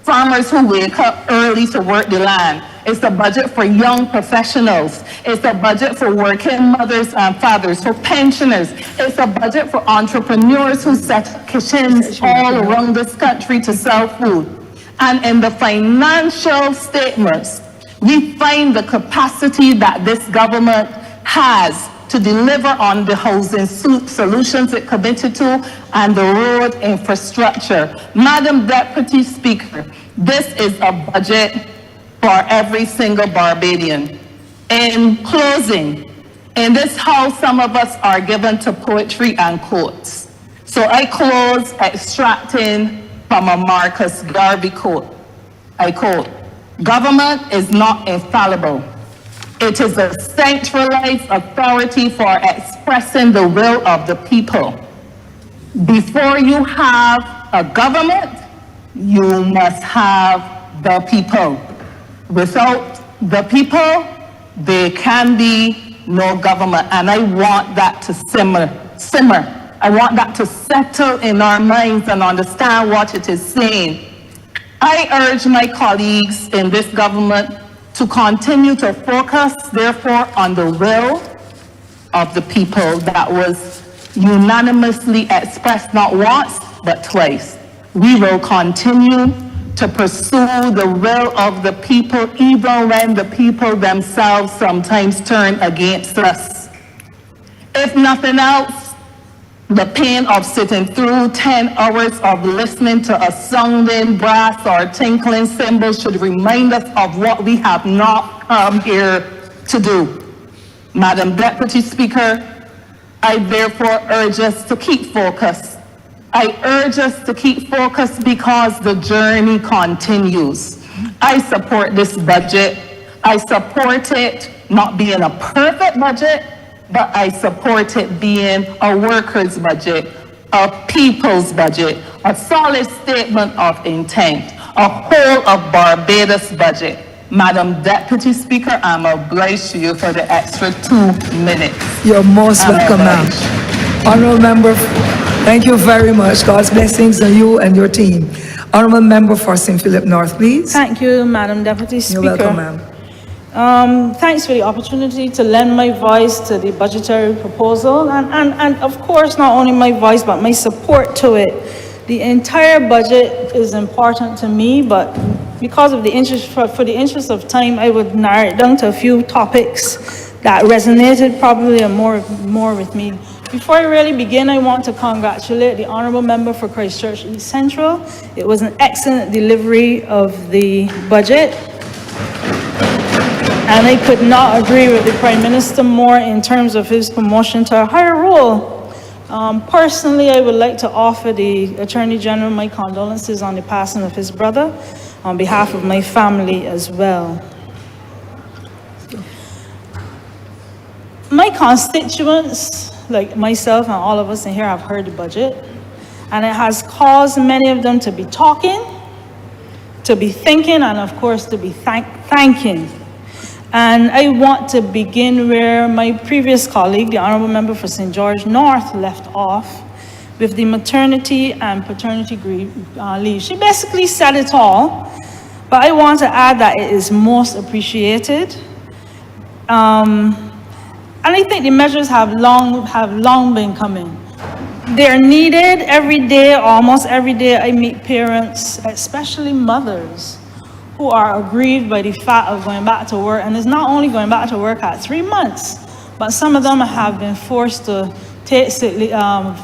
Farmers who wake up early to work the land. It's a budget for young professionals. It's a budget for working mothers and fathers, for pensioners. It's a budget for entrepreneurs who set up kitchens all around this country to sell food. And in the financial statements, we find the capacity that this government has to deliver on the housing solutions it committed to and the road infrastructure. Madam Deputy Speaker, this is a budget for every single Barbadian. In closing, in this house, some of us are given to poetry and quotes. So I close extracting from a Marcus Garvey quote. I quote, "Government is not infallible. It is a centralized authority for expressing the will of the people. Before you have a government, you must have the people. Without the people, there can be no government." And I want that to simmer. I want that to settle in our minds and understand what it is saying. I urge my colleagues in this government to continue to focus, therefore, on the will of the people that was unanimously expressed not once, but twice. We will continue to pursue the will of the people, even when the people themselves sometimes turn against us. If nothing else, The pain of sitting through 10 hours of listening to a sounding brass or tinkling cymbal should remind us of what we have not come here to do. Madam Deputy Speaker, I therefore urge us to keep focused. I urge us to keep focused because the journey continues. I support this budget. I support it not being a perfect budget, but I support it being a workers' budget, a people's budget, a solid statement of intent, a whole of Barbados budget. Madam Deputy Speaker, I'm obliged to you for the extra 2 minutes. You're most I'm welcome, ma'am. obliged. Honourable member, thank you very much. God's blessings on you and your team. Honourable member for St. Philip North, please. Thank you, Madam Deputy Speaker. You're welcome, ma'am. Thanks for the opportunity to lend my voice to the budgetary proposal and of course, not only my voice, but my support to it. The entire budget is important to me, but because of the interest, for the interest of time, I would narrow it down to a few topics that resonated probably more with me. Before I really begin, I want to congratulate the Honourable Member for Christchurch East Central. It was an excellent delivery of the budget. And I could not agree with the Prime Minister more in terms of his promotion to a higher role. Personally, I would like to offer the Attorney General my condolences on the passing of his brother on behalf of my family as well. My constituents, like myself and all of us in here, have heard the budget, and it has caused many of them to be talking, to be thinking, and of course to be thanking. And I want to begin where my previous colleague, the Honourable Member for St. George North, left off with the maternity and paternity leave. She basically said it all, but I want to add that it is most appreciated. And I think the measures have long been coming. They're needed every day, almost every day. I meet parents, especially mothers, who are aggrieved by the fact of going back to work. And it's not only going back to work at 3 months, but some of them have been forced to take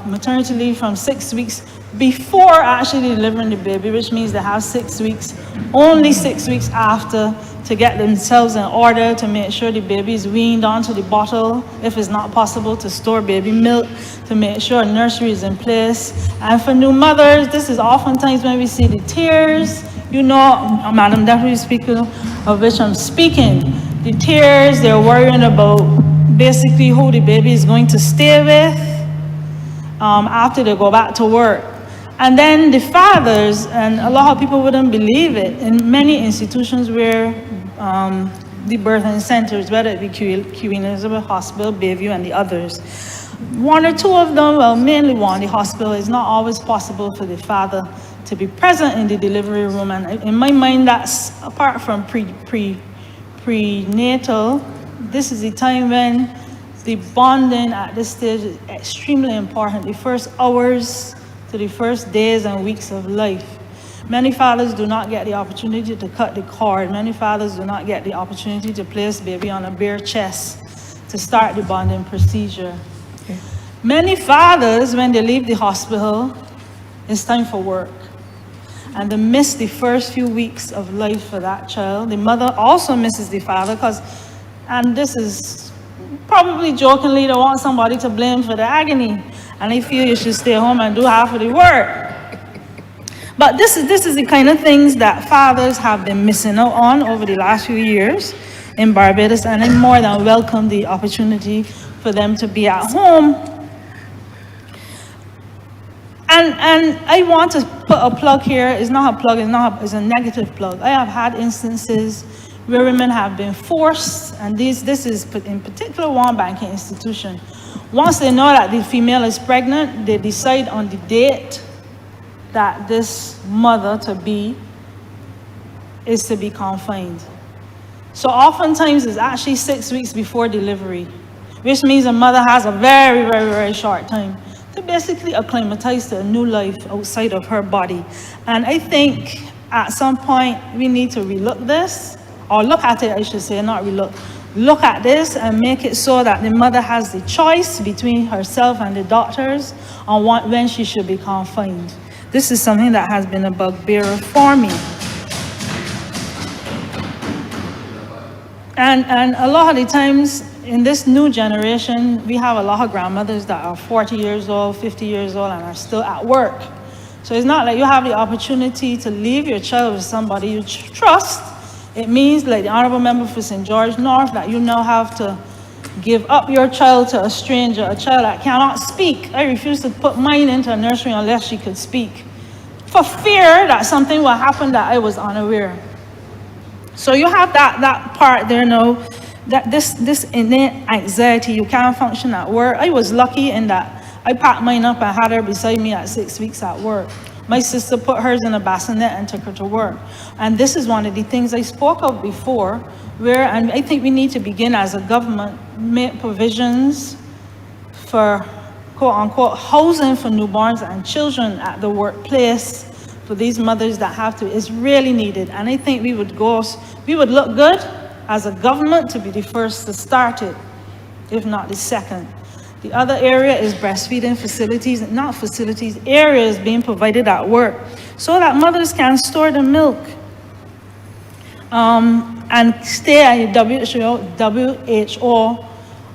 maternity leave from 6 weeks before actually delivering the baby, which means they have 6 weeks, only 6 weeks after, to get themselves in order, to make sure the baby is weaned onto the bottle, if it's not possible to store baby milk, to make sure a nursery is in place. And for new mothers, this is oftentimes when we see the tears. You know, Madam Deputy Speaker, of which I'm speaking, the tears, they're worrying about basically who the baby is going to stay with after they go back to work. And then the fathers, and a lot of people wouldn't believe it, in many institutions where the birthing centers, whether it be Queen Elizabeth Hospital, Bayview, and the others, one or two of them, well, mainly one, the hospital, is not always possible for the father to be present in the delivery room. And in my mind, that's, apart from prenatal, this is the time when the bonding at this stage is extremely important, the first hours to the first days and weeks of life. Many fathers do not get the opportunity to cut the cord. Many fathers do not get the opportunity to place baby on a bare chest to start the bonding procedure. Okay. Many fathers, when they leave the hospital, it's time for work. And they miss the first few weeks of life for that child. The mother also misses the father because, and this is probably jokingly, they want somebody to blame for the agony. And they feel you should stay home and do half of the work. But this is the kind of things that fathers have been missing out on over the last few years in Barbados, and I more than welcome the opportunity for them to be at home. And I want to put a plug here. It's not a plug, it's a negative plug. I have had instances where women have been forced, and this is in particular one banking institution. Once they know that the female is pregnant, they decide on the date that this mother-to-be is to be confined. So oftentimes it's actually 6 weeks before delivery, which means a mother has a very, very, very short time to basically acclimatize to a new life outside of her body. And I think at some point we need to relook this, or look at it, I should say, not relook. look at this and make it so that the mother has the choice between herself and the doctors on when she should be confined. This is something that has been a bugbear for me. And a lot of the times in this new generation, we have a lot of grandmothers that are 40 years old, 50 years old, and are still at work. So it's not like you have the opportunity to leave your child with somebody you trust. It means, like the Honourable Member for St. George North, that you now have to give up your child to a stranger, a child that cannot speak. I refuse to put mine into a nursery unless she could speak, for fear that something will happen that I was unaware. So you have that part there now, that this innate anxiety, you can't function at work. I was lucky in that I packed mine up and had her beside me at 6 weeks at work. My sister put hers in a bassinet and took her to work. And this is one of the things I spoke of before, where, and I think we need to begin as a government, make provisions for quote unquote housing for newborns and children at the workplace for these mothers that have to, is really needed. And I think we would look good as a government to be the first to start it, if not the second. The other area is breastfeeding facilities, not facilities, areas being provided at work so that mothers can store the milk and stay at WHO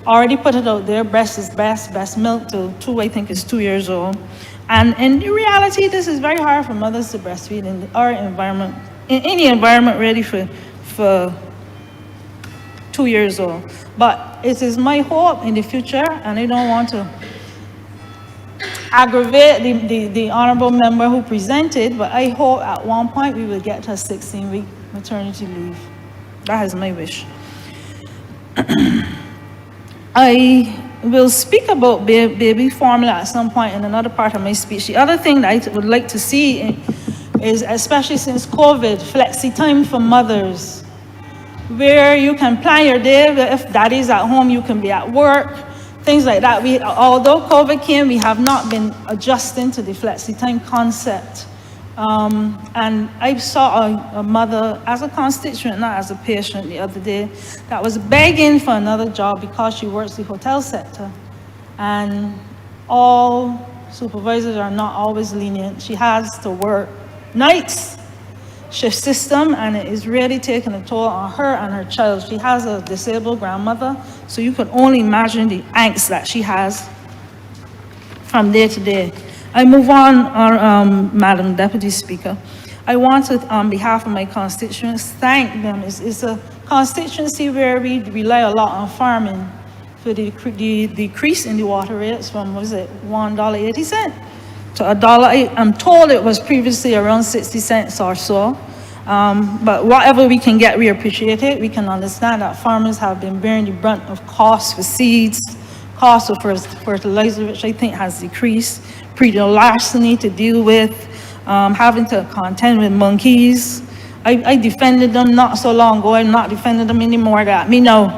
already put it out there, breast is best, breast milk till 2, I think is 2 years old. And in reality, this is very hard for mothers to breastfeed in our environment, in any environment ready for 2 years old. But it is my hope in the future, and I don't want to aggravate the Honourable Member who presented, but I hope at one point we will get to a 16-week maternity leave. That is my wish. I will speak about baby formula at some point in another part of my speech. The other thing that I would like to see is, especially since COVID, flexi time for mothers, where you can plan your day. If daddy's at home, you can be at work, things like that. Although COVID came, we have not been adjusting to the flexi time concept. And I saw a mother as a constituent, not as a patient, the other day, that was begging for another job because she works the hotel sector. And all supervisors are not always lenient. She has to work nights, shift system, and it is really taking a toll on her and her child. She has a disabled grandmother, so you can only imagine the angst that she has from day to day. I move on, Madam Deputy Speaker. I want to, on behalf of my constituents, thank them. It's a constituency where we rely a lot on farming for the decrease in the water rates from, what was it, $1.80 to $1. I'm told it was previously around 60 cents or so. But whatever we can get, we appreciate it. We can understand that farmers have been bearing the brunt of costs for seeds, cost of fertilizer, which I think has decreased, larceny to deal with, having to contend with monkeys. I defended them not so long ago. I'm not defending them anymore. That me know.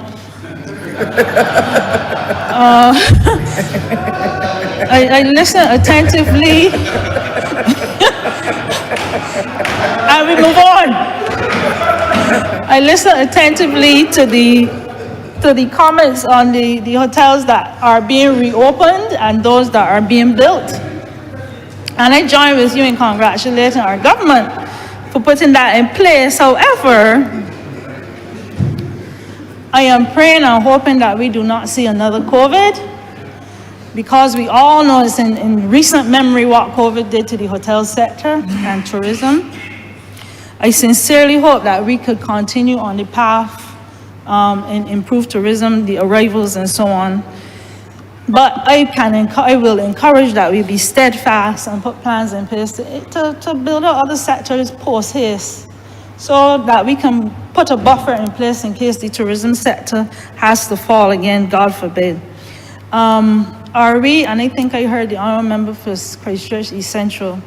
I listen attentively, and we move on. I listen attentively to the comments on the hotels that are being reopened and those that are being built. And I join with you in congratulating our government for putting that in place. However, I am praying and hoping that we do not see another COVID, because we all know it's in recent memory what COVID did to the hotel sector and tourism. I sincerely hope that we could continue on the path and improve tourism, the arrivals and so on. But I will encourage that we be steadfast and put plans in place to build out other sectors post-haste, so that we can put a buffer in place in case the tourism sector has to fall again, God forbid. Are we, and I think I heard the Honourable Member for Christchurch East Central,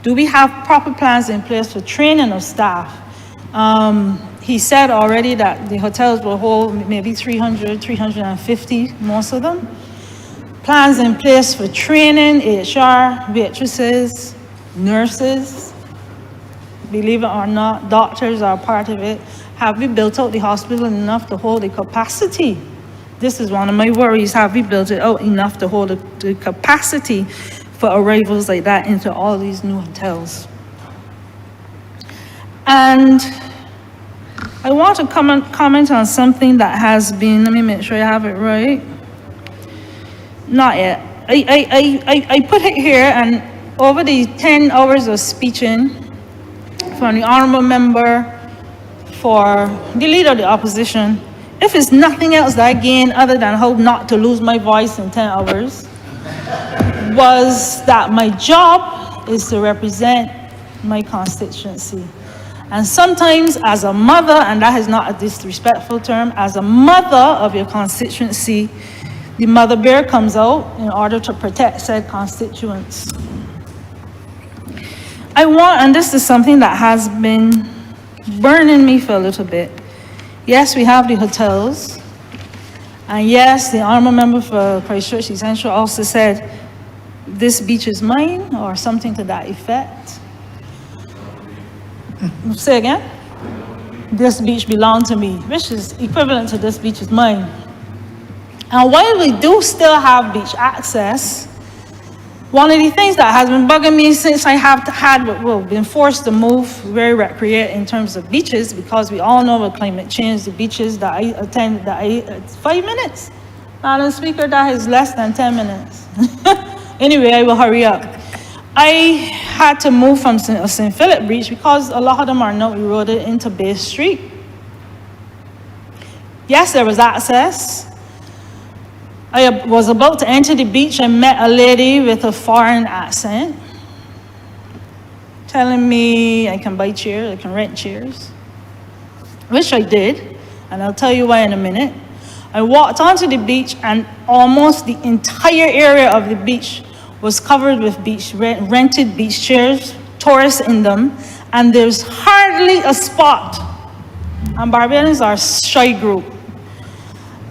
do we have proper plans in place for training of staff? He said already that the hotels will hold maybe 300, 350, most of them. Plans in place for training, HR, waitresses, nurses, believe it or not, doctors are part of it. Have we built out the hospital enough to hold the capacity? This is one of my worries. Have we built it out enough to hold the capacity for arrivals like that into all these new hotels? And I want to comment on something that has been, let me make sure I have it right. Not yet. I put it here, and over the 10 hours of speeching from the honourable member for the leader of the opposition, if it's nothing else that I gain other than hope not to lose my voice in 10 hours, was that my job is to represent my constituency. And sometimes as a mother, and that is not a disrespectful term, as a mother of your constituency, the mother bear comes out in order to protect said constituents. I want, and this is something that has been burning me for a little bit. Yes, we have the hotels. And yes, the honourable member for Christchurch Central also said, this beach is mine, or something to that effect. Say again? This beach belonged to me, which is equivalent to this beach is mine. And while we do still have beach access, one of the things that has been bugging me since I have been forced to move where I recreate in terms of beaches, because we all know with climate change, the beaches that I attend, it's 5 minutes. Madam Speaker, that is less than 10 minutes. Anyway, I will hurry up. I had to move from St. Philip Beach because a lot of them are now eroded into Bay Street. Yes, there was access. I was about to enter the beach and met a lady with a foreign accent telling me I can buy chairs, I can rent chairs, which I did, and I'll tell you why in a minute. I walked onto the beach and almost the entire area of the beach was covered with rented beach chairs, tourists in them, and there's hardly a spot, and Barbadians are a shy group,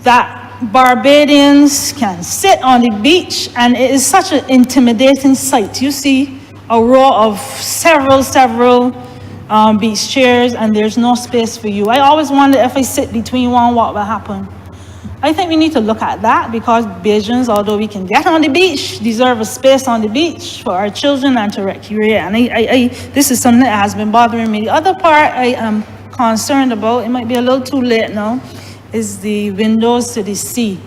that Barbadians can sit on the beach, and it is such an intimidating sight. You see a row of several beach chairs, and there's no space for you. I always wonder if I sit between one, what will happen? I think we need to look at that, because Bajans, although we can get on the beach, deserve a space on the beach for our children and to recreate. And this is something that has been bothering me. The other part I am concerned about, it might be a little too late now, is the windows to the sea.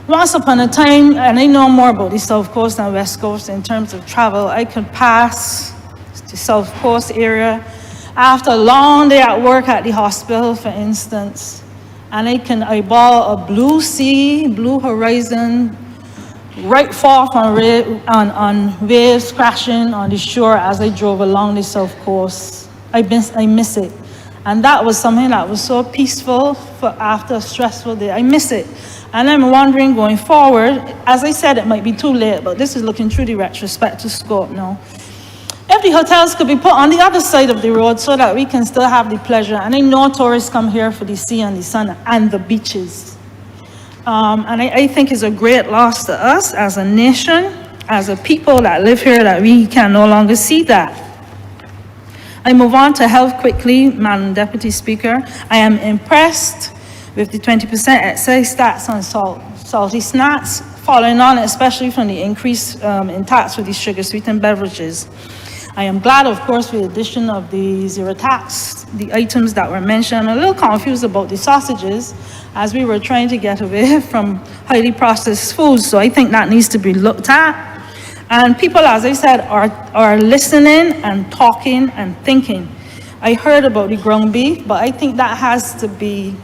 Once upon a time, and I know more about the South Coast and West Coast in terms of travel, I could pass the South Coast area after a long day at work at the hospital, for instance, and I can eyeball a blue sea, blue horizon, right far on waves crashing on the shore as I drove along the South Coast. I miss it. And that was something that was so peaceful for after a stressful day. I miss it. And I'm wondering going forward, as I said, it might be too late, but this is looking through the retrospective scope now. If the hotels could be put on the other side of the road so that we can still have the pleasure. And I know tourists come here for the sea and the sun and the beaches. And I think it's a great loss to us as a nation, as a people that live here, that we can no longer see that. I move on to health quickly, Madam Deputy Speaker. I am impressed with the 20% excise tax on salty snacks, following on especially from the increase in tax for these sugar-sweetened beverages. I am glad, of course, with the addition of the zero tax, the items that were mentioned. I'm a little confused about the sausages, as we were trying to get away from highly processed foods, so I think that needs to be looked at. And people, as I said, are listening and talking and thinking. I heard about the ground beef, but I think that has to be,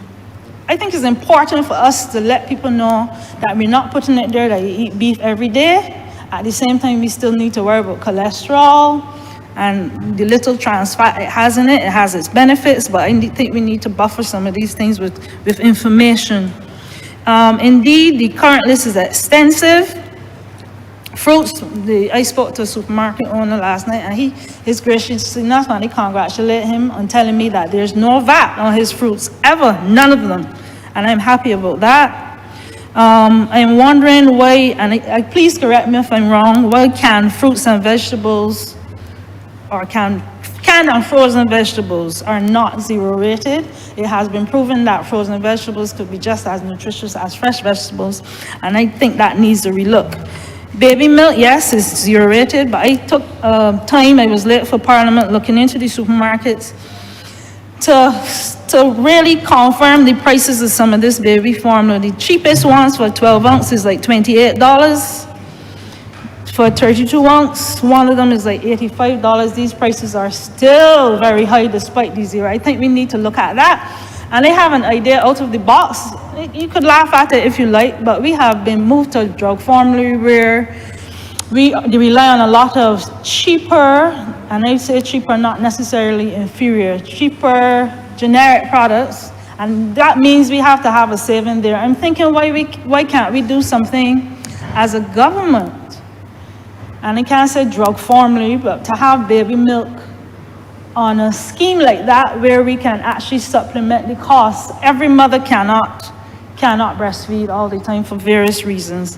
I think it's important for us to let people know that we're not putting it there that you eat beef every day. At the same time, we still need to worry about cholesterol and the little trans fat it has in it. It has its benefits, but I think we need to buffer some of these things with information. Indeed, the current list is extensive. Fruits, I spoke to a supermarket owner last night, and he's gracious enough, and I congratulate him on telling me that there's no VAT on his fruits, ever, none of them. And I'm happy about that. I'm wondering why, and please correct me if I'm wrong, why can fruits and vegetables, or can canned and frozen vegetables are not zero rated. It has been proven that frozen vegetables could be just as nutritious as fresh vegetables, and I think that needs a relook. Baby milk, yes, is zero rated, but I took time, I was late for Parliament, looking into the supermarkets to really confirm the prices of some of this baby formula. The cheapest ones for 12 ounce is like $28. For 32 ounce, one of them is like $85. These prices are still very high despite the zero. I think we need to look at that. And I have an idea out of the box. You could laugh at it if you like, but we have been moved to drug formula where we rely on a lot of cheaper, and I say cheaper, not necessarily inferior, cheaper generic products. And that means we have to have a saving there. I'm thinking, why can't we do something as a government? And I can't say drug formula, but to have baby milk on a scheme like that where we can actually supplement the costs. Every mother cannot breastfeed all the time for various reasons.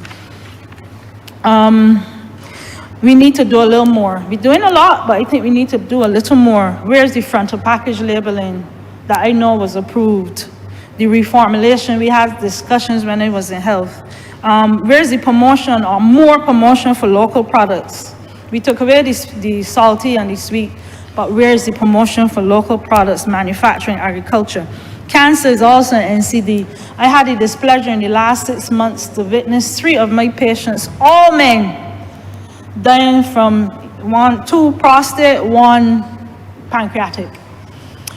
We need to do a little more. We're doing a lot, but I think we need to do a little more. Where's the front of package labeling that I know was approved? The reformulation, we had discussions when I was in health. Where's the promotion or more promotion for local products? We took away the salty and the sweet, but where's the promotion for local products, manufacturing, agriculture? Cancer is also an NCD. I had the displeasure in the last 6 months to witness 3 of my patients, all men, dying from 2 prostate, 1 pancreatic.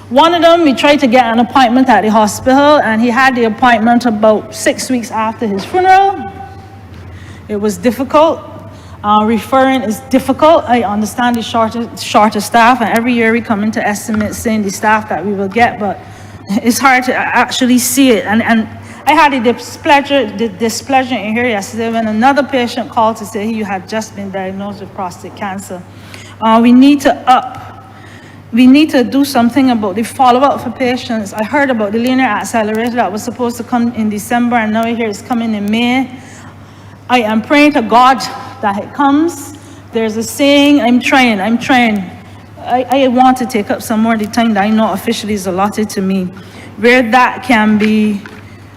One of them, we tried to get an appointment at the hospital, and he had the appointment about 6 weeks after his funeral. It was difficult. Referring is difficult. I understand the shorter staff, and every year we come into estimates saying the staff that we will get, but it's hard to actually see it. And I had the displeasure in here yesterday when another patient called to say he had just been diagnosed with prostate cancer. We need to do something about the follow-up for patients. I heard about the linear accelerator that was supposed to come in December, and now I hear it's coming in May. I am praying to God that it comes. There's a saying, I'm trying. I want to take up some more of the time that I know officially is allotted to me, where that can be.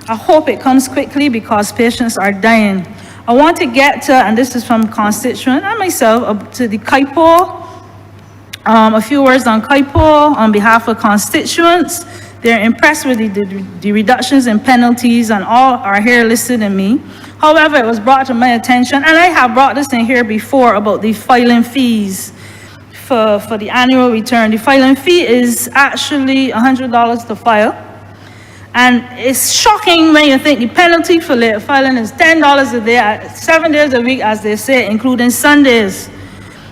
I hope it comes quickly because patients are dying. I want to get to, and this is from constituent and myself, up to the KIPO. A few words on KIPO on behalf of constituents. They're impressed with the reductions in penalties, and all are here listed in me. However, it was brought to my attention, and I have brought this in here before about the filing fees for the annual return. The filing fee is actually $100 to file. And it's shocking when you think the penalty for late filing is $10 a day, 7 days a week, as they say, including Sundays.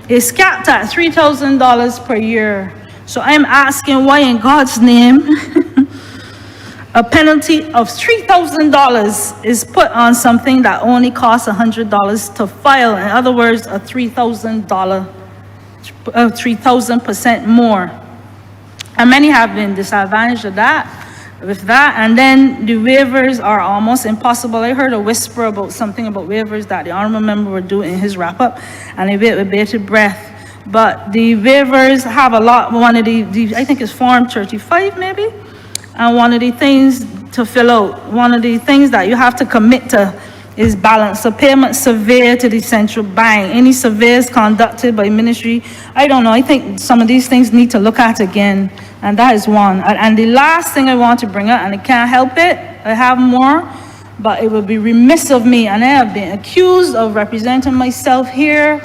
It's capped at $3,000 per year. So I'm asking why in God's name a penalty of $3,000 is put on something that only costs $100 to file. In other words, a $3,000% more. And many have been disadvantaged with that. And then the waivers are almost impossible. I heard a whisper about something about waivers that the honourable member would do in his wrap-up, and I wait with bated breath. But the waivers have a lot. One of the I think it's Form 35 maybe, and one of the things to fill out, one of the things that you have to commit to is balance of payment survey to the central bank. Any surveys conducted by ministry, I don't know, I think some of these things need to look at again, and that is one. And the last thing I want to bring up, and I can't help it, I have more, but it would be remiss of me, and I have been accused of representing myself here.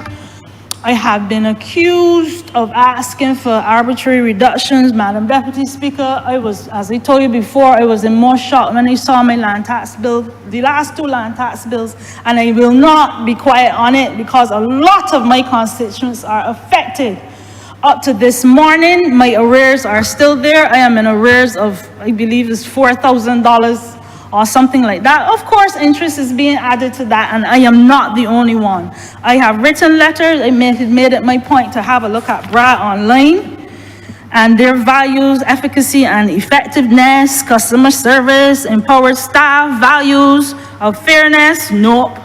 I have been accused of asking for arbitrary reductions. Madam Deputy Speaker, as I told you before, I was in more shock when I saw my land tax bill, the last 2 land tax bills, and I will not be quiet on it because a lot of my constituents are affected. Up to this morning, my arrears are still there. I am in arrears of, I believe it's $4,000 or something like that. Of course, interest is being added to that, and I am not the only one. I have written letters. I made it my point to have a look at BRA online and their values, efficacy and effectiveness, customer service, empowered staff, values of fairness, nope.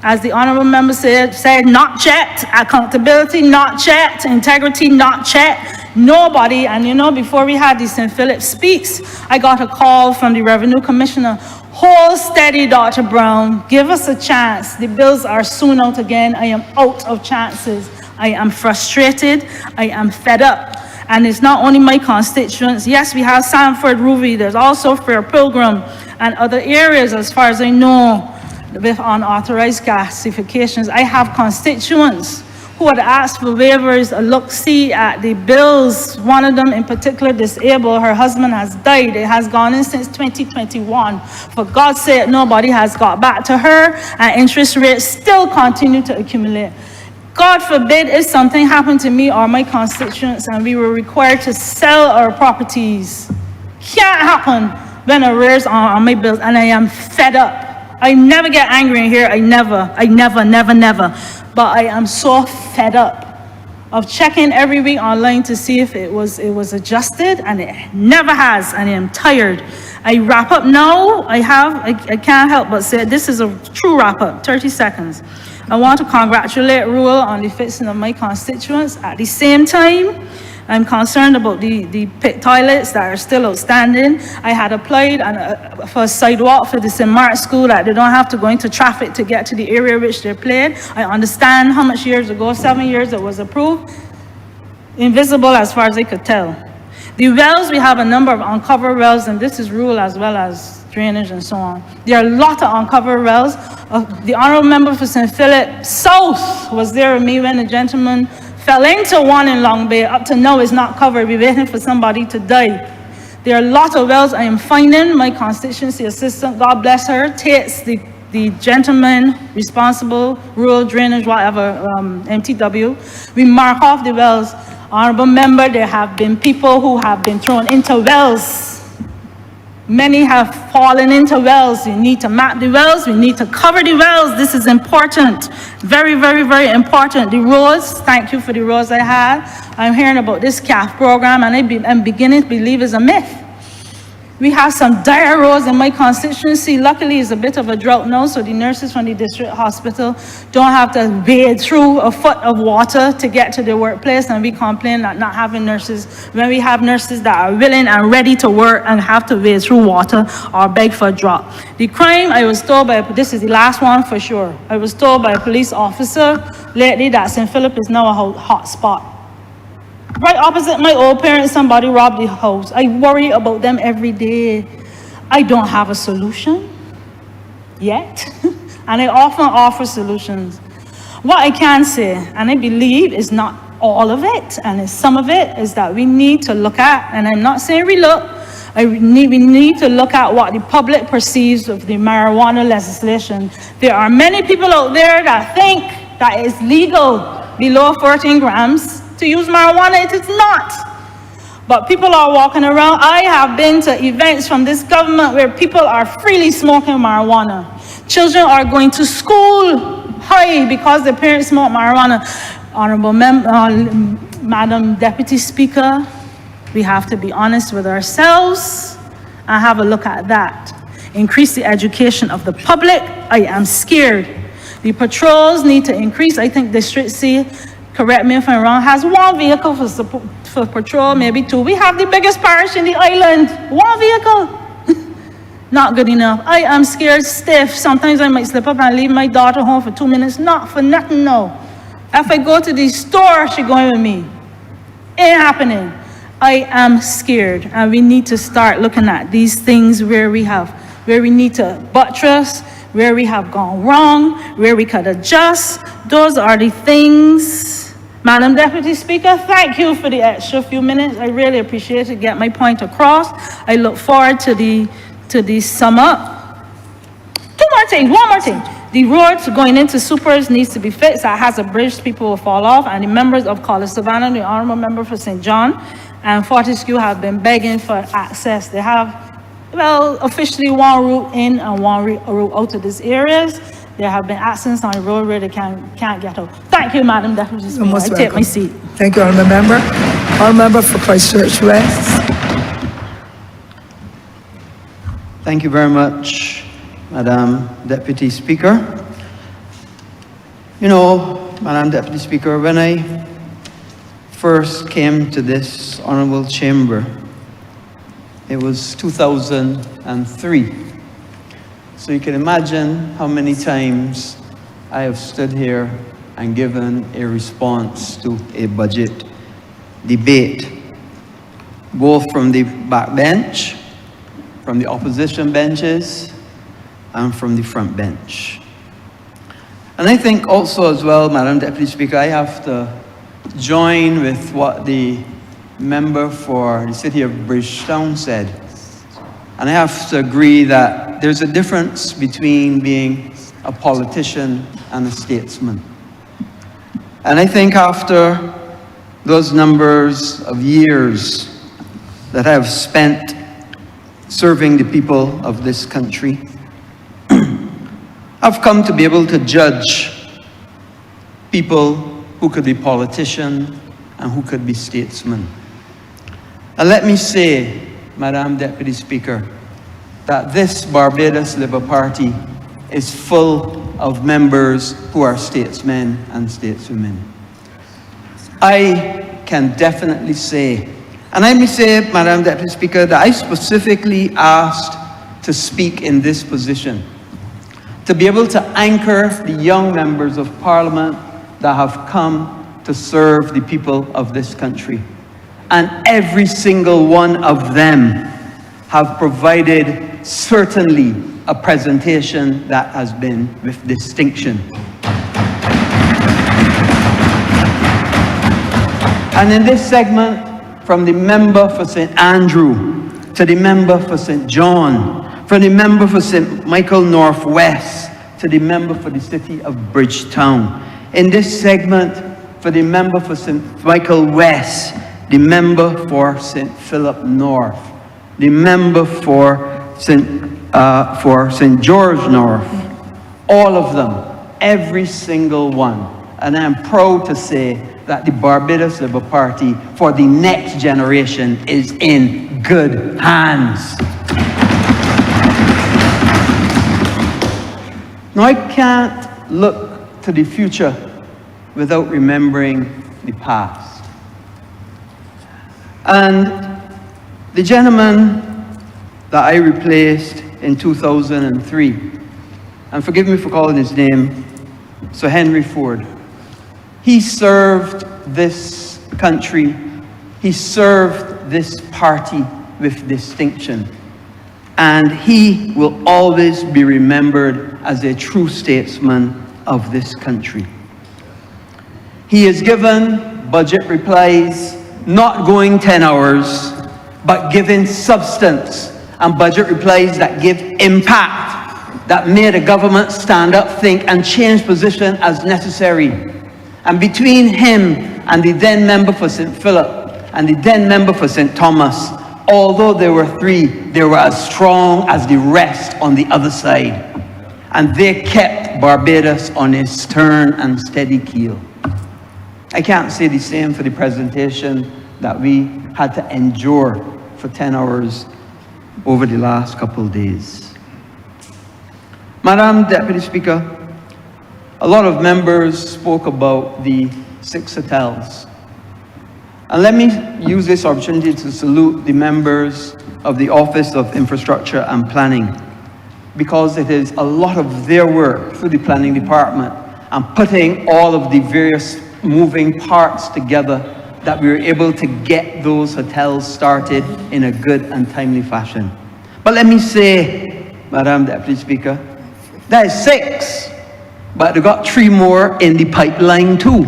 As the honourable member said, not checked. Accountability, not checked. Integrity, not checked. Nobody, and you know, before we had the St. Philip Speaks, I got a call from the Revenue Commissioner. Hold steady, Dr. Brown. Give us a chance. The bills are soon out again. I am out of chances. I am frustrated. I am fed up. And it's not only my constituents. Yes, we have Sanford, Ruby. There's also Fair Pilgrim and other areas, as far as I know, with unauthorized gasifications. I have constituents who had asked for waivers, a look-see at the bills. One of them in particular, disabled. Her husband has died. It has gone in since 2021. For God's sake, nobody has got back to her, and interest rates still continue to accumulate. God forbid if something happened to me or my constituents and we were required to sell our properties. Can't happen when arrears on my bills, and I am fed up. I never get angry in here. I never. But I am so fed up of checking every week online to see if it was adjusted, and it never has, and I am tired. I wrap up now. I can't help but say this is a true wrap up, 30 seconds. I want to congratulate Rule on the fixing of my constituents. At the same time, I'm concerned about the pit toilets that are still outstanding. I had applied for a sidewalk for the St. Mark's School that they don't have to go into traffic to get to the area which they're played. I understand how much years ago, 7 years it was approved. Invisible as far as I could tell. The wells, we have a number of uncovered wells, and this is Rule as well as drainage and so on. There are a lot of uncovered wells. The Honourable Member for St. Philip South was there with me when the gentleman fell into one in Long Bay. Up to now, it's not covered. We're waiting for somebody to die. There are a lot of wells I am finding. My constituency assistant, God bless her, takes the gentleman responsible, rural drainage, whatever, MTW. We mark off the wells. Honourable Member, there have been people who have been thrown into wells. Many have fallen into wells. We need to map the wells. We need to cover the wells. This is important. Very, very, very important. The roads, thank you for the roads I had. I'm hearing about this CAF program, and I'm beginning to believe it's a myth. We have some dire roads in my constituency. Luckily, it's a bit of a drought now, so the nurses from the district hospital don't have to wade through a foot of water to get to their workplace, and we complain that not having nurses, when we have nurses that are willing and ready to work and have to wade through water or beg for a drop. The crime, I was told by, this is the last one for sure, I was told by a police officer lately that St. Philip is now a hot spot. Right opposite my old parents, somebody robbed the house. I worry about them every day. I don't have a solution yet, and I often offer solutions. What I can say, and I believe is not all of it, and some of it, is that we need to look at, and I'm not saying we need to look at what the public perceives of the marijuana legislation. There are many people out there that think that it's legal below 14 grams. To use marijuana, it is not. But people are walking around. I have been to events from this government where people are freely smoking marijuana. Children are going to school high because their parents smoke marijuana. Honourable Madam Deputy Speaker, we have to be honest with ourselves and have a look at that. Increase the education of the public. I am scared. The patrols need to increase. I think District C, correct me if I'm wrong, has one vehicle for patrol, maybe two. We have the biggest parish in the island. One vehicle. Not good enough. I am scared stiff. Sometimes I might slip up and leave my daughter home for 2 minutes. Not for nothing, no. If I go to the store, she going with me. Ain't happening. I am scared, and we need to start looking at these things where we need to buttress, where we have gone wrong, where we could adjust. Those are the things. Madam Deputy Speaker, thank you for the extra few minutes. I really appreciate it. Get my point across. I look forward to the sum up. One more thing. The roads going into supers needs to be fixed. That has a bridge, people will fall off. And the members of College Savannah, the Honourable Member for St. John, and Fortescue have been begging for access. They have, well, officially one route in and one route out of these areas. There have been accidents on the road where they can't get out. Thank you, Madam Deputy Speaker. I take my seat. Thank you, Honourable Member. Honourable Member for Christchurch West. Thank you very much, Madam Deputy Speaker. You know, Madam Deputy Speaker, when I first came to this honorable chamber, it was 2003. So you can imagine how many times I have stood here and given a response to a budget debate, both from the back bench, from the opposition benches, and from the front bench. And I think also as well, Madam Deputy Speaker, I have to join with what the member for the city of Bridgetown said. And I have to agree that there's a difference between being a politician and a statesman. And I think after those numbers of years that I have spent serving the people of this country, I've come to be able to judge people who could be politicians and who could be statesmen. And let me say, Madam Deputy Speaker, that this Barbados Labour Party is full of members who are statesmen and stateswomen. I can definitely say, and I may say, Madam Deputy Speaker, that I specifically asked to speak in this position, to be able to anchor the young members of Parliament that have come to serve the people of this country. And every single one of them have provided certainly a presentation that has been with distinction. And in this segment, from the member for St. Andrew, to the member for St. John, from the member for St. Michael Northwest, to the member for the city of Bridgetown. In this segment, for the member for St. Michael West, the member for St. Philip North, the member for St. George North, all of them, every single one. And I'm proud to say that the Barbados Labour Party for the next generation is in good hands. Now, I can't look to the future without remembering the past. And the gentleman that I replaced in 2003, and forgive me for calling his name, Sir Henry Ford, he served this country, he served this party with distinction. And he will always be remembered as a true statesman of this country. He has given budget replies, not going 10 hours, but giving substance, and budget replies that give impact, that made a government stand up, think, and change position as necessary. And between him and the then member for St. Philip and the then member for St. Thomas, although there were three, they were as strong as the rest on the other side. And they kept Barbados on a stern and steady keel. I can't say the same for the presentation that we had to endure for 10 hours over the last couple of days. Madam Deputy Speaker, a lot of members spoke about the 6 hotels. And let me use this opportunity to salute the members of the Office of Infrastructure and Planning, because it is a lot of their work through the Planning Department and putting all of the various moving parts together that we were able to get those hotels started in a good and timely fashion. But let me say, Madam Deputy Speaker, that is 6, but they got 3 more in the pipeline too.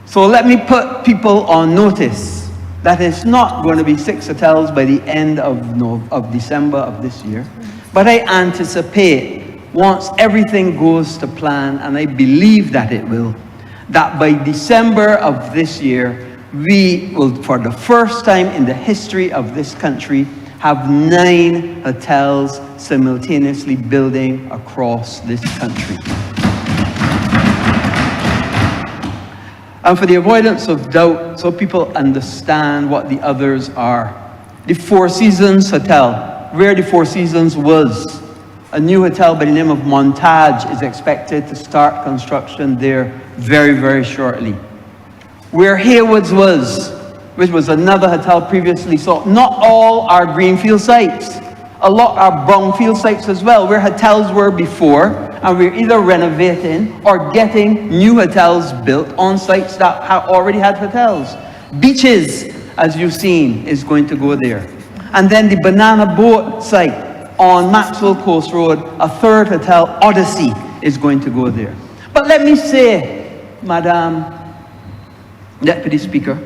So let me put people on notice that it's not going to be 6 hotels by the end of December of this year. But I anticipate, once everything goes to plan, and I believe that it will, that by December of this year, we will, for the first time in the history of this country, have 9 hotels simultaneously building across this country. And for the avoidance of doubt, so people understand what the others are, the Four Seasons Hotel, where the Four Seasons was, a new hotel by the name of Montage is expected to start construction there very, very shortly. where Haywoods was, which was another hotel previously. So not all are greenfield sites. A lot are brownfield sites as well, where hotels were before, and we're either renovating or getting new hotels built on sites that already had hotels. Beaches, as you've seen, is going to go there. And then the Banana Boat site on Maxwell Coast Road, a third hotel, Odyssey, is going to go there. But let me say, Madam Deputy Speaker,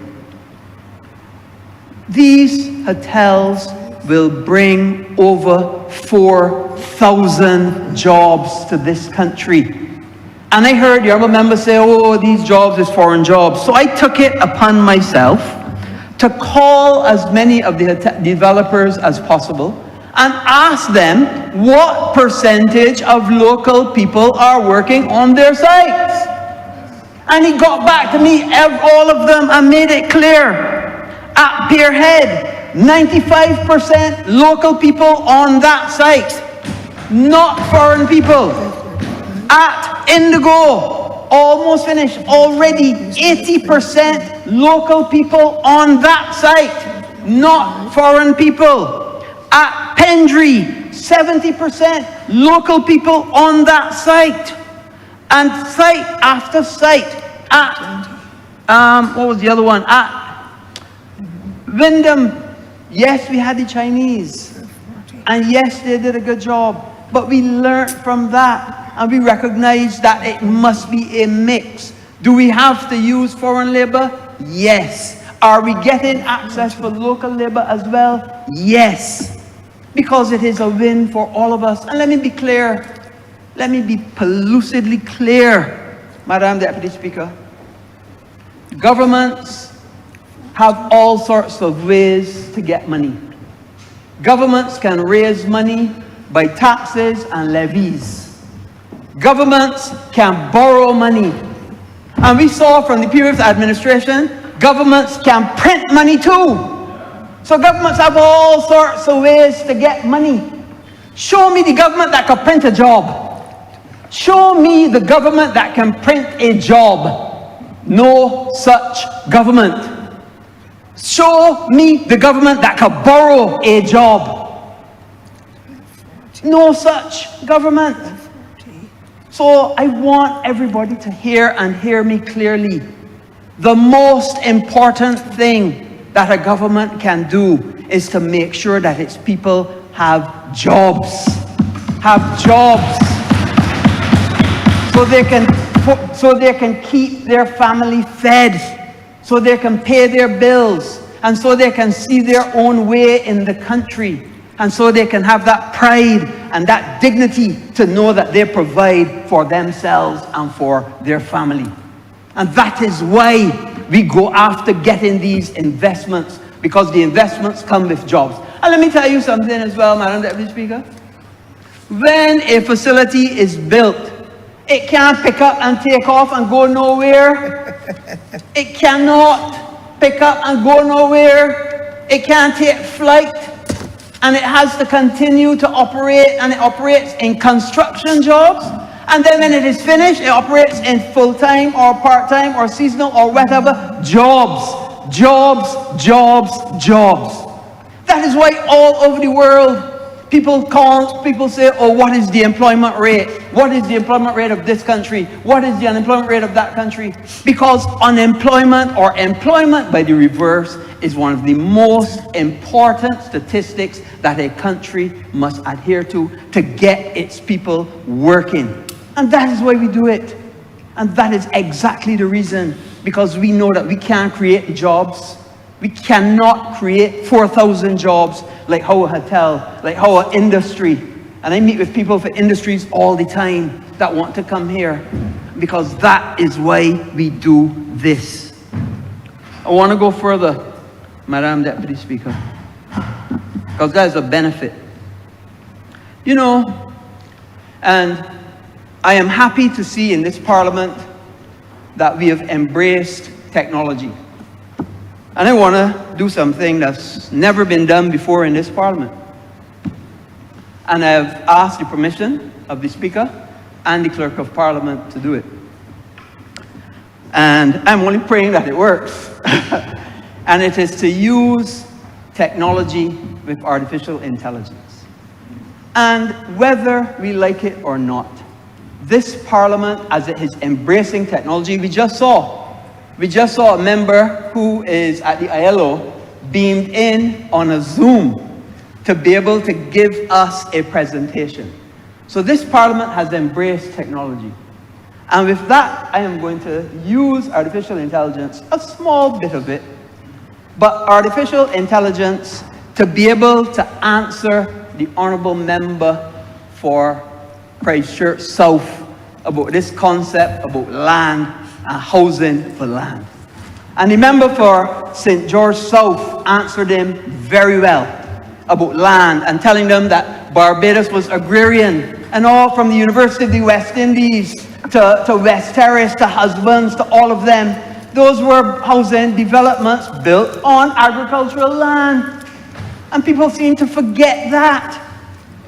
these hotels will bring over 4,000 jobs to this country. And I heard the honourable member say, oh, these jobs is foreign jobs. So I took it upon myself to call as many of the developers as possible and ask them what percentage of local people are working on their sites. And he got back to me, all of them, and made it clear. At Pierhead, 95% local people on that site, not foreign people. At Indigo, almost finished, already 80% local people on that site, not foreign people. At Pendry, 70% local people on that site. And site after site. At, what was the other one? At Wyndham, yes, we had the Chinese. And yes, they did a good job. But we learned from that. And we recognize that it must be a mix. Do we have to use foreign labor? Yes. Are we getting access for local labor as well? Yes. Because it is a win for all of us. And let me be clear. Let me be pellucidly clear, Madam Deputy Speaker. Governments have all sorts of ways to get money. Governments can raise money by taxes and levies. Governments can borrow money. And we saw from the previous administration, governments can print money too. So governments have all sorts of ways to get money. Show me the government that can print a job. Show me the government that can print a job. No such government. Show me the government that can borrow a job. No such government. So I want everybody to hear and hear me clearly. The most important thing that a government can do is to make sure that its people have jobs. Have jobs. So they can keep their family fed. So they can pay their bills. And so they can see their own way in the country. And so they can have that pride and that dignity to know that they provide for themselves and for their family. And that is why we go after getting these investments, because the investments come with jobs. And let me tell you something as well, Madam Deputy Speaker. When a facility is built, it can't pick up and take off and go nowhere. It cannot pick up and go nowhere. It can't take flight. And it has to continue to operate, and it operates in construction jobs. And then when it is finished, it operates in full-time or part-time or seasonal or whatever. Jobs, jobs, jobs, jobs. That is why all over the world, people say, oh, what is the employment rate? What is the employment rate of this country? What is the unemployment rate of that country? Because unemployment, or employment by the reverse, is one of the most important statistics that a country must adhere to get its people working. And that is why we do it. And that is exactly the reason, because we know that we can't create jobs. We cannot create 4,000 jobs like how a hotel, like how an industry. And I meet with people for industries all the time that want to come here, because that is why we do this. I want to go further, Madam Deputy Speaker, because that is a benefit. You know, and I am happy to see in this Parliament that we have embraced technology. And I want to do something that's never been done before in this Parliament. And I have asked the permission of the Speaker and the Clerk of Parliament to do it. and I'm only praying that it works. And it is to use technology with artificial intelligence. And whether we like it or not, this Parliament, as it is embracing technology, we just saw a member who is at the ILO beamed in on a Zoom to be able to give us a presentation. So this Parliament has embraced technology. And with that, I am going to use artificial intelligence, a small bit of it, but artificial intelligence to be able to answer the Honourable Member for Christchurch South about this concept about land and housing for land. And the member for St. George South answered him very well about land and telling them that Barbados was agrarian, and all from the University of the West Indies to West Terrace to Husbands to all of them, those were housing developments built on agricultural land. And people seem to forget that.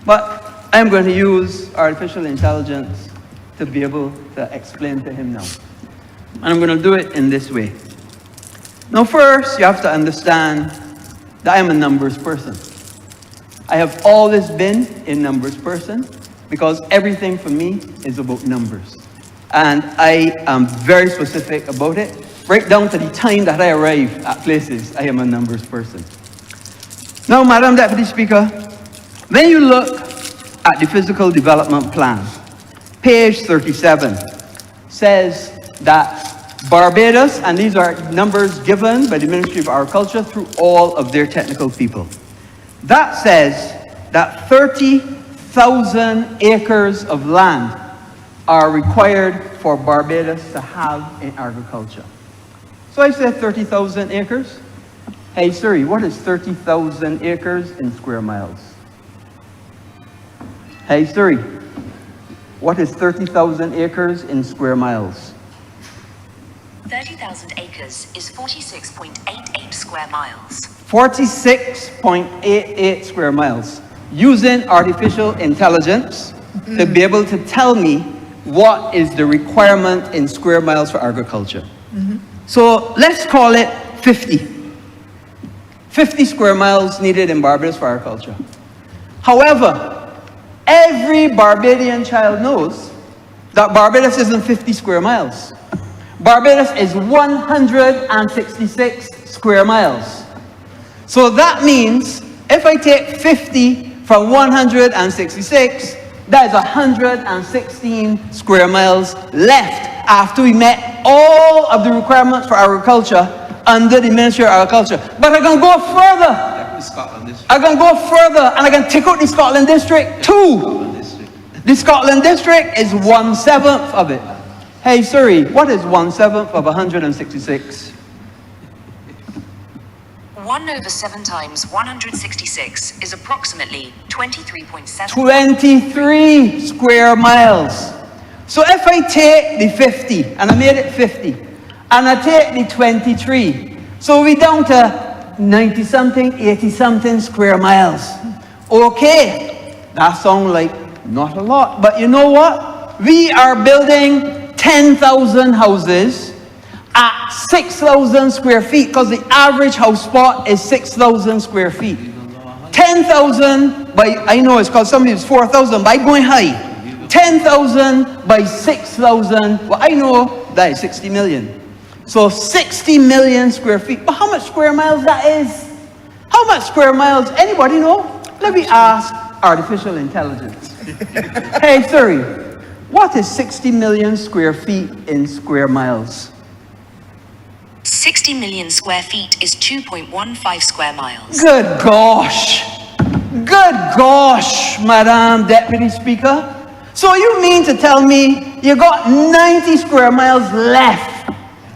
But I'm going to use artificial intelligence to be able to explain to him now. And I'm going to do it in this way. Now first, you have to understand that I'm a numbers person. I have always been a numbers person because everything for me is about numbers. And I am very specific about it. Right down to the time that I arrive at places, I am a numbers person. Now, Madam Deputy Speaker, when you look at the physical development plan, page 37 says that Barbados, and these are numbers given by the Ministry of Agriculture through all of their technical people. That says that 30,000 acres of land are required for Barbados to have in agriculture. So I said 30,000 acres. Hey Siri, what is 30,000 acres in square miles? Hey Siri, what is 30,000 acres in square miles? 30,000 acres is 46.88 square miles. 46.88 square miles. Using artificial intelligence to be able to tell me what is the requirement in square miles for agriculture. So let's call it 50. 50 square miles needed in Barbados for agriculture. However, every Barbadian child knows that Barbados isn't 50 square miles. Barbados is 166 square miles. So that means if I take 50 from 166, that is 116 square miles left after we met all of the requirements for agriculture under the Ministry of Agriculture. But I can go further. I can go further and I can take out the Scotland District too. The Scotland District is 1/7 of it. Hey Siri, what is 1/7 of 166? 1/7 times 166 is approximately 23.7. 23 square miles. So if I take the 50, and I made it 50, and I take the 23, so we're down to 90-something, 80-something square miles. Okay, that sounds like not a lot, but you know what? We are building 10,000 houses at 6,000 square feet, because the average house spot is 6,000 square feet. 10,000 by, I know it's because somebody is 4,000, by going high. 10,000 by 6,000, well, I know that is 60 million. So 60 million square feet. But how much square miles that is? How much square miles? Anybody know? Let me ask artificial intelligence. Hey Siri, what is 60 million square feet in square miles? 60 million square feet is 2.15 square miles. Good gosh. Good gosh, Madam Deputy Speaker. So you mean to tell me you got 90 square miles left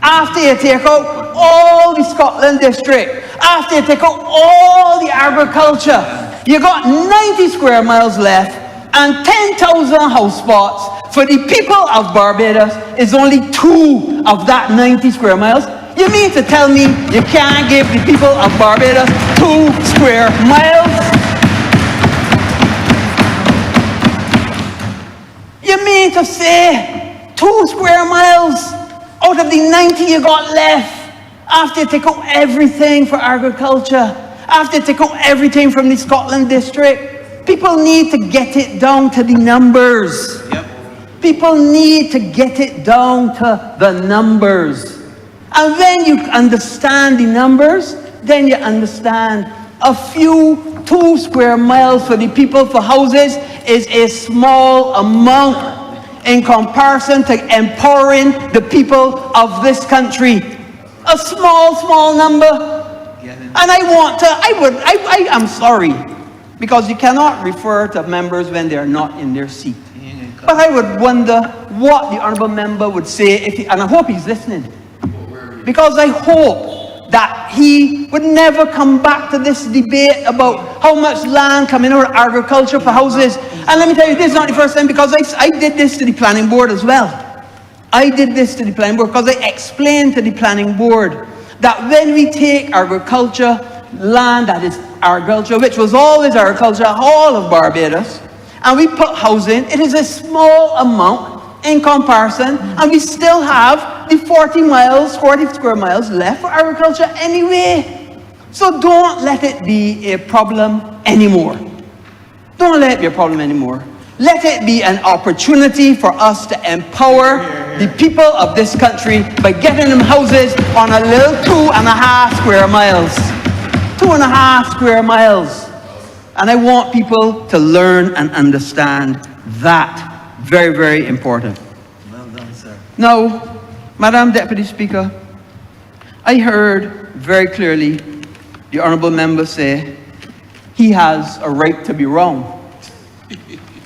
after you take out all the Scotland District, after you take out all the agriculture, you got 90 square miles left and 10,000 house spots for the people of Barbados is only 2 of that 90 square miles? You mean to tell me you can't give the people of Barbados 2 square miles? You mean to say 2 square miles? Out of the 90 you got left, after you take out everything for agriculture, after you take out everything from the Scotland district, people need to get it down to the numbers. People need to get it down to the numbers. And when you understand the numbers, then you understand a few 2 square miles for the people for houses is a small amount in comparison to empowering the people of this country. A small number. And I'm sorry, because you cannot refer to members when they're not in their seat. But I would wonder what the honourable member would say, and I hope he's listening, because I hope that he would never come back to this debate about how much land coming out of agriculture for houses. And let me tell you, this is not the first time, because I did this to the planning board as well. I did this to the planning board because I explained to the planning board that when we take agriculture, land that is agriculture, which was always agriculture, all of Barbados, and we put housing, it is a small amount in comparison, and we still have the 40 square miles left for agriculture anyway. So don't let it be a problem anymore. Don't let it be a problem anymore. Let it be an opportunity for us to empower the people of this country by getting them houses on a little 2.5 square miles. 2.5 square miles. And I want people to learn and understand that. Very, very important. Well done, sir. Now, Madam Deputy Speaker, I heard very clearly the honourable member say he has a right to be wrong.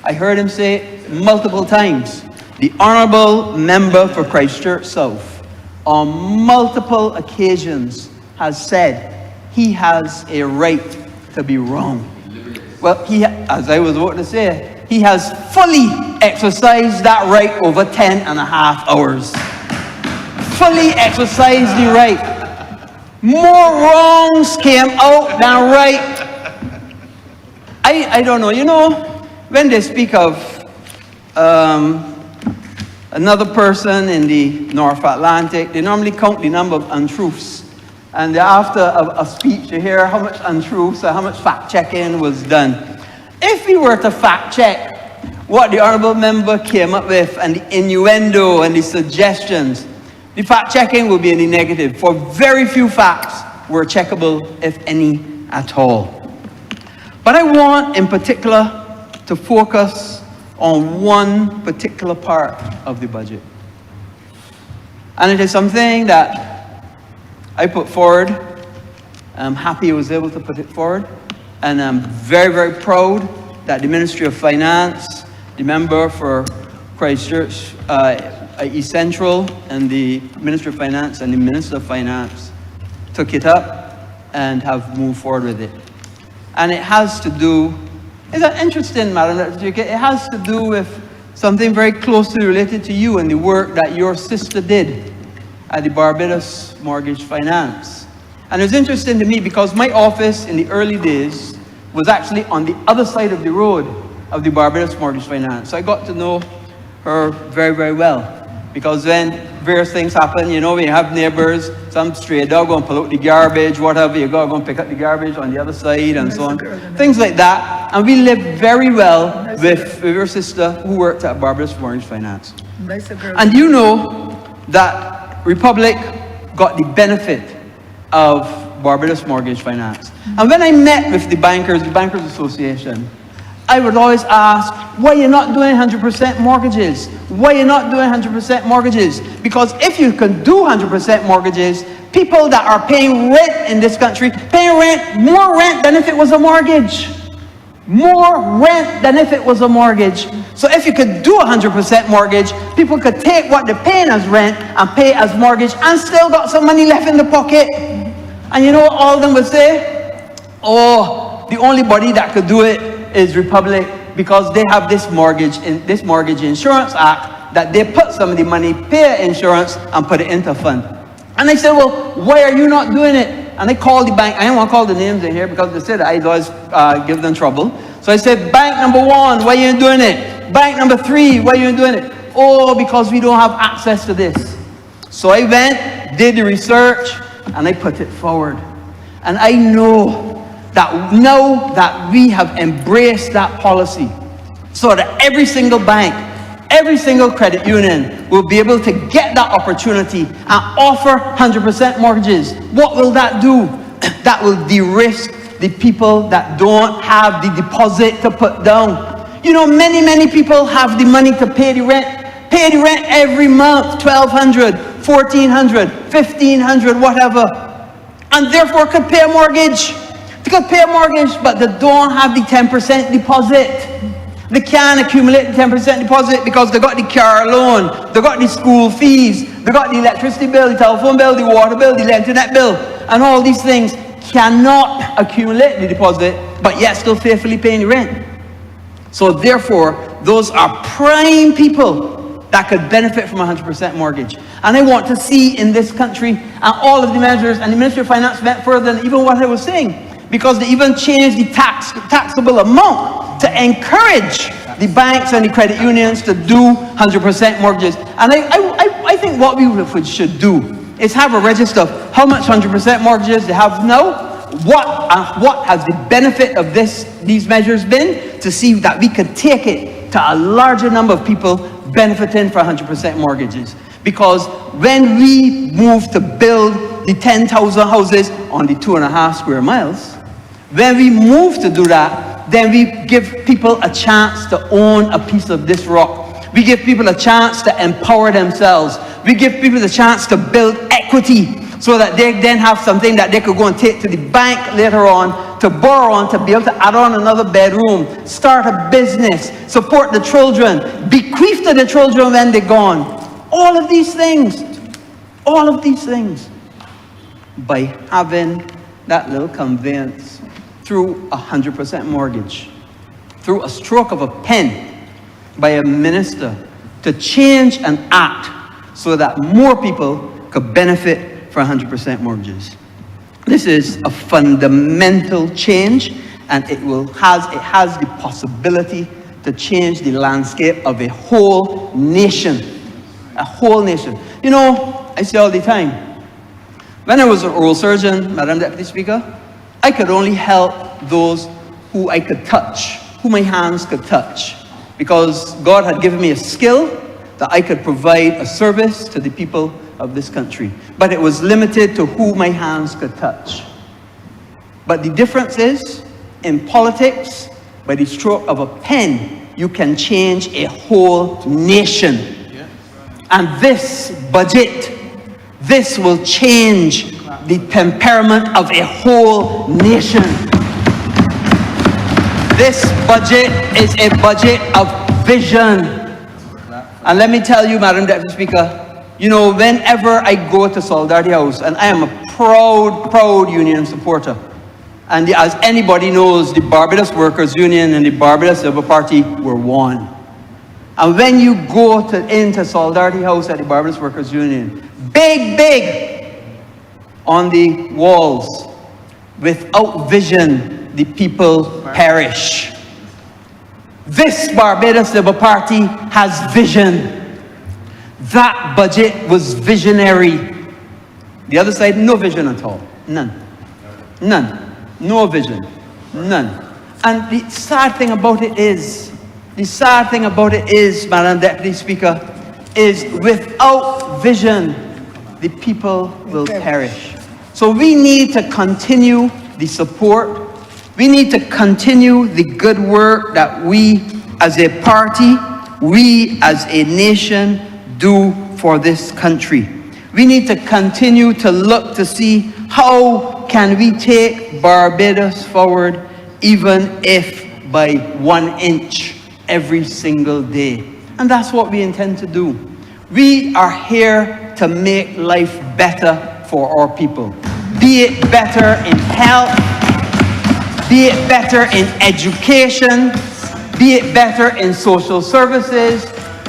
I heard him say it multiple times. The honourable member for Christchurch South on multiple occasions has said he has a right to be wrong. Well, as I was about to say, he has fully exercised that right over 10.5 hours. Fully exercised the right. More wrongs came out than right. I don't know, you know, when they speak of another person in the North Atlantic, they normally count the number of untruths. And after a speech, you hear how much untruths or how much fact-checking was done. If we were to fact-check what the honourable member came up with and the innuendo and the suggestions, the fact-checking would be in the negative. For very few facts were checkable, if any at all. But I want, in particular, to focus on one particular part of the budget. And it is something that I put forward. I'm happy I was able to put it forward. And I'm very, very proud that the Ministry of Finance, the member for Christchurch East Central, and the Ministry of Finance and the Minister of Finance took it up and have moved forward with it. And it has to do, it's an interesting matter, it has to do with something very closely related to you and the work that your sister did at the Barbados Mortgage Finance. And it was interesting to me because my office in the early days was actually on the other side of the road of the Barbados Mortgage Finance. So I got to know her very, very well. Because when various things happen, you know, when you have neighbors, some stray dog going to pull out the garbage, whatever, you got to go and pick up the garbage on the other side and so on. Things like that. And we lived very well with your sister who worked at Barbados Mortgage Finance. And you know that Republic got the benefit of Barbados Mortgage Finance. And when I met with the Bankers Association, I would always ask, why are you not doing 100% mortgages? Why are you not doing 100% mortgages? Because if you can do 100% mortgages, people that are paying rent in this country, paying rent, more rent than if it was a mortgage. More rent than if it was a mortgage. So if you could do 100% mortgage, people could take what they're paying as rent and pay as mortgage and still got some money left in the pocket. And you know what all of them would say? Oh, the only body that could do it is Republic, because they have this mortgage insurance act that they put some of the money, pay insurance, and put it into a fund. And I said, well, why are you not doing it? And I called the bank. I don't want to call the names in here because they said I'd always give them trouble. So I said, bank number 1, why are you doing it? Bank number 3, why are you doing it? Oh, because we don't have access to this. So I went, did the research, and I put it forward. And I know that now that we have embraced that policy, so that every single bank, every single credit union will be able to get that opportunity and offer 100% mortgages. What will that do? That will de-risk the people that don't have the deposit to put down. You know, many people have the money to pay the rent every month, $1,200, $1,400, $1,500, whatever, and therefore could pay a mortgage. They could pay a mortgage, but they don't have the 10% deposit. They can't accumulate the 10% deposit because they got the car loan, they got the school fees, they got the electricity bill, the telephone bill, the water bill, the internet bill, and all these things cannot accumulate the deposit, but yet still faithfully paying the rent. So therefore, those are prime people that could benefit from a 100% mortgage. And I want to see in this country, and all of the measures, and the Ministry of Finance went further than even what I was saying, because they even changed the taxable amount to encourage the banks and the credit unions to do 100% mortgages. And I think what we should do is have a register of how much 100% mortgages they have now, what has the benefit of these measures been, to see that we could take it to a larger number of people benefiting for 100% mortgages. Because when we move to build the 10,000 houses on the 2.5 square miles, when we move to do that, then we give people a chance to own a piece of this rock. We give people a chance to empower themselves. We give people the chance to build equity so that they then have something that they could go and take to the bank later on, to borrow on, to be able to add on another bedroom, start a business, support the children, bequeath to the children when they're gone. All of these things, by having that little conveyance through a 100% mortgage, through a stroke of a pen by a minister to change an act so that more people could benefit for 100% mortgages. This is a fundamental change, and it has the possibility to change the landscape of a whole nation. A whole nation. You know, I say all the time, when I was an oral surgeon, Madam Deputy Speaker, I could only help those who I could touch, who my hands could touch, because God had given me a skill that I could provide a service to the people of this country. But it was limited to who my hands could touch. But the difference is, in politics, by the stroke of a pen, you can change a whole nation. And this budget, this will change the temperament of a whole nation. This budget is a budget of vision. And let me tell you, Madam Deputy Speaker, you know, whenever I go to Solidarity House, and I am a proud union supporter, and as anybody knows, the Barbados Workers Union and the Barbados Labour Party were one. And when you go into Solidarity House at the Barbados Workers Union, big on the walls, without vision, the people perish. This Barbados Labour Party has vision. That budget was visionary. The other side, no vision at all. None. No vision. None. And the sad thing about it is, Madam Deputy Speaker, is without vision, the people will perish. So we need to continue the support. We need to continue the good work that we as a party, we as a nation do for this country. We need to continue to look to see how can we take Barbados forward, even if by 1 inch every single day. And that's what we intend to do. We are here to make life better for our people. Be it better in health, be it better in education, be it better in social services,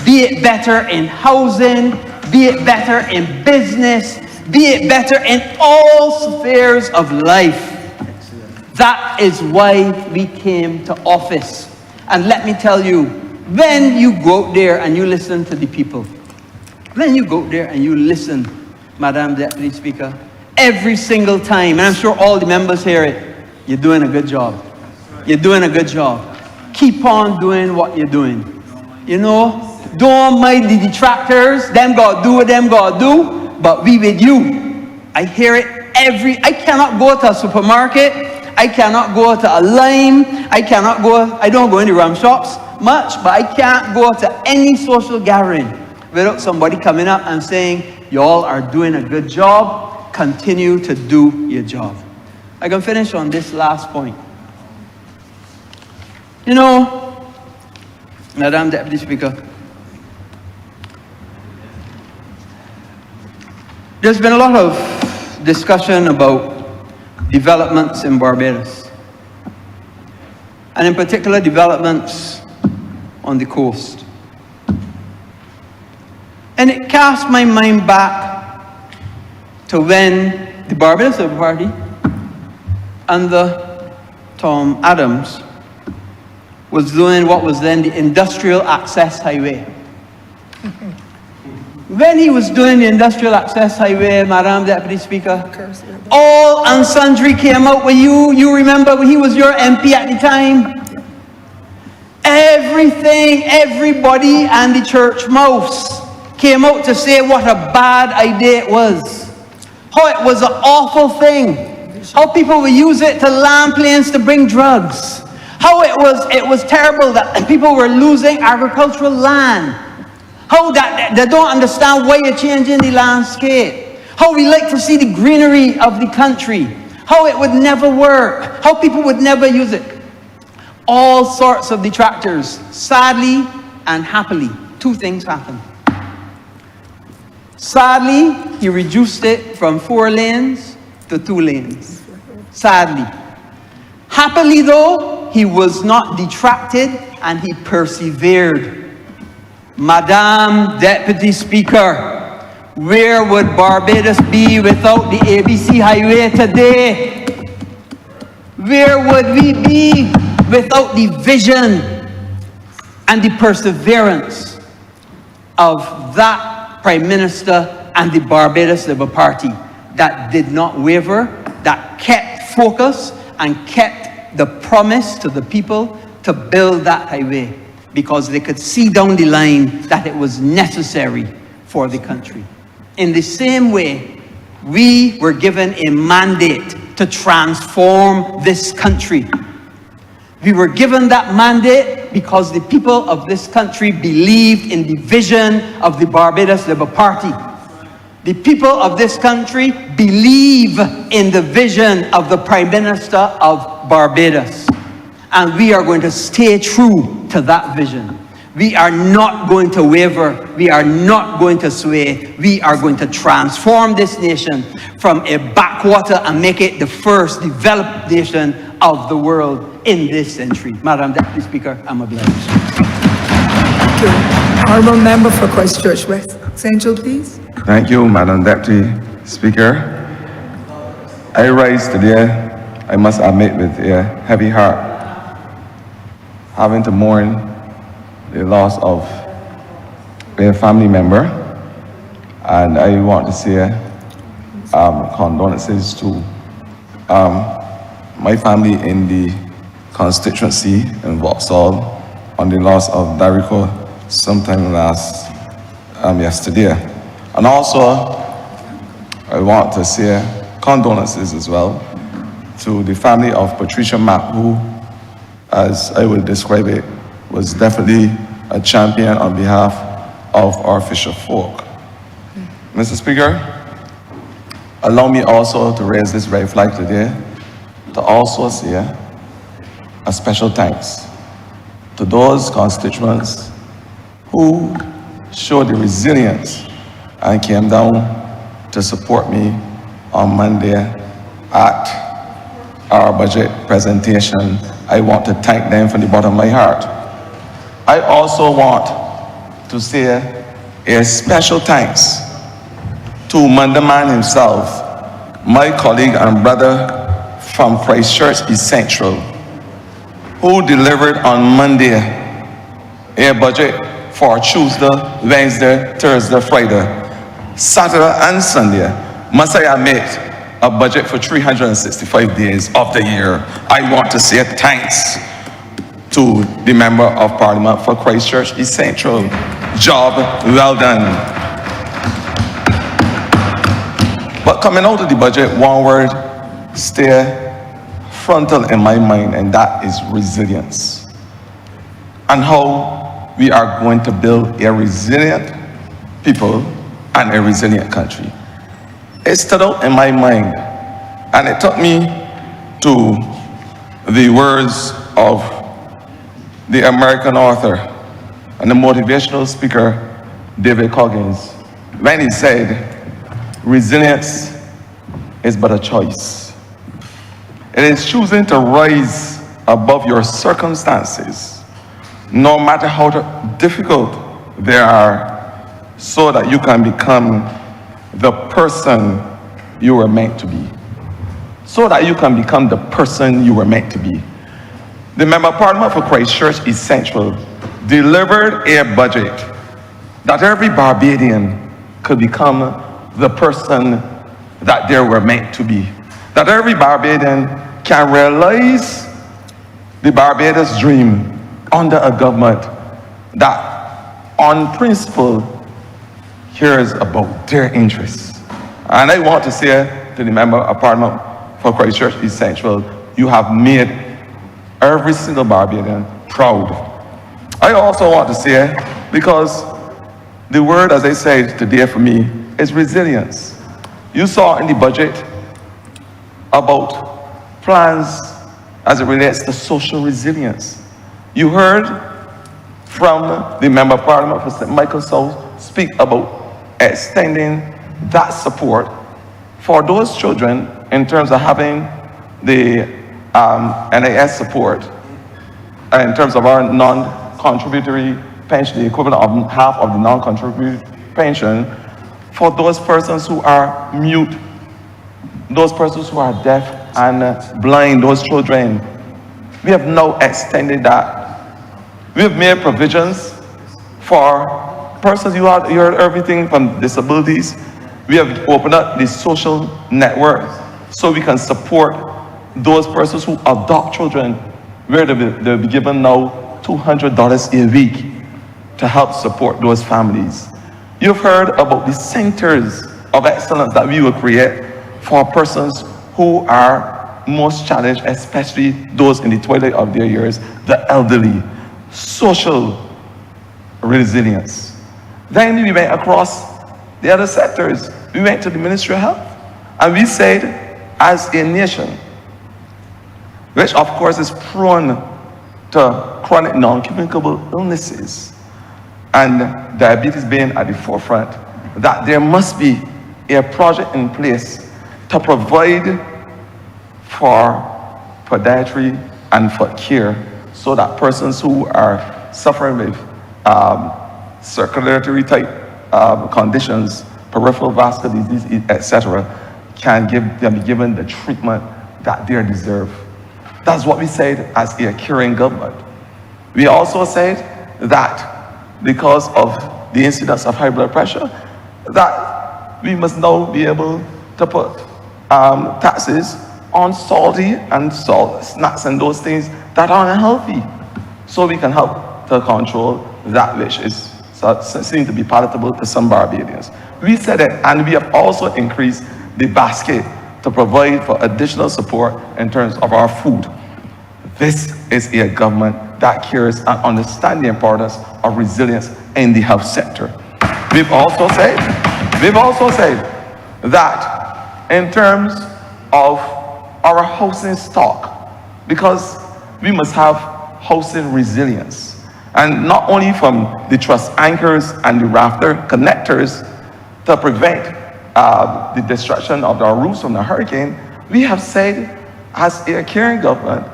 be it better in housing, be it better in business, be it better in all spheres of life. That is why we came to office. And let me tell you, when you go out there and you listen to the people, Then you go there and you listen, Madam Deputy Speaker, every single time, and I'm sure all the members hear it. You're doing a good job. You're doing a good job. Keep on doing what you're doing. You know, don't mind the detractors. Them gotta do what them gotta do, but we with you. I hear it I cannot go to a supermarket. I cannot go to a Lime. I don't go in the rum shops much, but I can't go to any social gathering without somebody coming up and saying, y'all are doing a good job. Continue to do your job. I can finish on this last point. You know, Madam Deputy Speaker, there's been a lot of discussion about developments in Barbados, and in particular developments on the coast. And it cast my mind back to when the Barbados Labour Party under Tom Adams was doing what was then the Industrial Access Highway. When he was doing the Industrial Access Highway, Madam Deputy Speaker, all and sundry came out with you. You remember when he was your MP at the time? Everything, everybody and the church mouse came out to say what a bad idea it was. How it was an awful thing. How people would use it to land planes to bring drugs. How it was terrible that people were losing agricultural land. How that they don't understand why you're changing the landscape. How we like to see the greenery of the country. How it would never work. How people would never use it. All sorts of detractors. Sadly and happily, two things happened. Sadly, he reduced it from 4 lanes to 2 lanes. Sadly. Happily though, he was not detracted and he persevered. Madam Deputy Speaker, where would Barbados be without the ABC Highway today? Where would we be without the vision and the perseverance of that Prime Minister and the Barbados Labour Party that did not waver, that kept focus and kept the promise to the people to build that highway? Because they could see down the line that it was necessary for the country. In the same way, we were given a mandate to transform this country. We were given that mandate because the people of this country believed in the vision of the Barbados Labour Party. The people of this country believe in the vision of the Prime Minister of Barbados. And we are going to stay true to that vision. We are not going to waver. We are not going to sway. We are going to transform this nation from a backwater and make it the first developed nation of the world in this century. Madam Deputy Speaker, I'm obliged. Thank you. Honourable Member for Christchurch West Central, please. Thank you, Madam Deputy Speaker. I rise today, I must admit, with a heavy heart, having to mourn the loss of a family member, and I want to say condolences to my family in the constituency in Vauxhall on the loss of Dariko sometime yesterday. And also, I want to say condolences as well to the family of Patricia Mack, who, as I would describe it, was definitely a champion on behalf of our fisher folk. Mr. Speaker, allow me also to raise this red flag today to also say a special thanks to those constituents who showed the resilience and came down to support me on Monday at our budget presentation. I want to thank them from the bottom of my heart. I also want to say a special thanks to Mandaman himself, my colleague and brother from Christchurch East Central, who delivered on Monday a budget for Tuesday, Wednesday, Thursday, Friday, Saturday, and Sunday, must I admit, a budget for 365 days of the year. I want to say thanks to the Member of Parliament for Christchurch East Central. Job well done. But coming out of the budget, one word stay frontal in my mind, and that is resilience. And how we are going to build a resilient people and a resilient country. It stood out in my mind, and it took me to the words of the American author and the motivational speaker, David Coggins, when he said, resilience is but a choice. It is choosing to rise above your circumstances, no matter how difficult they are, so that you can become the person you were meant to be. So that you can become the person you were meant to be. The Member of Parliament for Christchurch East Central delivered a budget that every Barbadian could become the person that they were meant to be. That every Barbadian can realize the Barbados dream under a government that, on principle, cares about their interests. And I want to say to the Member of Parliament for Christchurch East Central, you have made every single Barbadian proud. I also want to say, because the word, as I said today for me, is resilience. You saw in the budget about plans as it relates to social resilience. You heard from the Member of Parliament for St. Michael South speak about extending that support for those children in terms of having the NIS support, in terms of our non-contributory pension, the equivalent of half of the non-contributory pension, for those persons who are mute, those persons who are deaf and blind, those children. We have now extended that. We have made provisions for persons. You heard everything from disabilities. We have opened up the social network so we can support those persons who adopt children, where they'll be given now $200 a week to help support those families. You've heard about the centers of excellence that we will create for persons who are most challenged, especially those in the twilight of their years, the elderly. Social resilience. Then we went across the other sectors. We went to the Ministry of Health, and we said, as a nation, which of course is prone to chronic non-communicable illnesses, and diabetes being at the forefront, that there must be a project in place to provide for podiatry and for care, so that persons who are suffering with circulatory type conditions, peripheral vascular disease, etc., can be given the treatment that they deserve. That's what we said as a caring government. We also said that because of the incidence of high blood pressure, that we must now be able to put taxes on salty and salt snacks and those things that are unhealthy, so we can help to control that which is seem to be palatable to some Barbadians. We said it, and we have also increased the basket to provide for additional support in terms of our food. This is a government that cares and understands the importance of resilience in the health sector. We've also said that in terms of our housing stock, because we must have housing resilience, and not only from the truss anchors and the rafter connectors to prevent the destruction of our roofs from the hurricane, we have said as a caring government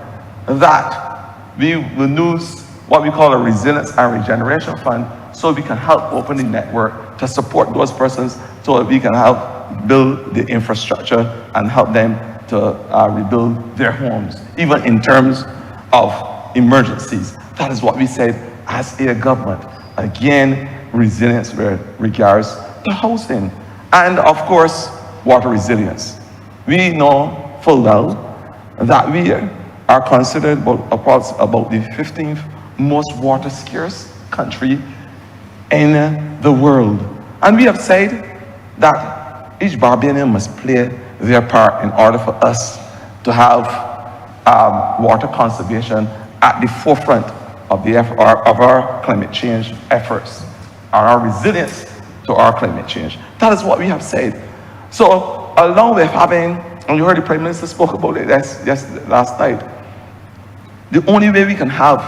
that we will use what we call a resilience and regeneration fund, so we can help open the network to support those persons, so that we can help build the infrastructure and help them to rebuild their homes, even in terms of emergencies. That is what we said as a government. again, resilience with regards to housing, and of course, water resilience. We know full well that we are considered about the 15th most water scarce country in the world. And we have said that each Barbadian must play their part in order for us to have water conservation at the forefront of our climate change efforts, and our resilience to our climate change. That is what we have said. So along with having, and you heard the Prime Minister spoke about it last night, the only way we can have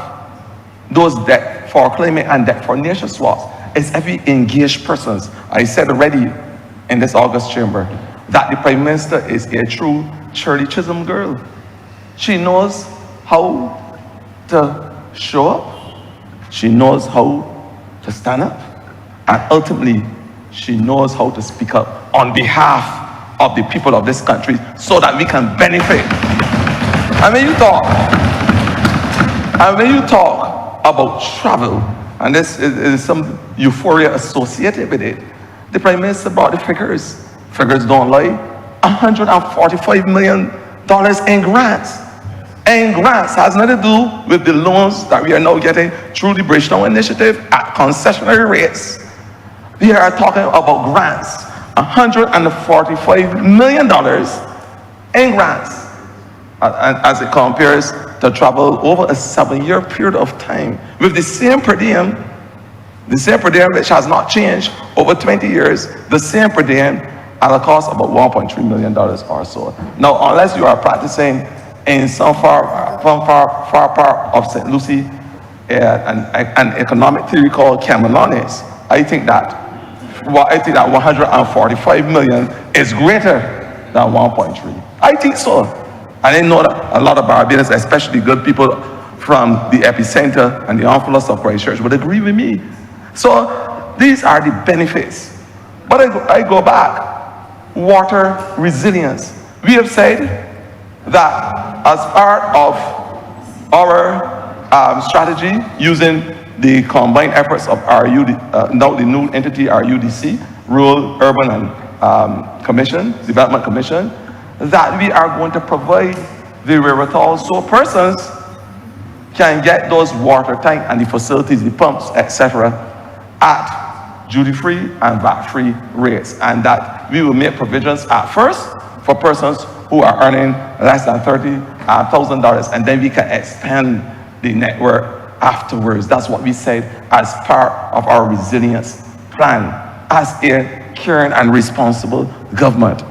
those debt for climate and debt for nation swaps is if we engage persons. I said already in this August chamber that the Prime Minister is a true Shirley Chisholm girl. She knows how to show up, she knows how to stand up, and ultimately she knows how to speak up on behalf of the people of this country so that we can benefit. And when you talk about travel, and this is some euphoria associated with it, the Prime Minister brought the figures. Figures don't lie. $145 million in grants. And grants has nothing to do with the loans that we are now getting through the Bridgetown Initiative at concessionary rates. We are talking about grants. $145 million in grants. As it compares to travel over a 7-year period of time with the same per diem which has not changed over 20 years, the same per diem at a cost of about $1.3 million or so. Now, unless you are practicing in some far part of St. Lucie, an economic theory called Camelones, I think that $145 million is greater than 1.3. I think so. I didn't know that a lot of Barbadians, especially good people from the epicenter and the influence of Christchurch, would agree with me. So these are the benefits. But I go back, water resilience. We have said that as part of our strategy, using the combined efforts of now the new entity, RUDC, Rural, Urban and Development Commission, that we are going to provide the wherewithal so persons can get those water tank and the facilities, the pumps, etc. at duty-free and VAT-free rates, and that we will make provisions at first for persons who are earning less than $30,000, and then we can expand the network afterwards. That's what we said as part of our resilience plan as a caring and responsible government.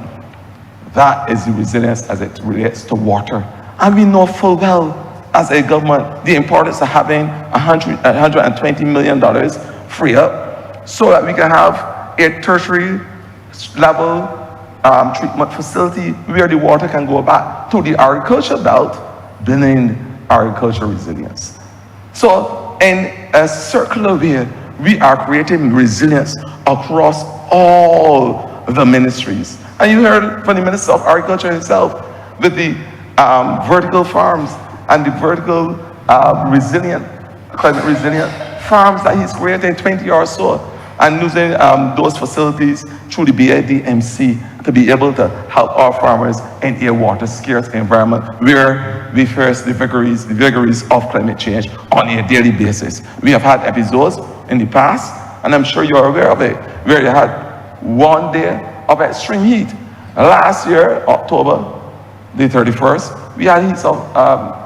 That is the resilience as it relates to water. And we know full well as a government the importance of having $120 million free up so that we can have a tertiary level treatment facility where the water can go back to the agriculture belt, building agricultural resilience. So in a circular way, we are creating resilience across all the ministries. And you heard from the Minister of Agriculture himself with the vertical farms and the vertical climate resilient farms that he's creating, 20 or so, and using those facilities through the BIDMC to be able to help our farmers in a water scarce environment where we face the vagaries of climate change on a daily basis. We have had episodes in the past, and I'm sure you're aware of it, where you had one day of extreme heat. Last year, October the 31st, we had heats of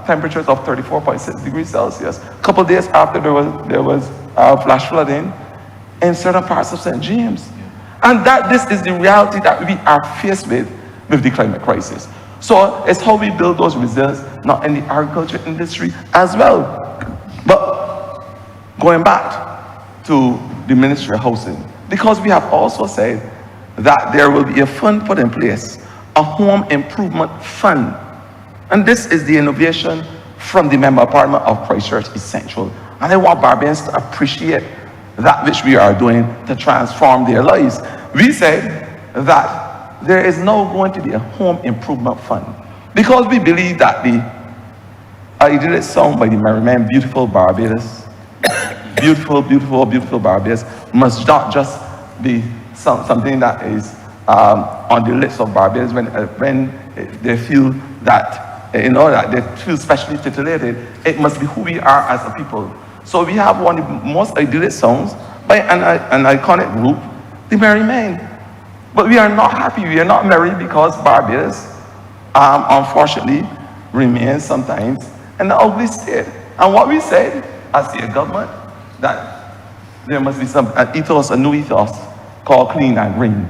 temperatures of 34.6 degrees Celsius. A couple of days after there was flash flooding in certain parts of St. James. And this is the reality that we are faced with the climate crisis. So it's how we build those resilience, not in the agriculture industry as well. But going back to the Ministry of Housing, because we have also said that there will be a fund put in place, a home improvement fund. And this is the innovation from the Member of Parliament of Christchurch Essential. And I want Barbadians to appreciate that which we are doing to transform their lives. We said that there is now going to be a home improvement fund because we believe that I did it sung by the Merryman Beautiful Barbados beautiful, beautiful, beautiful Barbados must not just be something that is on the lips of Barbadians when they feel that, that they feel specially titillated. It must be who we are as a people. So we have one of the most idyllic songs by an iconic group, the Merry Men. But we are not happy, we are not merry because Barbados, unfortunately, remains sometimes in the ugly state. And what we said as the government, that there must be a new ethos called clean and green.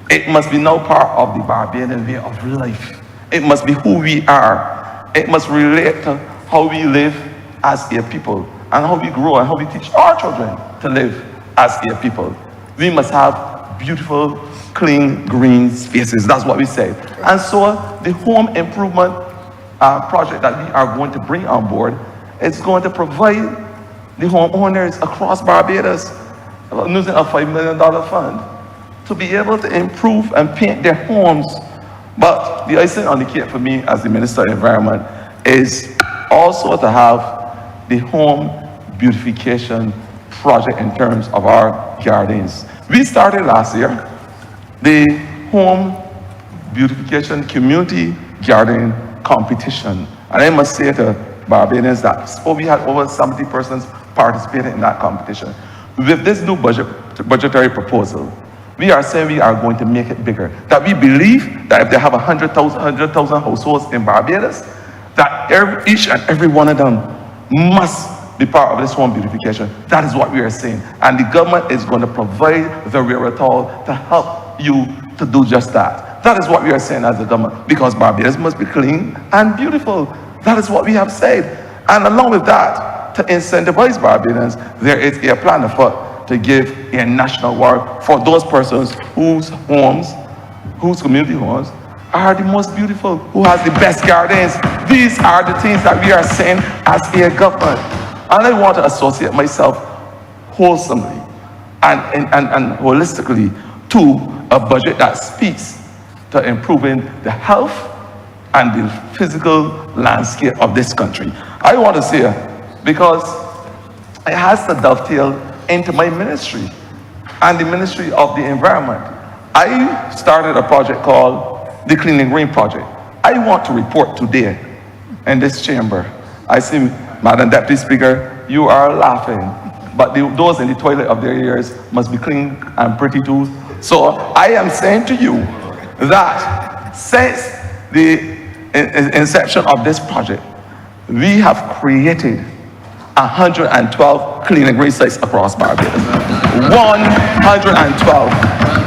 It must be now part of the Barbadian way of life. It must be who we are. It must relate to how we live as a people and how we grow and how we teach our children to live as a people. We must have beautiful, clean, green spaces. That's what we say. And so the home improvement project that we are going to bring on board is going to provide the homeowners across Barbados using a $5 million fund to be able to improve and paint their homes. But the icing on the cake for me as the Minister of Environment is also to have the home beautification project in terms of our gardens. We started last year the home beautification community garden competition. And I must say to Barbadians that we had over 70 persons participating in that competition. With this new budgetary proposal, we are saying we are going to make it bigger. That we believe that if they have 100,000 households in Barbados, that each and every one of them must be part of this home beautification. That is what we are saying. And the government is going to provide the wherewithal to help you to do just that. That is what we are saying as a government, because Barbados must be clean and beautiful. That is what we have said. And along with that, to incentivize Barbadians, there is a plan afoot to give a national award for those persons whose homes, whose community homes, are the most beautiful, who has the best gardens. These are the things that we are saying as a government. And I want to associate myself wholesomely and holistically to a budget that speaks to improving the health and the physical landscape of this country. I want to say, because it has to dovetail into my ministry and the Ministry of the Environment. I started a project called the Clean and Green Project. I want to report today in this chamber. I see, Madam Deputy Speaker, you are laughing, but those in the toilet of their ears must be clean and pretty too. So I am saying to you that since the inception of this project, we have created 112 clean and green sites across Barbados. 112.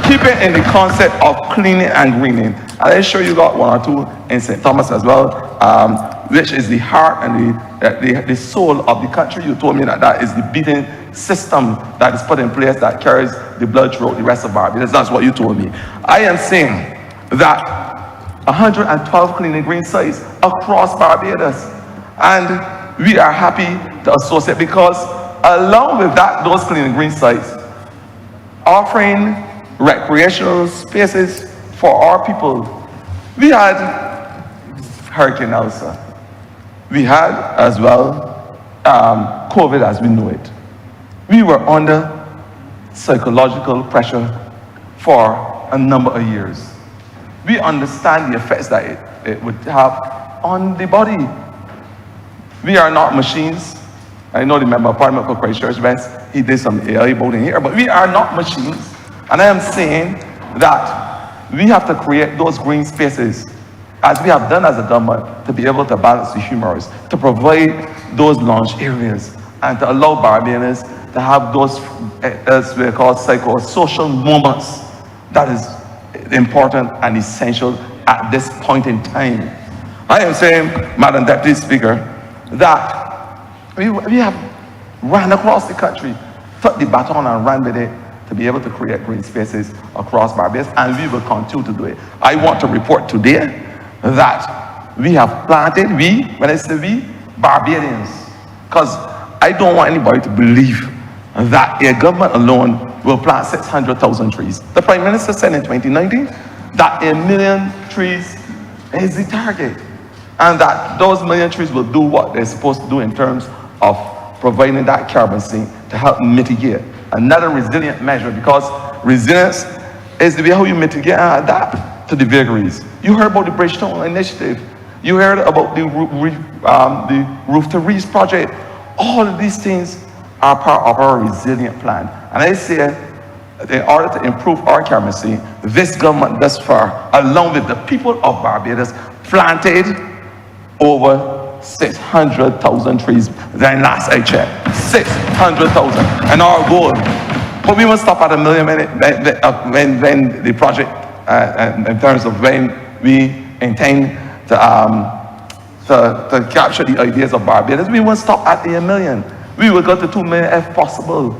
Keep it in the concept of cleaning and greening. And I'm sure you got one or two in St. Thomas as well, which is the heart and the soul of the country. You told me that is the beating system that is put in place that carries the blood throughout the rest of Barbados. That's what you told me. I am saying that 112 clean and green sites across Barbados. And we are happy to associate, because along with that, those clean and green sites, offering recreational spaces for our people. We had Hurricane Elsa. We had as well COVID as we know it. We were under psychological pressure for a number of years. We understand the effects that it would have on the body. We are not machines. I know the Member of Parliament for Christchurch West, he did some AI voting here, but we are not machines. And I am saying that we have to create those green spaces, as we have done as a government, to be able to balance the humors, to provide those launch areas, and to allow Barbadians to have those, as we call, psychosocial moments. That is important and essential at this point in time. I am saying, Madam Deputy Speaker, that we have run across the country, took the baton and ran with it to be able to create green spaces across Barbados, and we will continue to do it. I want to report today that we have planted, when I say we, Barbadians, because I don't want anybody to believe that a government alone will plant 600,000 trees. The Prime Minister said in 2019 that 1 million trees is the target, and that those 1 million trees will do what they're supposed to do in terms of providing that carbon sink to help mitigate. Another resilient measure, because resilience is the way how you mitigate and adapt to the vagaries. You heard about the Bridgetown initiative. You heard about the Roof to Reach project. All of these things are part of our resilient plan. And I say, in order to improve our currency, this government thus far, along with the people of Barbados, planted over 600,000 trees. Then last I checked, 600,000. And our goal, but we won't stop at 1 million when the project, in terms of when we intend to capture the ideas of Barbados, we won't stop at the 1 million. We will go to 2 million if possible.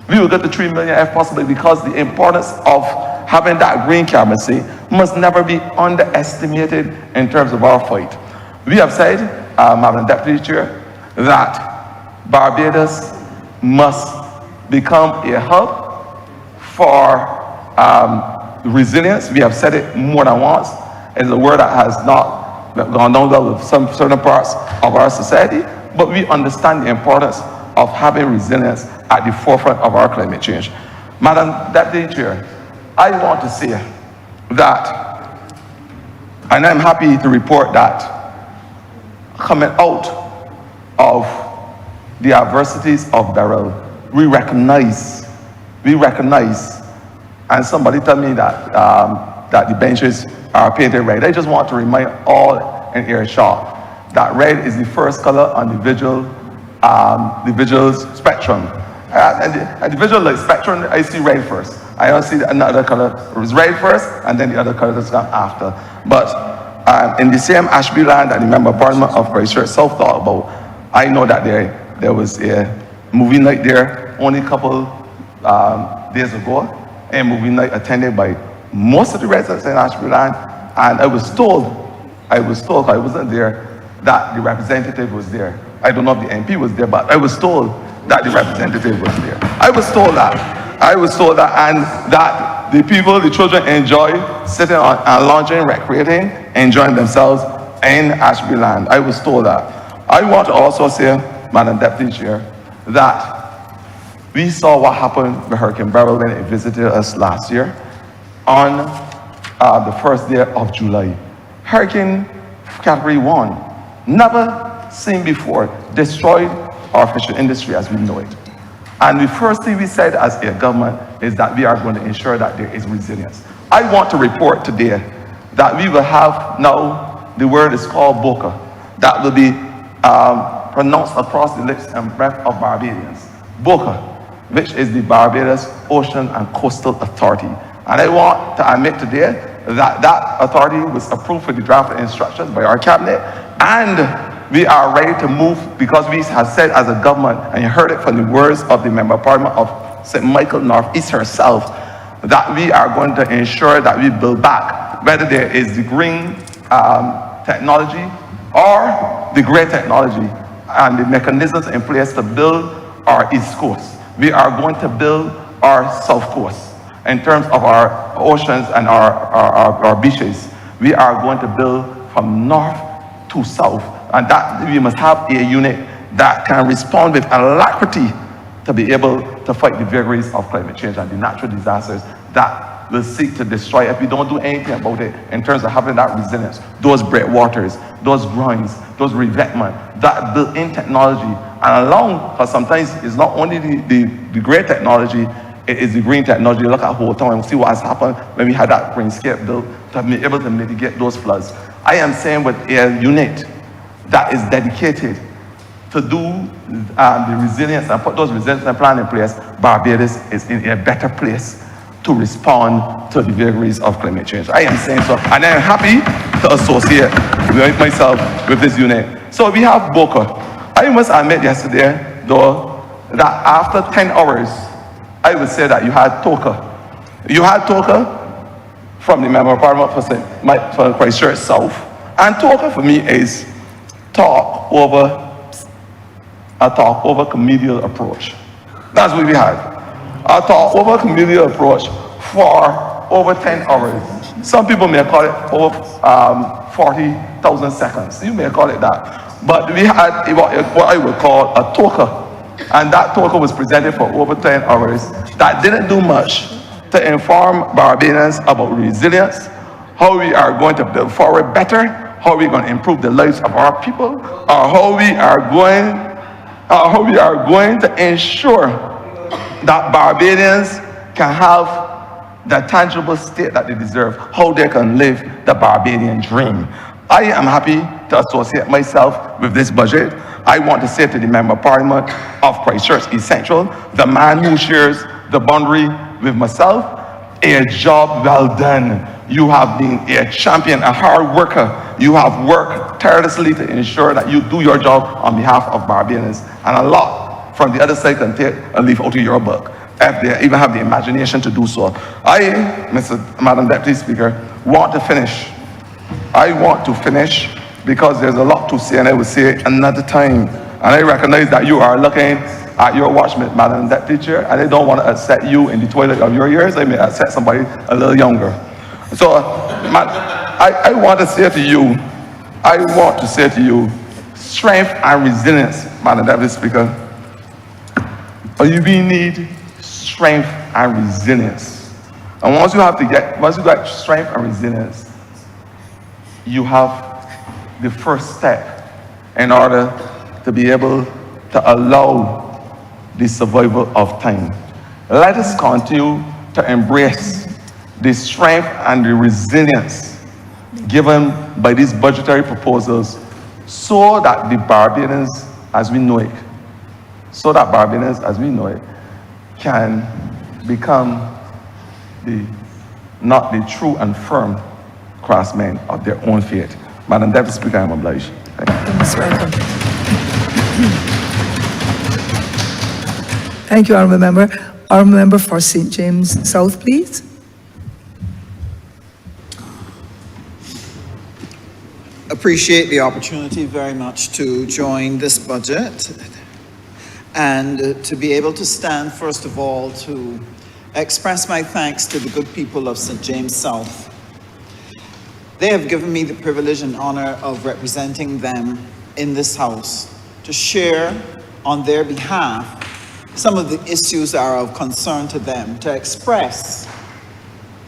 We will go to 3 million if possible, because the importance of having that green currency must never be underestimated in terms of our fight. We have said, Madam Deputy Chair, that Barbados must become a hub for resilience. We have said it more than once. It's a word that has not gone down well with some certain parts of our society, but we understand the importance of having resilience at the forefront of our climate change. Madam Deputy Chair, I want to say that, and I'm happy to report that coming out of the adversities of Beryl, we recognize, and somebody told me that that the benches are painted red. I just want to remind all in earshot that red is the first color on the visual spectrum. And the visual light spectrum, I see red first. I don't see another color. It was red first, and then the other color that's come after. But in the same Ashby land that the Member of Parliament of Christchurch South thought about, I know that there was a movie night there only a couple days ago, a movie night attended by most of the residents in Ashby land, and I was told, I wasn't there, that the representative was there. I don't know if the MP was there, but I was told that the representative was there. I was told that, and that the people, the children enjoy sitting on and lounging, recreating, enjoying themselves in Ashby land. I was told that. I want to also say, Madam Deputy Chair, that we saw what happened with Hurricane Beryl when it visited us last year on the first day of July. Hurricane Category 1, never seen before, destroyed our fishing industry as we know it. And the first thing we said as a government is that we are going to ensure that there is resilience. I want to report today that we will have now, the word is called Boca, that will be pronounced across the lips and breath of Barbadians. Boca, which is the Barbados Ocean and Coastal Authority. And I want to admit today that that authority was approved for the draft instructions by our cabinet, and we are ready to move, because we have said as a government, and you heard it from the words of the Member of Parliament of St. Michael Northeast herself, that we are going to ensure that we build back, whether there is the green technology or the gray technology, and the mechanisms in place to build our East Coast. We are going to build our South Coast in terms of our oceans and our beaches. We are going to build from north to south, and that we must have a unit that can respond with alacrity to be able to fight the vagaries of climate change and the natural disasters that will seek to destroy if we don't do anything about it in terms of having that resilience, those breakwaters, those groins, those revetment, that built-in technology, and along, because sometimes it's not only the great technology, it is the green technology. Look at whole town and see what has happened when we had that greenscape built to be able to mitigate those floods. I am saying with a unit that is dedicated to do the resilience and put those resilience plans in place, Barbados is in a better place to respond to the vagaries of climate change. I am saying so, and I am happy to associate myself with this unit. So we have Boca. I must admit yesterday, though, that after 10 hours, I would say that you had Toka. You had Toka from the Member of Parliament for Christchurch South, and Toka for me is talk over comedial approach. That's what we had. A talk over comedial approach for over 10 hours. Some people may call it over 40,000 seconds. You may call it that. But we had what I would call a Toka And that total was presented for over 10 hours. That didn't do much to inform Barbadians about resilience, how we are going to build forward better, how we're going to improve the lives of our people, or how we are going to ensure that Barbadians can have the tangible state that they deserve, how they can live the Barbadian dream. I am happy to associate myself with this budget. I want to say to the Member of Parliament of Christchurch East Central, the man who shares the boundary with myself, a job well done. You have been a champion, a hard worker. You have worked tirelessly to ensure that you do your job on behalf of Barbadians. And a lot from the other side can take a leaf out of your book, if they even have the imagination to do so. Madam Deputy Speaker, want to finish. I want to finish because there's a lot to say, and I will say another time. And I recognize that you are looking at your watchman, Madam Deputy Chair, and I don't want to upset you in the twilight of your years. I may upset somebody a little younger. So, I want to say to you, strength and resilience, Madam Deputy Speaker. You need strength and resilience. And once you got strength and resilience, you have the first step in order to be able to allow the survival of time. Let us continue to embrace the strength and the resilience given by these budgetary proposals so that the Barbadians as we know it, can become not the true and firm craftsmen of their own fate. Madam Deputy Speaker, I am obliged. Thank you. Most welcome. Thank you, Honourable Member. Honourable Member for St. James South, please. Appreciate the opportunity very much to join this budget and to be able to stand, first of all, to express my thanks to the good people of St. James South. They have given me the privilege and honor of representing them in this House to share on their behalf some of the issues that are of concern to them, to express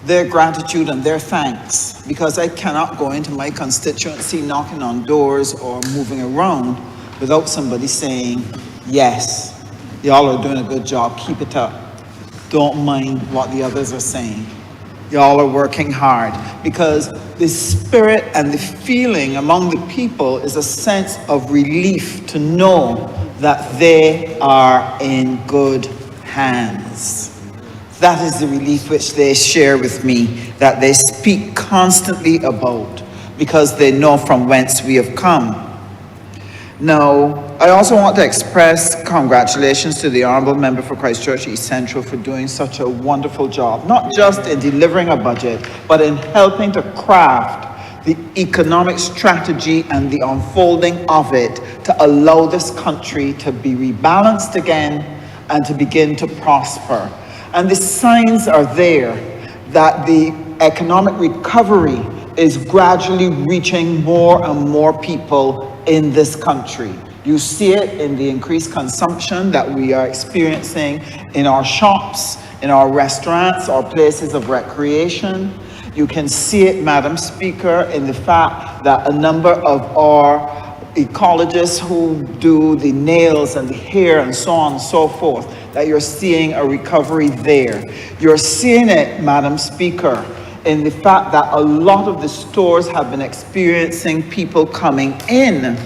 their gratitude and their thanks, because I cannot go into my constituency knocking on doors or moving around without somebody saying, yes, y'all are doing a good job, keep it up. Don't mind what the others are saying. Y'all are working hard, because the spirit and the feeling among the people is a sense of relief to know that they are in good hands. That is the relief which they share with me, that they speak constantly about, because they know from whence we have come. Now, I also want to express congratulations to the Honourable Member for Christchurch East Central for doing such a wonderful job, not just in delivering a budget, but in helping to craft the economic strategy and the unfolding of it to allow this country to be rebalanced again and to begin to prosper. And the signs are there that the economic recovery is gradually reaching more and more people in this country. You see it in the increased consumption that we are experiencing in our shops, in our restaurants, our places of recreation. You can see it, Madam Speaker, in the fact that a number of our ecologists who do the nails and the hair and so on and so forth, that you're seeing a recovery there. You're seeing it, Madam Speaker, in the fact that a lot of the stores have been experiencing people coming in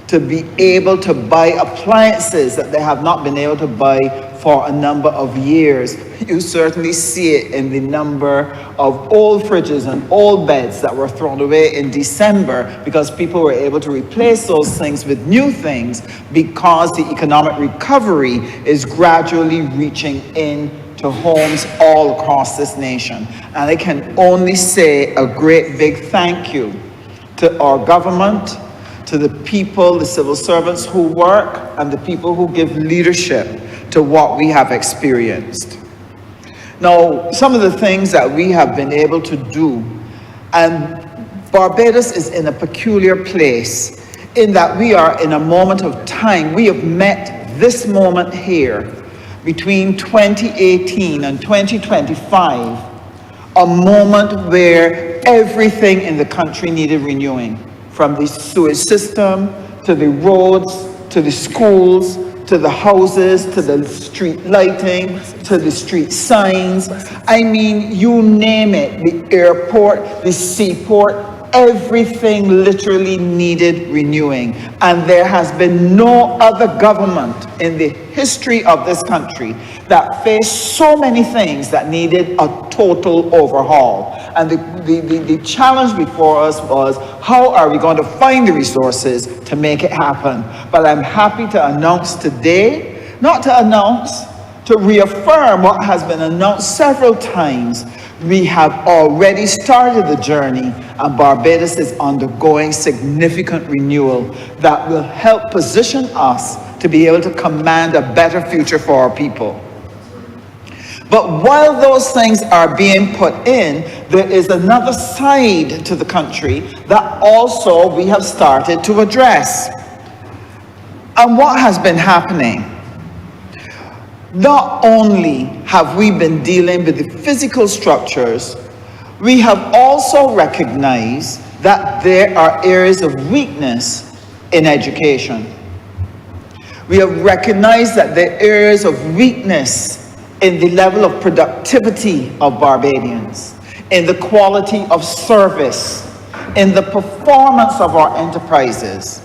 to be able to buy appliances that they have not been able to buy for a number of years. You certainly see it in the number of old fridges and old beds that were thrown away in December, because people were able to replace those things with new things, because the economic recovery is gradually reaching into homes all across this nation. And I can only say a great big thank you to our government, to the people, the civil servants who work, and the people who give leadership to what we have experienced. Now, some of the things that we have been able to do, and Barbados is in a peculiar place in that we are in a moment of time. We have met this moment here, between 2018 and 2025, a moment where everything in the country needed renewing, from the sewage system, to the roads, to the schools, to the houses, to the street lighting, to the street signs. I mean, you name it, the airport, the seaport, everything literally needed renewing. And there has been no other government in the history of this country that faced so many things that needed a total overhaul. And the challenge before us was, how are we going to find the resources to make it happen? But I'm happy to announce today, not to announce, to reaffirm what has been announced several times. We have already started the journey, and Barbados is undergoing significant renewal that will help position us to be able to command a better future for our people. But while those things are being put in, there is another side to the country that also we have started to address. And what has been happening? Not only have we been dealing with the physical structures, we have also recognized that there are areas of weakness in education. We have recognized that there are areas of weakness in the level of productivity of Barbadians, in the quality of service, in the performance of our enterprises.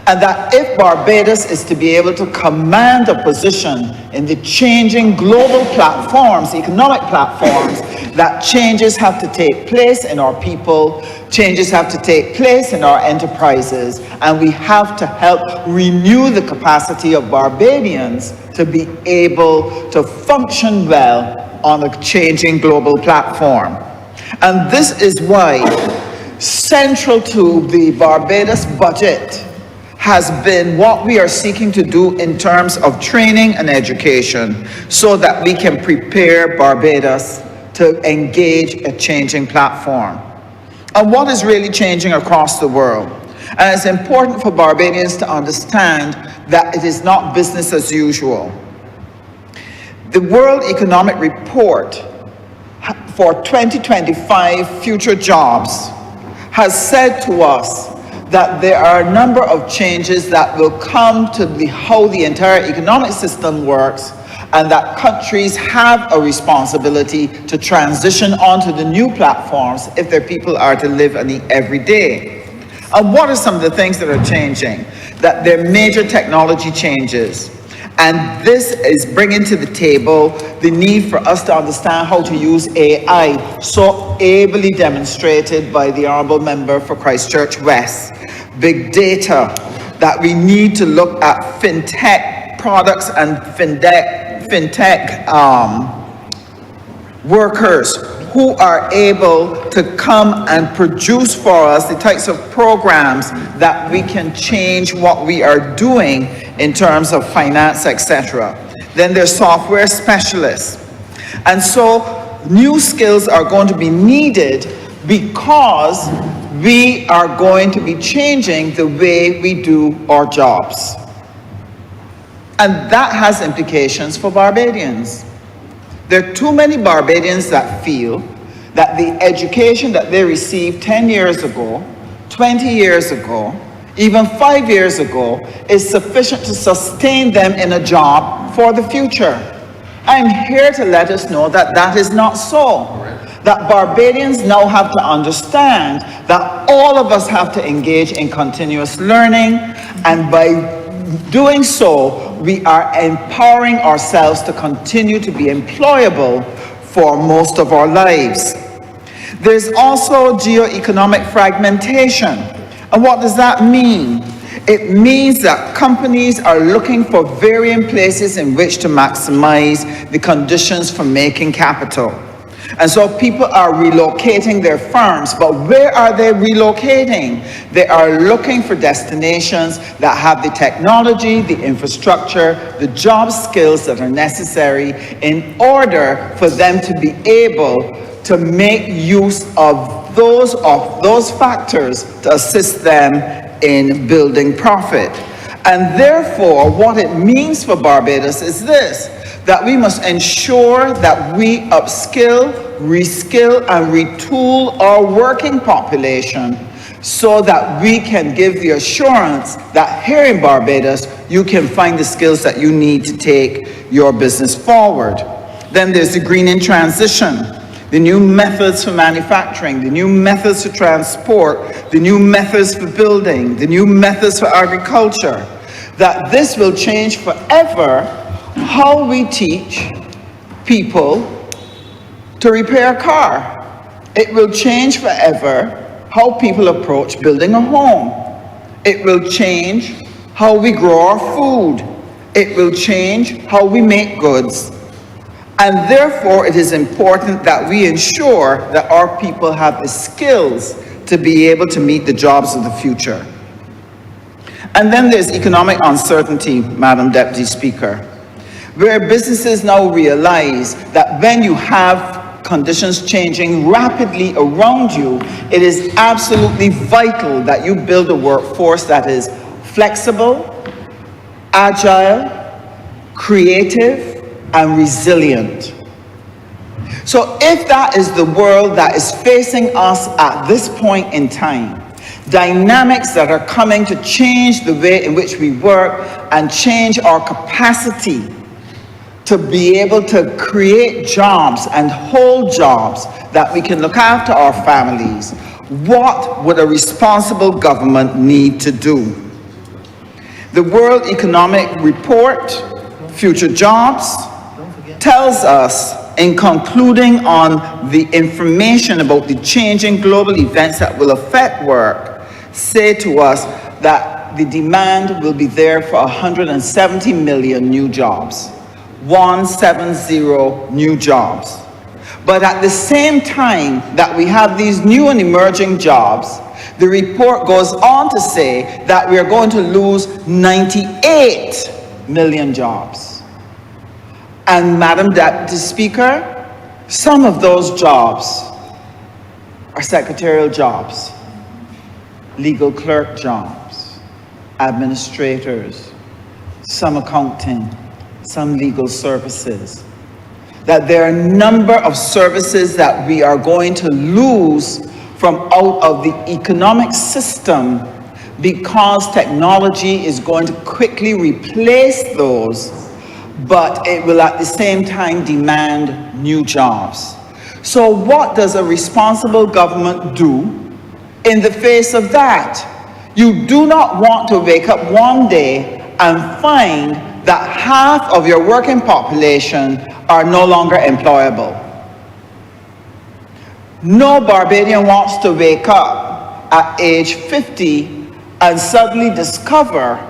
And that if Barbados is to be able to command a position in the changing global platforms, economic platforms, that changes have to take place in our people, changes have to take place in our enterprises, and we have to help renew the capacity of Barbadians to be able to function well on a changing global platform. And this is why central to the Barbados budget has been what we are seeking to do in terms of training and education, so that we can prepare Barbados to engage a changing platform. And what is really changing across the world? And it's important for Barbadians to understand that it is not business as usual. The World Economic Report for 2025 future jobs has said to us that there are a number of changes that will come to how the entire economic system works, and that countries have a responsibility to transition onto the new platforms if their people are to live and eat every day. And what are some of the things that are changing? That there are major technology changes. And this is bringing to the table the need for us to understand how to use AI, so ably demonstrated by the Honourable Member for Christchurch West. Big data, that we need to look at fintech products and fintech workers who are able to come and produce for us the types of programs that we can change what we are doing in terms of finance, etc. Then there's software specialists. And so new skills are going to be needed because we are going to be changing the way we do our jobs. And that has implications for Barbadians. There are too many Barbadians that feel that the education that they received 10 years ago, 20 years ago, even 5 years ago, is sufficient to sustain them in a job for the future. I'm here to let us know that that is not so. That Barbadians now have to understand that all of us have to engage in continuous learning, and by doing so, we are empowering ourselves to continue to be employable for most of our lives. There's also geo-economic fragmentation. And what does that mean? It means that companies are looking for varying places in which to maximize the conditions for making capital. And so people are relocating their firms, but where are they relocating? They are looking for destinations that have the technology, the infrastructure, the job skills that are necessary in order for them to be able to make use of those factors to assist them in building profit. And therefore, what it means for Barbados is this, that we must ensure that we upskill, reskill, and retool our working population so that we can give the assurance that here in Barbados, you can find the skills that you need to take your business forward. Then there's the greening transition, the new methods for manufacturing, the new methods for transport, the new methods for building, the new methods for agriculture, that this will change forever how we teach people to repair a car. It will change forever how people approach building a home. It will change how we grow our food. It will change how we make goods. And therefore, it is important that we ensure that our people have the skills to be able to meet the jobs of the future. And then there's economic uncertainty, Madam Deputy Speaker, where businesses now realize that when you have conditions changing rapidly around you, it is absolutely vital that you build a workforce that is flexible, agile, creative, and resilient. So if that is the world that is facing us at this point in time, dynamics that are coming to change the way in which we work and change our capacity to be able to create jobs and hold jobs that we can look after our families, what would a responsible government need to do? The World Economic Report, Future Jobs, tells us, in concluding on the information about the changing global events that will affect work, say to us that the demand will be there for 170 million new jobs. 170 new jobs. But at the same time that we have these new and emerging jobs, the report goes on to say that we are going to lose 98 million jobs. And Madam Deputy Speaker, some of those jobs are secretarial jobs, legal clerk jobs, administrators, some accounting, some legal services. That there are a number of services that we are going to lose from out of the economic system because technology is going to quickly replace those, but it will at the same time demand new jobs. So what does a responsible government do in the face of that? You do not want to wake up one day and find that half of your working population are no longer employable. No Barbadian wants to wake up at age 50 and suddenly discover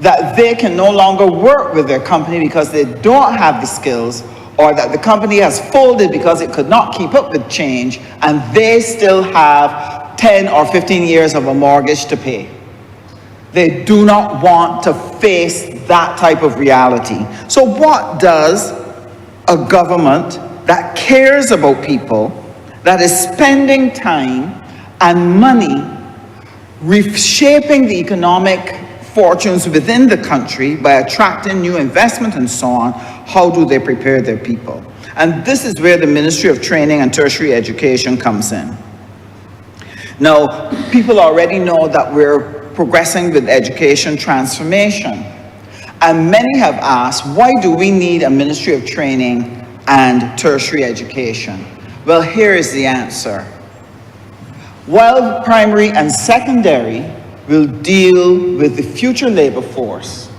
that they can no longer work with their company because they don't have the skills, or that the company has folded because it could not keep up with change and they still have 10 or 15 years of a mortgage to pay. They do not want to face that type of reality. So what does a government that cares about people, that is spending time and money reshaping the economic fortunes within the country by attracting new investment and so on, how do they prepare their people? And this is where the Ministry of Training and Tertiary Education comes in. Now, people already know that we're progressing with education transformation. And many have asked, why do we need a Ministry of Training and Tertiary Education? Well, here is the answer. While primary and secondary will deal with the future labor force,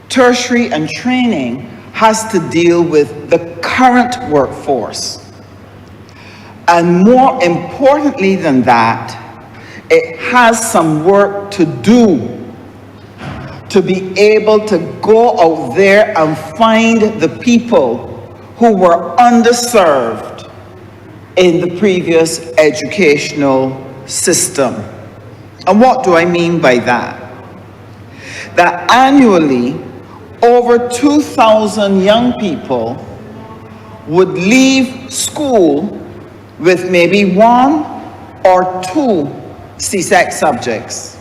tertiary and training has to deal with the current workforce. And more importantly than that, it has some work to do to be able to go out there and find the people who were underserved in the previous educational system. And what do I mean by that? That annually, over 2,000 young people would leave school with maybe 1 or 2 CSEC subjects.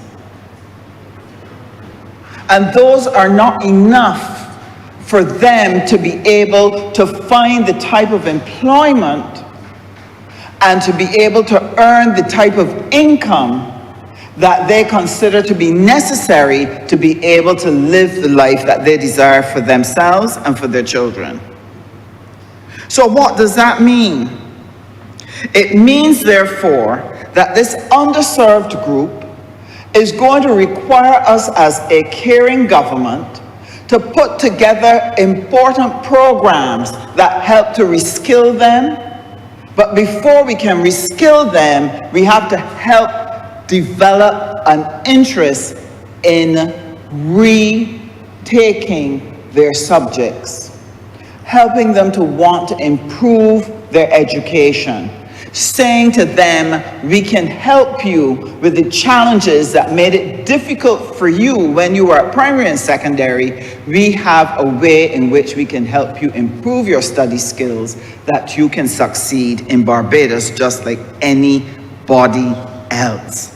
And those are not enough for them to be able to find the type of employment and to be able to earn the type of income that they consider to be necessary to be able to live the life that they desire for themselves and for their children. So what does that mean? It means, therefore, that this underserved group is going to require us as a caring government to put together important programs that help to reskill them. But before we can reskill them, we have to help develop an interest in retaking their subjects, helping them to want to improve their education, saying to them, we can help you with the challenges that made it difficult for you when you were at primary and secondary. We have a way in which we can help you improve your study skills that you can succeed in Barbados just like anybody else.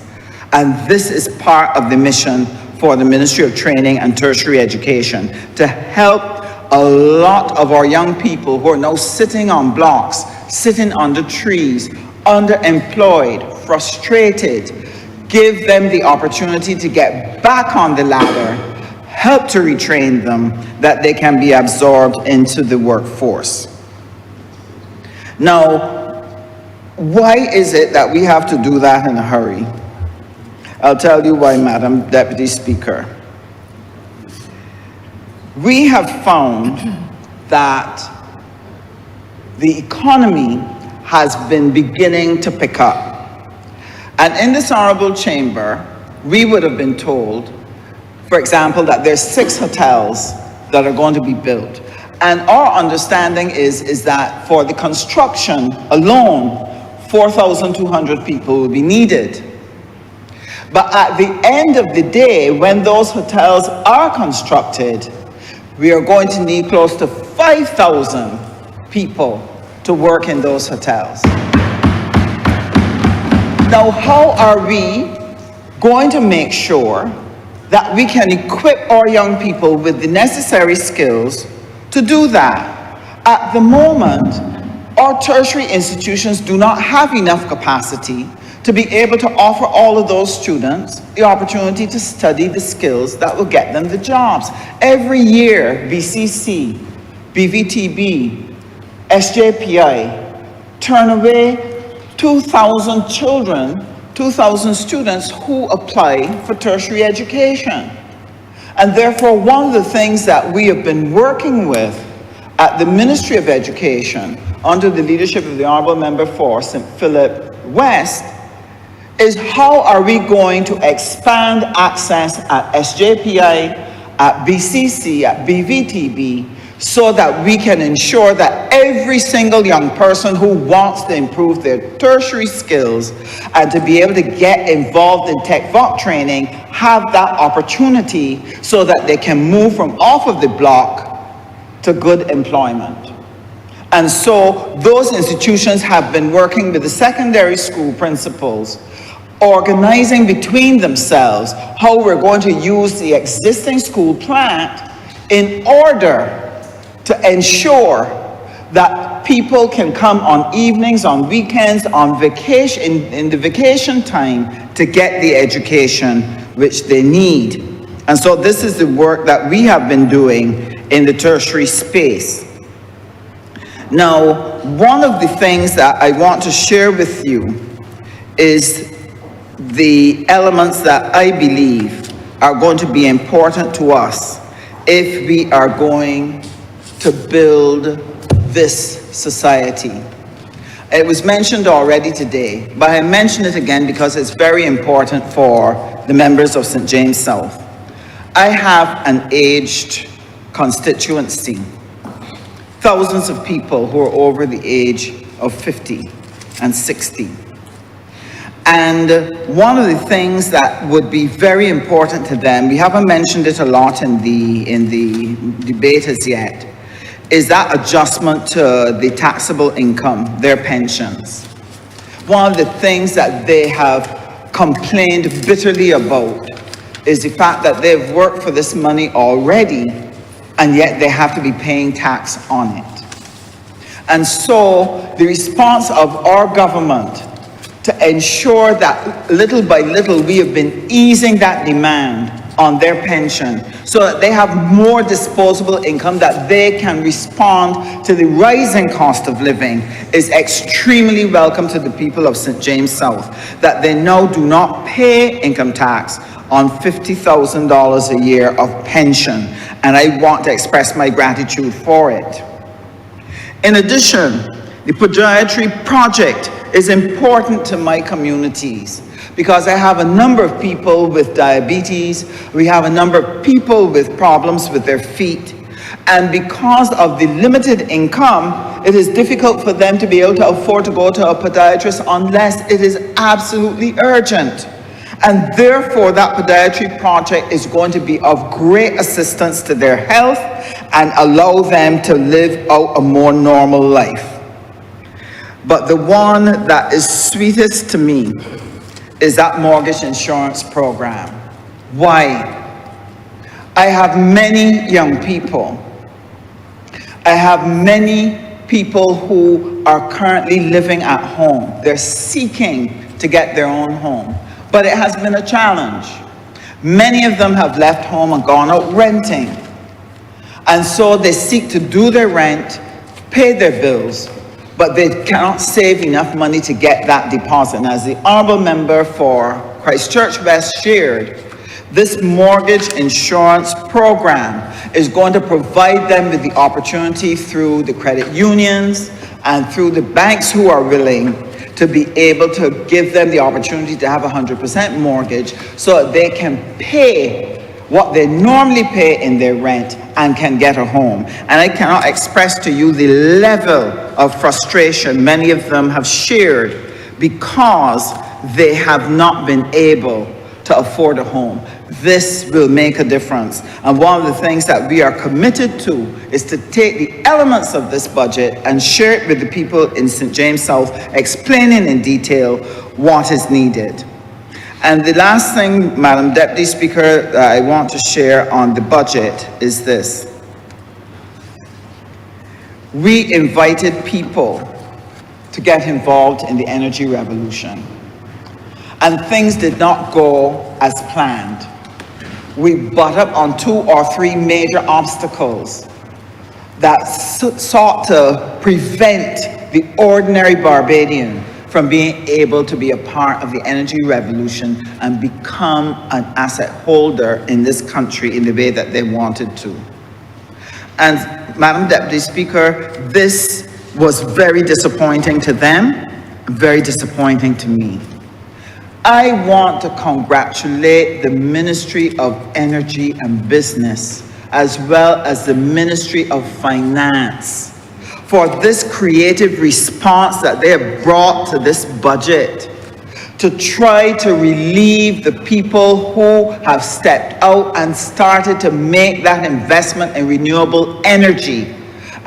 And this is part of the mission for the Ministry of Training and Tertiary Education, to help a lot of our young people who are now sitting on blocks, sitting under trees, underemployed, frustrated, give them the opportunity to get back on the ladder, help to retrain them, that they can be absorbed into the workforce. Now, why is it that we have to do that in a hurry? I'll tell you why, Madam Deputy Speaker. We have found that the economy has been beginning to pick up. And in this Honourable Chamber, we would have been told, for example, that there's 6 hotels that are going to be built. And our understanding is that for the construction alone, 4,200 people will be needed. But at the end of the day, when those hotels are constructed, we are going to need close to 5,000 people to work in those hotels. Now, how are we going to make sure that we can equip our young people with the necessary skills to do that? At the moment, our tertiary institutions do not have enough capacity to be able to offer all of those students the opportunity to study the skills that will get them the jobs. Every year, BCC, BVTB, SJPI turn away 2,000 children, 2,000 students who apply for tertiary education. And therefore, one of the things that we have been working with at the Ministry of Education under the leadership of the Honourable Member for St. Philip West is how are we going to expand access at SJPI, at BCC, at BVTB, so that we can ensure that every single young person who wants to improve their tertiary skills and to be able to get involved in TechVoc training have that opportunity so that they can move from off of the block to good employment. And so those institutions have been working with the secondary school principals, organizing between themselves how we're going to use the existing school plant in order to ensure that people can come on evenings, on weekends, on vacation, in the vacation time to get the education which they need. And so this is the work that we have been doing in the tertiary space. Now, one of the things that I want to share with you is the elements that I believe are going to be important to us if we are going to build this society. It was mentioned already today, but I mention it again because it's very important for the members of St. James South. I have an aged constituency, thousands of people who are over the age of 50 and 60. And one of the things that would be very important to them, we haven't mentioned it a lot in the debate as yet, is that adjustment to the taxable income, their pensions. One of the things that they have complained bitterly about is the fact that they've worked for this money already, and yet they have to be paying tax on it. And so the response of our government to ensure that little by little we have been easing that demand on their pension so that they have more disposable income, that they can respond to the rising cost of living, is extremely welcome to the people of St. James South, that they now do not pay income tax on $50,000 a year of pension. And I want to express my gratitude for it. In addition, the Budgetary project is important to my communities because I have a number of people with diabetes, we have a number of people with problems with their feet, and because of the limited income, it is difficult for them to be able to afford to go to a podiatrist unless it is absolutely urgent. And therefore, that Budgetary project is going to be of great assistance to their health and allow them to live out a more normal life. But the one that is sweetest to me is that mortgage insurance program. Why? I have many young people. I have many people who are currently living at home. They're seeking to get their own home. But it has been a challenge. Many of them have left home and gone out renting. And so they seek to do their rent, pay their bills, but they cannot save enough money to get that deposit. And as the Honourable Member for Christchurch West shared, this mortgage insurance program is going to provide them with the opportunity through the credit unions and through the banks who are willing to be able to give them the opportunity to have a 100% mortgage so that they can pay what they normally pay in their rent and can get a home. And I cannot express to you the level of frustration many of them have shared because they have not been able to afford a home. This will make a difference. And one of the things that we are committed to is to take the elements of this budget and share it with the people in St. James South, explaining in detail what is needed. And the last thing, Madam Deputy Speaker, that I want to share on the budget is this. We invited people to get involved in the energy revolution, and things did not go as planned. We butt up on 2 or 3 major obstacles that sought to prevent the ordinary Barbadian from being able to be a part of the energy revolution and become an asset holder in this country in the way that they wanted to. And Madam Deputy Speaker, this was very disappointing to them, very disappointing to me. I want to congratulate the Ministry of Energy and Business, as well as the Ministry of Finance, for this creative response that they have brought to this budget to try to relieve the people who have stepped out and started to make that investment in renewable energy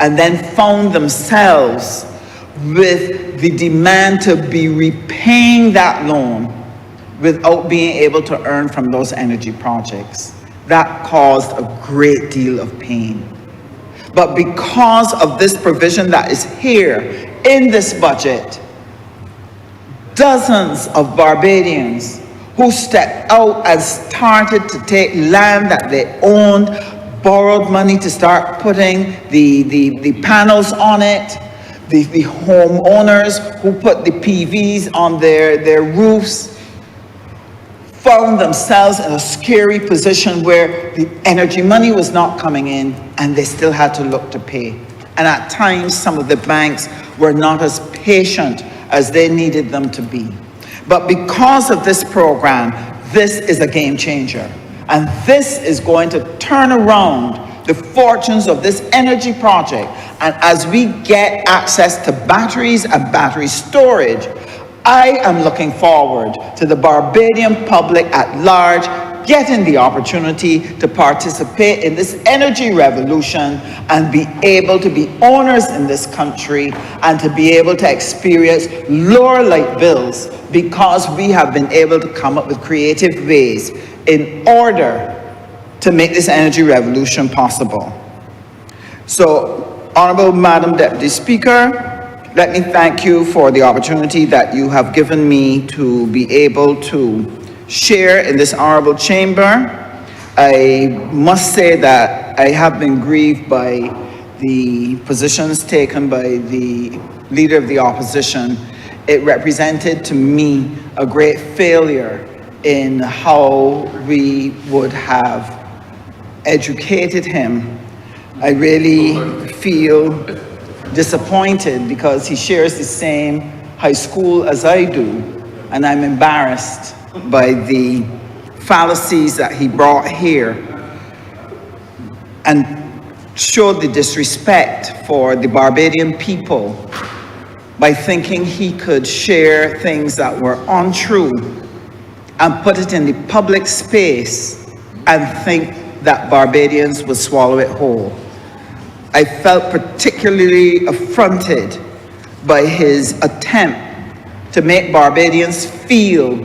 and then found themselves with the demand to be repaying that loan without being able to earn from those energy projects. That caused a great deal of pain. But because of this provision that is here in this budget, dozens of Barbadians who stepped out and started to take land that they owned, borrowed money to start putting the panels on it, the homeowners who put the PVs on their roofs, found themselves in a scary position where the energy money was not coming in and they still had to look to pay. And at times, some of the banks were not as patient as they needed them to be. But because of this program, this is a game changer. And this is going to turn around the fortunes of this energy project. And as we get access to batteries and battery storage, I am looking forward to the Barbadian public at large getting the opportunity to participate in this energy revolution and be able to be owners in this country and to be able to experience lower light bills because we have been able to come up with creative ways in order to make this energy revolution possible. So, Honourable Madam Deputy Speaker, let me thank you for the opportunity that you have given me to be able to share in this honourable chamber. I must say that I have been grieved by the positions taken by the Leader of the Opposition. It represented to me a great failure in how we would have educated him. I really feel disappointed because he shares the same high school as I do, and I'm embarrassed by the fallacies that he brought here and showed the disrespect for the Barbadian people by thinking he could share things that were untrue and put it in the public space and think that Barbadians would swallow it whole. I felt particularly affronted by his attempt to make Barbadians feel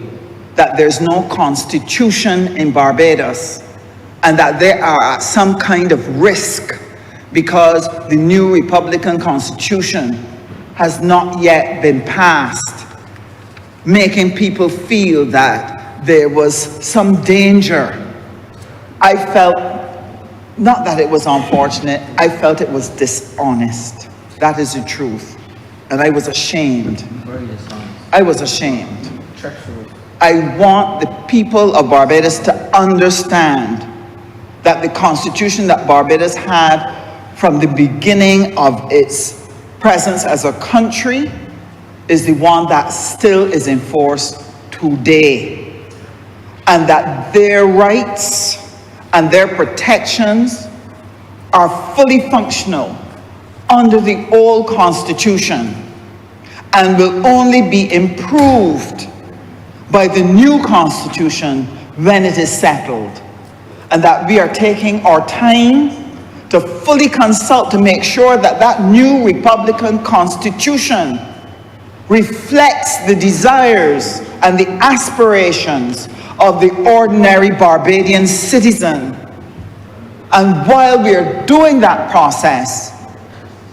that there's no constitution in Barbados and that they are at some kind of risk because the new Republican Constitution has not yet been passed, making people feel that there was some danger. I felt, not that it was unfortunate, I felt it was dishonest. That is the truth. And I was ashamed. I was ashamed. I want the people of Barbados to understand that the constitution that Barbados had from the beginning of its presence as a country is the one that still is in force today. And that their rights and their protections are fully functional under the old constitution and will only be improved by the new constitution when it is settled. And that we are taking our time to fully consult to make sure that that new Republican Constitution reflects the desires and the aspirations of the ordinary Barbadian citizen. And while we are doing that process,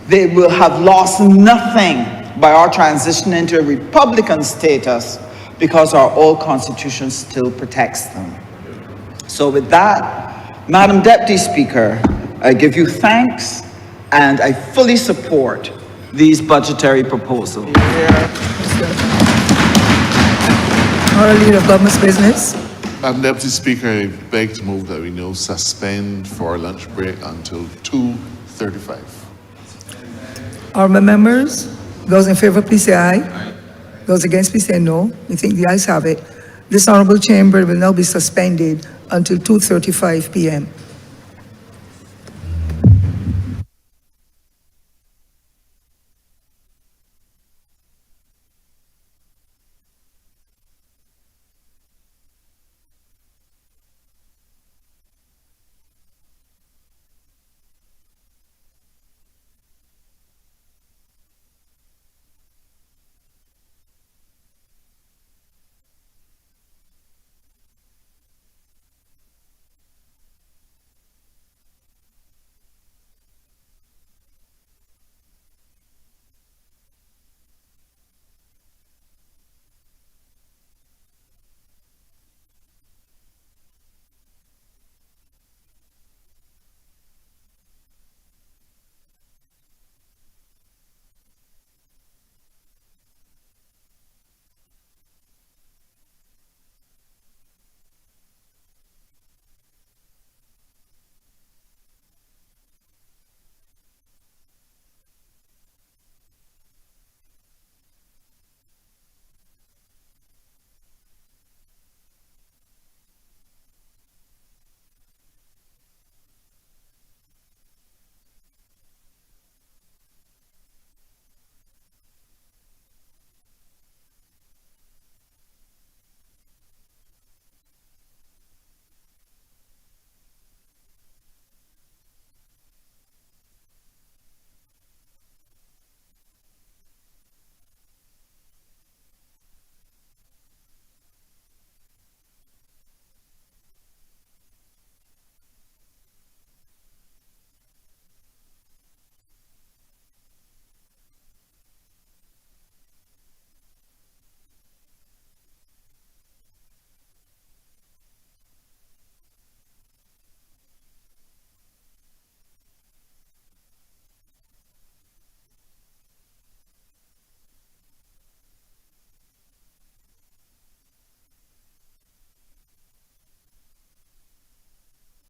they will have lost nothing by our transition into a Republican status because our old Constitution still protects them. So with that, Madam Deputy Speaker, I give you thanks and I fully support these budgetary proposals. Honourable Leader of Government's Business. Madam Deputy Speaker, I beg to move that we now suspend for lunch break until 2:35. Honourable members, those in favour, please say aye. Aye. Those against, please say no. We think the ayes have it. This honourable chamber will now be suspended until 2:35 p.m.